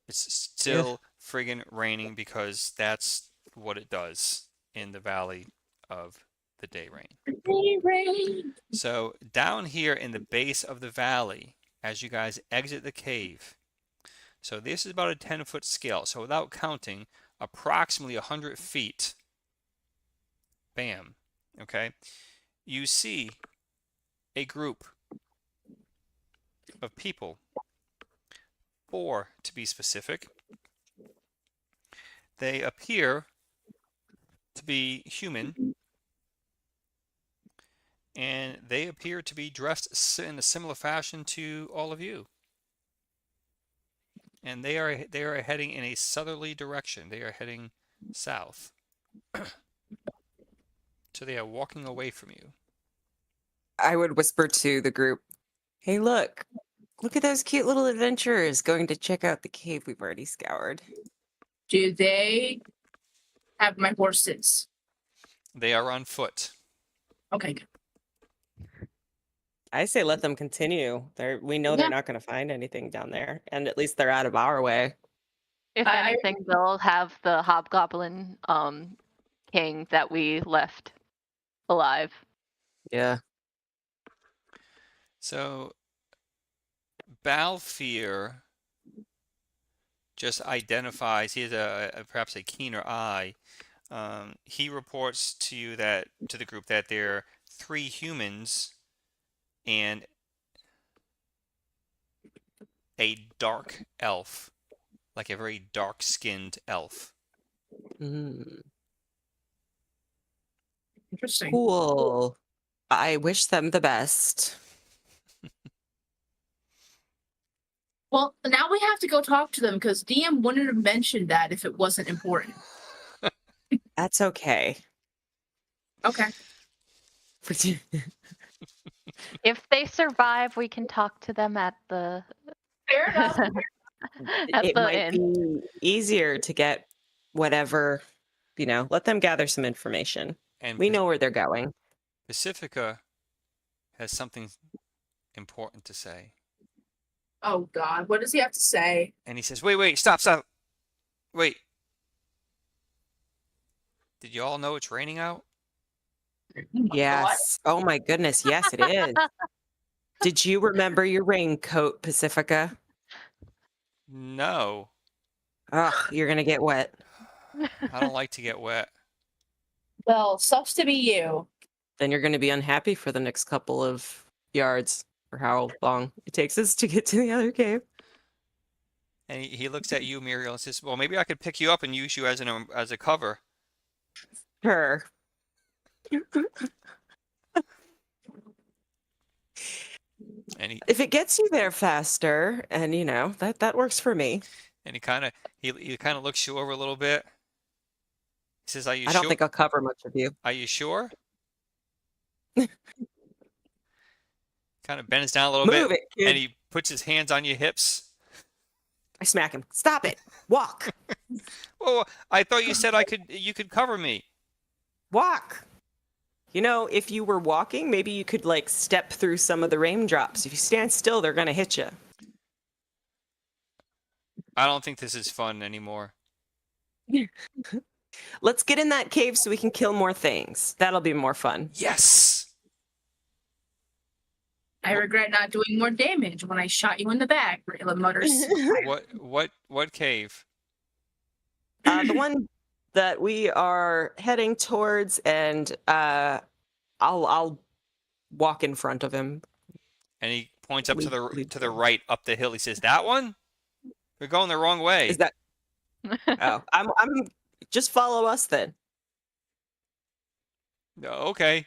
It's still friggin' raining because that's what it does in the Valley of the Day Rain. So down here in the base of the valley, as you guys exit the cave, so this is about a 10-foot scale. So without counting, approximately 100 feet. Bam. Okay. You see a group of people, 4 to be specific. They appear to be human, and they appear to be dressed in a similar fashion to all of you. And they are heading in a southerly direction. They are heading south. So they are walking away from you. I would whisper to the group, "Hey, look at those cute little adventurers going to check out the cave we've already scoured." Do they have my horses? They are on foot. Okay, good. I say let them continue. We know Yeah. they're not going to find anything down there, and at least they're out of our way. If I- anything, they'll have the hobgoblin king that we left alive. Yeah. So Balfear just identifies, he has perhaps a keener eye. He reports to the group that there are 3 humans and a dark elf, like a very dark-skinned elf. Mm. Interesting. Cool. I wish them the best. Well, now we have to go talk to them because DM wouldn't have mentioned that if it wasn't important. That's okay. Okay. If they survive, we can talk to them at the Fair enough. at It the might inn. be easier to get whatever, let them gather some information. And We know where they're going. Pacifica has something important to say. Oh God, what does he have to say? And he says, wait, stop. Wait. Did you all know it's raining out? Yes. Oh my goodness. Yes, it is. Did you remember your raincoat, Pacifica? No. Ugh, you're going to get wet. I don't like to get wet. Well, sucks to be you. Then you're going to be unhappy for the next couple of yards or how long it takes us to get to the other cave. And he looks at you, Muriel, and says, well, maybe I could pick you up and use you as a cover. Her. And he If it gets you there faster, and that works for me. and he kind of looks you over a little bit. He says, "Are you I don't sure? think I'll cover much of you. Are you sure?" Kind of bends down a little bit, Move it, and kid. he puts his hands on your hips. I smack him. Stop it. Walk. Oh, I thought you said you could cover me. Walk. If you were walking, maybe you could like step through some of the raindrops. If you stand still, they're gonna hit you. I don't think this is fun anymore. Let's get in that cave so we can kill more things. That'll be more fun. Yes. I regret not doing more damage when I shot you in the back, Rayla mutters. What cave? The one that we are heading towards, and I'll walk in front of him. And he points up to the right up the hill. He says, "That one? We're going the wrong way." Is that? Oh, I'm just follow us then. Okay.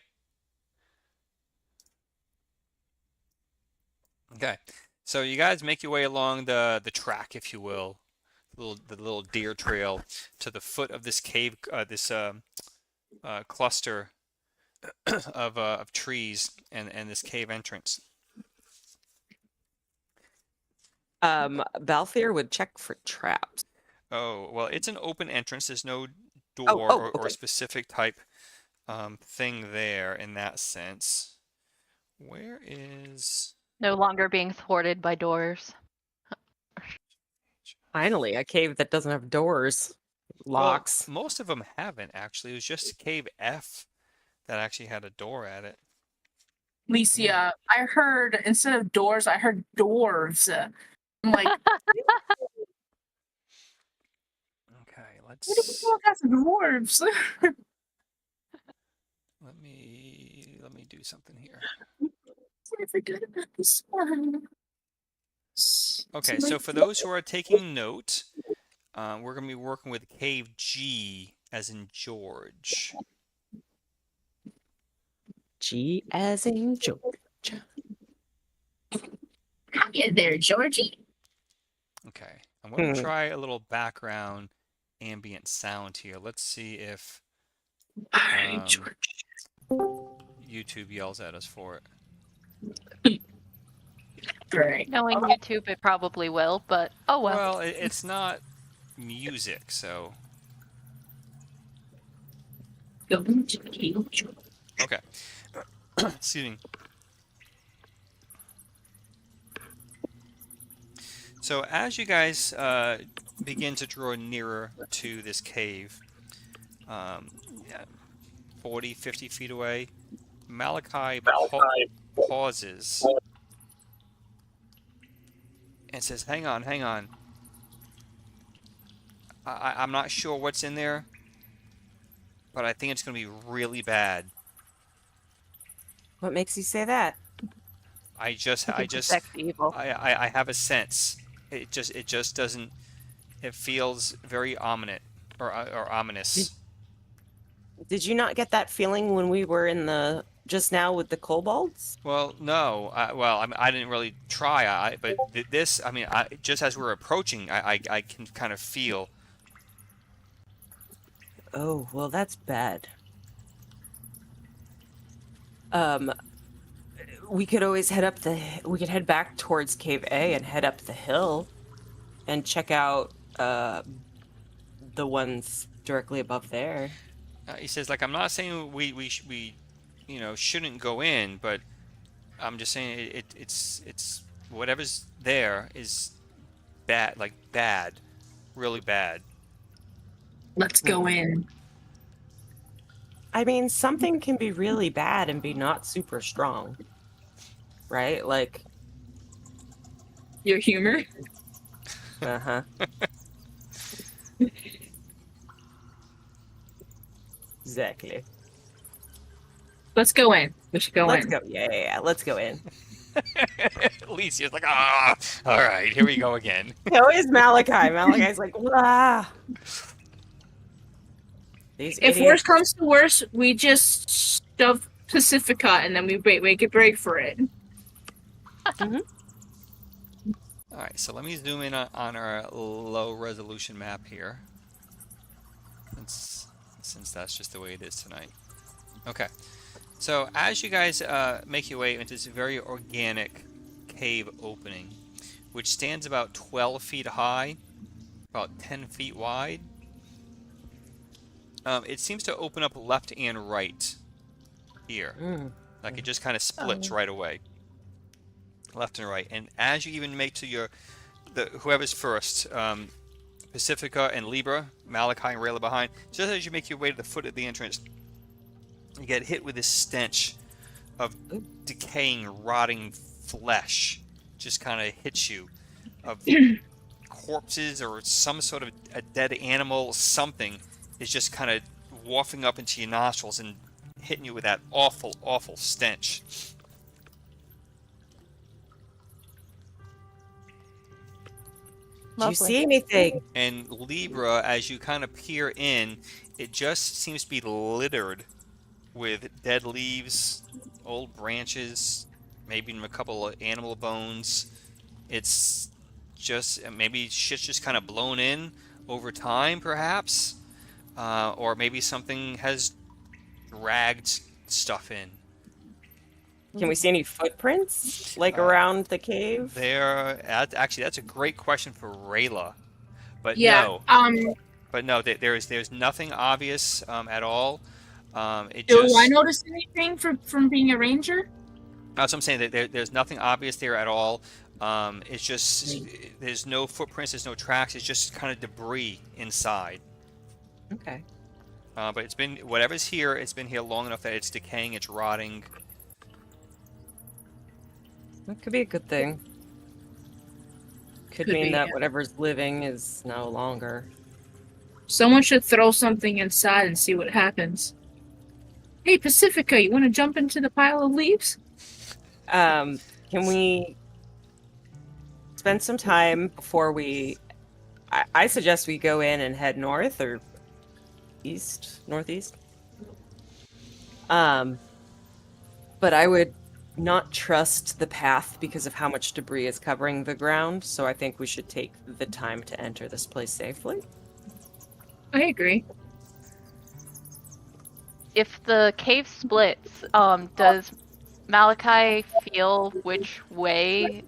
Okay. So you guys make your way along the track, if you will, the little deer trail to the foot of this cave, this cluster of trees and this cave entrance. Balthier would check for traps. Oh, well, it's an open entrance. There's no door or okay. specific type thing there in that sense. Where is... No longer being thwarted by doors. Finally, a cave that doesn't have doors, locks. Well, most of them haven't, actually. It was just Cave F that actually had a door at it. Licia, I heard, instead of doors, I heard dwarves. I'm like, Okay, what do people got some dwarves? let me do something here. I forgot about this one. Okay, so for those who are taking note, we're going to be working with Cave G as in George. G as in George. Hiya there, Georgie. Okay, I'm going to try a little background ambient sound here. Let's see if George. YouTube yells at us for it. Right. Knowing YouTube, it probably will, but oh well. Well, it's not music, so... Going to Cave George. Okay. Excuse me. So as you guys begin to draw nearer to this cave, 40, 50 feet away, Malachi pauses and says, hang on. I'm not sure what's in there, but I think it's going to be really bad. What makes you say that? I just evil. I have a sense. It just doesn't. It feels very ominous or ominous. Did you not get that feeling when we were in the just now with the kobolds? Well, no. I didn't really try. But this. I mean, just as we're approaching, I can kind of feel. Oh, well, that's bad. We could always we could head back towards Cave A and head up the hill and check out the ones directly above there. He says, like, I'm not saying we shouldn't go in, but I'm just saying it's whatever's there is bad, like bad, really bad. Let's go in. I mean, something can be really bad and be not super strong, right? Like, Your humor? uh-huh. Exactly. Let's go in. We should go Let's in. go. Yeah, let's go in. Alicia's like, all right, here we go again. Always Malachi. Malachi's like, wah. If worse comes to worse, we just shove Pacifica and then we make a break for it. All right, so let me zoom in on our low resolution map here. Since that's just the way it is tonight. Okay, so as you guys make your way into this very organic cave opening, which stands about 12 feet high, about 10 feet wide, it seems to open up left and right here. Like it just kind of splits right away, left and right. And as you even make to whoever's first, Pacifica and Libra, Malachi and Rayla behind, just as you make your way to the foot of the entrance, you get hit with this stench of decaying, rotting flesh. Just kind of hits you, of corpses or some sort of a dead animal. Something is just kind of wafting up into your nostrils and hitting you with that awful, awful stench. Do you see anything? And Libra, as you kind of peer in, it just seems to be littered with dead leaves, old branches, maybe even a couple of animal bones. It's just, maybe shit's just kind of blown in over time, perhaps. Or maybe something has dragged stuff in. Can we see any footprints, like around the cave? Actually, that's a great question for Rayla. But Yeah. no, there's nothing obvious at all. Do I notice anything from being a ranger? That's what I'm saying. That there's nothing obvious there at all. It's just there's no footprints, there's no tracks. It's just kind of debris inside. Okay. But it's been whatever's here. It's been here long enough that it's decaying, it's rotting. That could be a good thing. Could mean that whatever's living is no longer. Someone should throw something inside and see what happens. Hey, Pacifica, you want to jump into the pile of leaves? Can we spend some time before we... I suggest we go in and head north or northeast. But I would not trust the path because of how much debris is covering the ground, so I think we should take the time to enter this place safely. I agree. If the cave splits, does Malachi feel which way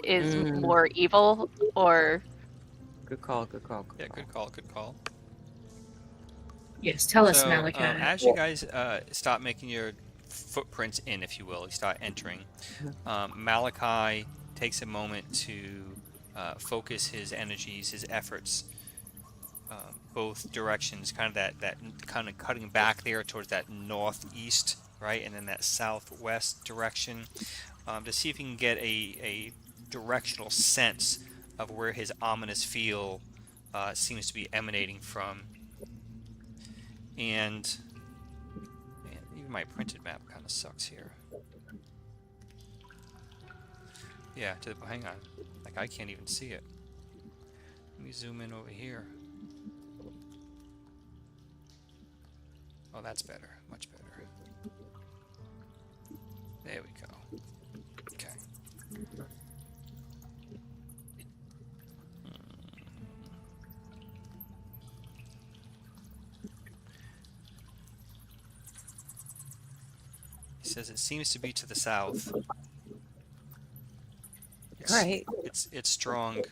is more evil, or... Good call. Yeah, good call. Yes, tell us, So, Malachi. as you guys stop making your footprints in, if you will, you start entering, Malachi takes a moment to focus his energies, his efforts, both directions, kind of that kind of cutting back there towards that northeast, right, and then that southwest direction, to see if he can get a directional sense of where his ominous feel seems to be emanating from. And even my printed map kind of sucks here. Yeah, hang on. Like, I can't even see it. Let me zoom in over here. Oh, that's better. Much better. There we go. Okay. He says it seems to be to the south. Right. It's strong.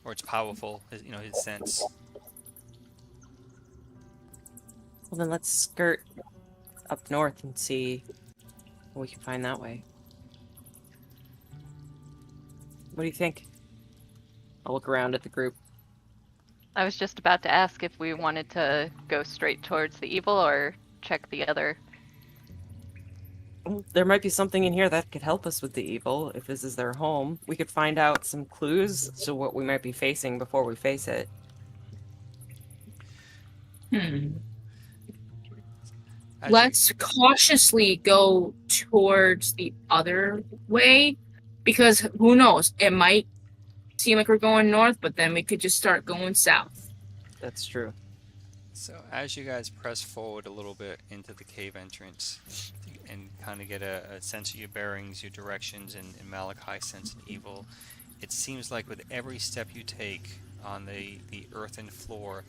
Or it's powerful, his sense. Well, then let's skirt up north and see what we can find that way. What do you think? I'll look around at the group. I was just about to ask if we wanted to go straight towards the evil or check the other. Well, there might be something in here that could help us with the evil, if this is their home. We could find out some clues to what we might be facing before we face it. Let's cautiously go towards the other way, because who knows? It might seem like we're going north, but then we could just start going south. That's true. So as you guys press forward a little bit into the cave entrance and kind of get a sense of your bearings, your directions, and Malachi's sense of evil, it seems like with every step you take on the earthen floor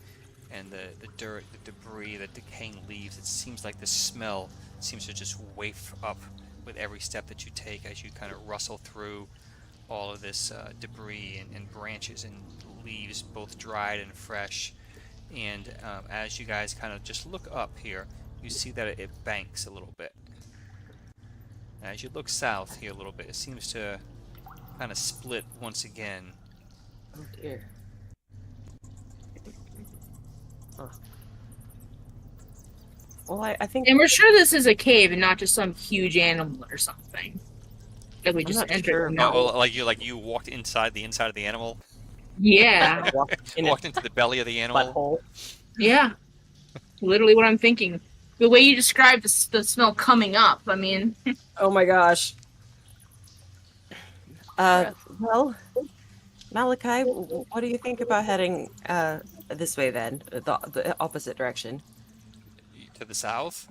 and the dirt, the debris, the decaying leaves, it seems like the smell seems to just waft up with every step that you take as you kind of rustle through all of this debris and branches and leaves, both dried and fresh. And as you guys kind of just look up here, you see that it banks a little bit. As you look south here a little bit, it seems to kind of split once again. Oh dear. Oh. Well, I think And we're sure this is a cave and not just some huge animal or something. That we I'm just not entered. sure. No. Oh, like you walked inside the inside of the animal, Yeah. walked in a walked into the belly of the animal. butthole. Yeah. Literally what I'm thinking. The way you described the smell coming up, I mean, Oh my gosh. Well, Malachi, what do you think about heading this way then? The opposite direction. To the south,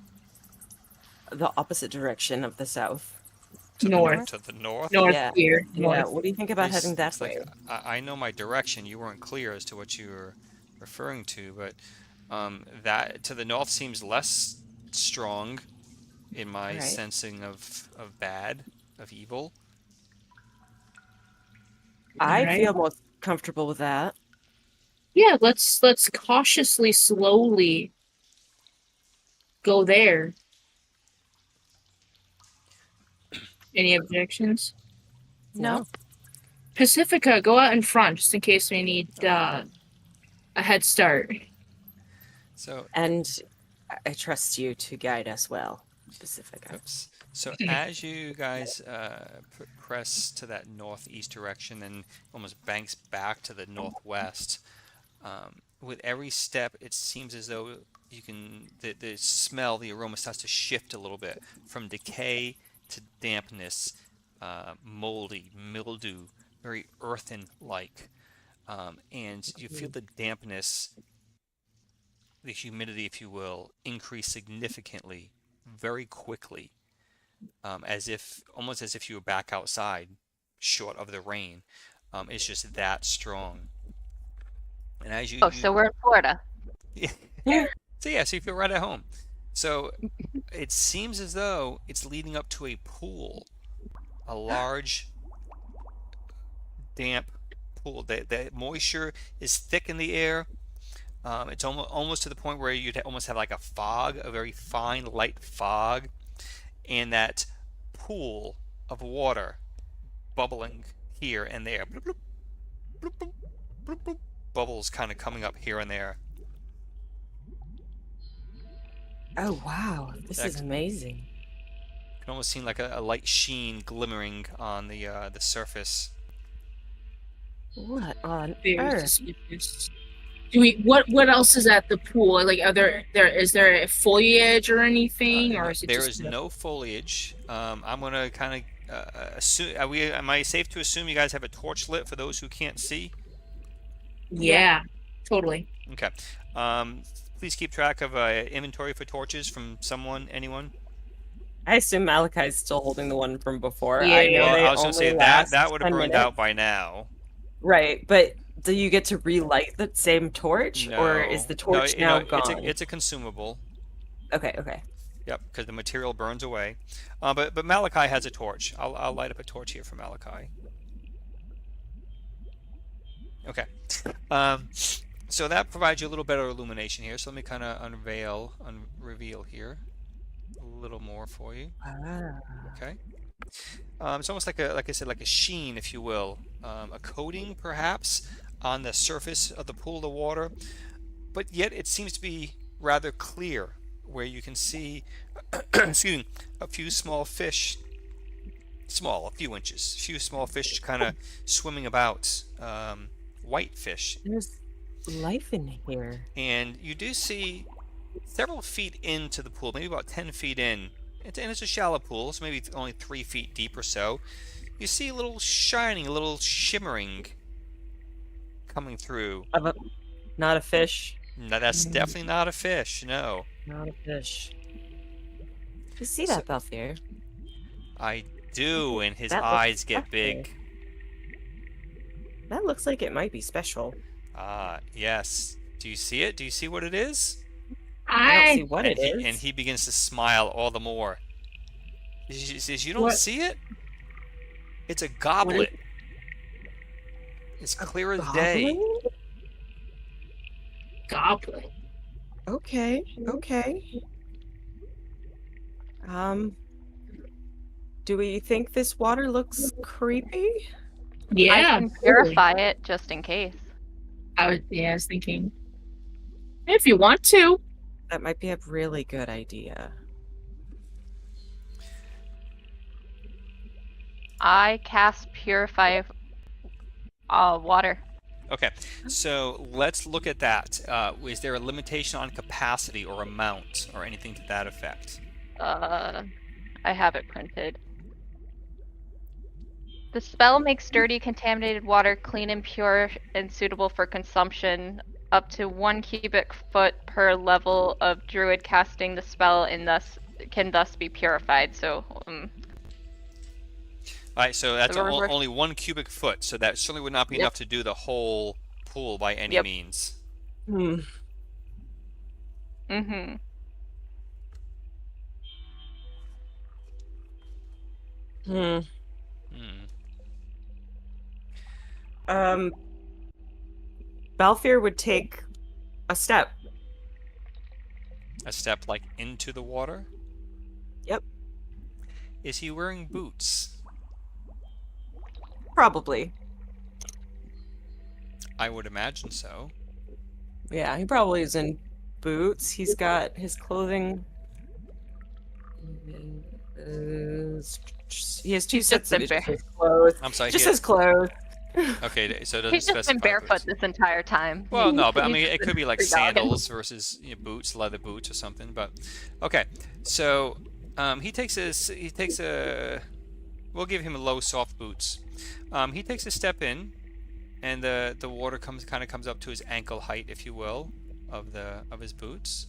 The opposite direction of the south. north. To the north. North Yeah. here. Yeah, North. what do you think about It's- heading that it's like, way? I know my direction. You weren't clear as to what you were referring to, but that to the north seems less strong in my Right. sensing of bad, of evil. I Right. feel most comfortable with that. Yeah, let's cautiously, slowly go there. Any objections? No. Pacifica, go out in front just in case we need a head start. So, And I trust you to guide us well, Pacifica. oops. So as you guys press to that northeast direction and almost banks back to the northwest, with every step, it seems as though you can the smell, the aroma starts to shift a little bit from decay to dampness, moldy, mildew, very earthen-like, and you feel the dampness, the humidity, if you will, increase significantly, very quickly, almost as if you were back outside, short of the rain. It's just that strong. And as you, Oh, so we're in Florida. so you feel right at home. So it seems as though it's leading up to a pool, a large, damp pool. The moisture is thick in the air. It's almost to the point where you'd almost have like a fog, a very fine, light fog, and that pool of water bubbling here and there. Bloop, bloop, bloop, bloop, bloop, bloop. Bubbles kind of coming up here and there. Oh wow, this is That- amazing. You can almost see like a light sheen glimmering on the surface. What on Very earth? suspicious. Do we? What else is at the pool? Like, is there a foliage or anything, or is it There just is no foliage. I'm gonna kind of assume. Am I safe to assume you guys have a torch lit for those who can't see? Yeah, totally. Okay. Please keep track of inventory for torches from anyone. I assume Malachi's still holding the one from before. Yeah. I know Well, they I was gonna say only that last would have 10 burned minutes. out by now. Right, but do you get to relight the same torch, or is the torch now gone? It's a consumable. Okay. Yep, because the material burns away. But Malachi has a torch. I'll light up a torch here for Malachi. Okay. So that provides you a little better illumination here. So let me kind of reveal here a little more for you. Ah. Okay. It's almost like I said, like a sheen, if you will, a coating perhaps on the surface of the pool of water, but yet it seems to be rather clear, where you can see, excuse me, a few small fish, a few inches, a few small fish kind of swimming about, white fish, There's life in here. and you do see several feet into the pool, maybe about 10 feet in. It's a shallow pool, so maybe it's only 3 feet deep or so. You see a little shining, a little shimmering coming through. Not a fish. No, that's definitely not a fish. No, Not a fish. You see So- that, Balthier? I do, and his That looks eyes get special. big. That looks like it might be special. Ah, yes. Do you see it? Do you see what it is? I don't see I what and it is. and he begins to smile all the more. He says, "You don't What? see it? It's a goblet. It's clear as day." Goblin? goblet. Okay, okay. Do we think this water looks creepy? I Yeah, can purify it just in case. I was thinking. If you want to. That might be a really good idea. I cast purify water. Okay, so let's look at that. Is there a limitation on capacity or amount or anything to that effect? I have it printed. The spell makes dirty, contaminated water clean and pure and suitable for consumption. Up to 1 cubic foot per level of druid casting the spell, and can thus be purified. So, All right, so that's So we're- only 1 cubic foot, so that certainly would not be Yep. enough to do the whole pool by any Yep. means. Hmm. mm-hmm. Hmm. Hmm. Balthier would take a step. A step like into the water? Yep. Is he wearing boots? Probably. I would imagine so. Yeah, he probably is in boots. He's got his clothing. He has two He's sets just of been bare- his clothes. I'm sorry. Just he- his clothes. Okay, so it doesn't He's just been specify barefoot boots. this entire time. Well, no, but I He's mean, just it been could be like free dogging. sandals versus boots, leather boots or something. But okay, so he takes a. We'll give him low, soft boots. He takes a step in, and the water kind of comes up to his ankle height, if you will, of his boots.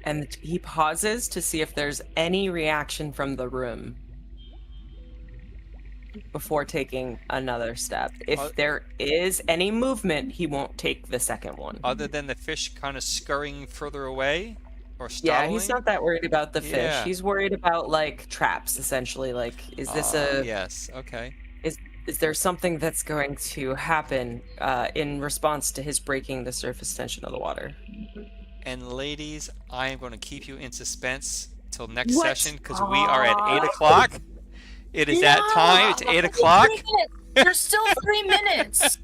And he pauses to see if there's any reaction from the room before taking another step. If there is any movement, he won't take the second one. Other than the fish kind of scurrying further away, or Yeah, startling. he's not that worried about the fish. Yeah. He's worried about like traps, essentially. Like, is this Yes. Okay. is there something that's going to happen in response to his breaking the surface tension of the water? And ladies, I am going to keep you in suspense till next What? session because we are at 8 o'clock. It is that time. It's 8 o'clock. There's still 3 minutes.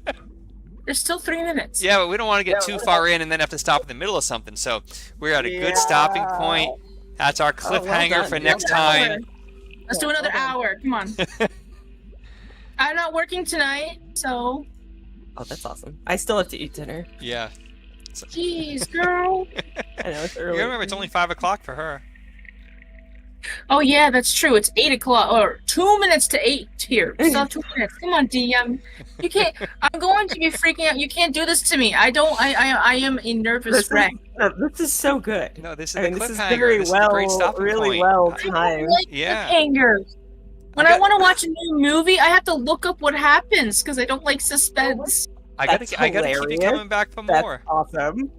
There's still 3 minutes. Yeah, but we don't want to get too far in and then have to stop in the middle of something. So we're at a good stopping point. That's our cliffhanger done. for Yeah. next time. Let's do another hour. Come on. I'm not working tonight, so. Oh, that's awesome. I still have to eat dinner. Yeah. Jeez, girl. I know it's You early. remember, it's only 5 o'clock for her. Oh yeah, that's true. It's 8 o'clock or 2 minutes to 8 here. Still 2 minutes. Come on, DM. You can't. I'm going to be freaking out. You can't do this to me. I don't. I am a nervous wreck. This is so good. No, this is I the mean, cliffhanger. this is very This is the great well, stopping really point. well I don't timed. like Yeah. cliffhangers. When I I, got- want to watch a new movie, I have to look up what happens because I don't like suspense. I gotta That's keep you hilarious. coming back for That's more. awesome.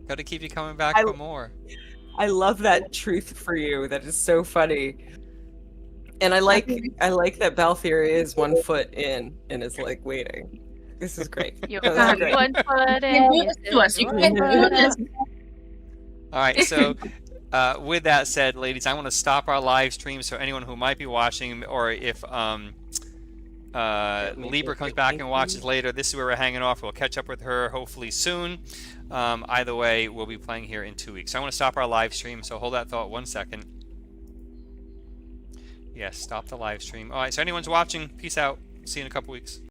Gotta keep you coming back I- for more. I love that truth for you. That is so funny. And I like that Balthier is 1 foot in and is like waiting. This is great. You No, this is have great. 1 foot You can't do in. this to us. You can't do this. All right, so with that said, ladies, I want to stop our live stream so anyone who might be watching, or if Libra comes back and watches later, this is where we're hanging off. We'll catch up with her hopefully soon. Either way, we'll be playing here in 2 weeks. So I want to stop our live stream, so hold that thought 1 second. Yes, stop the live stream. All right, so anyone's watching, peace out. See you in a couple weeks.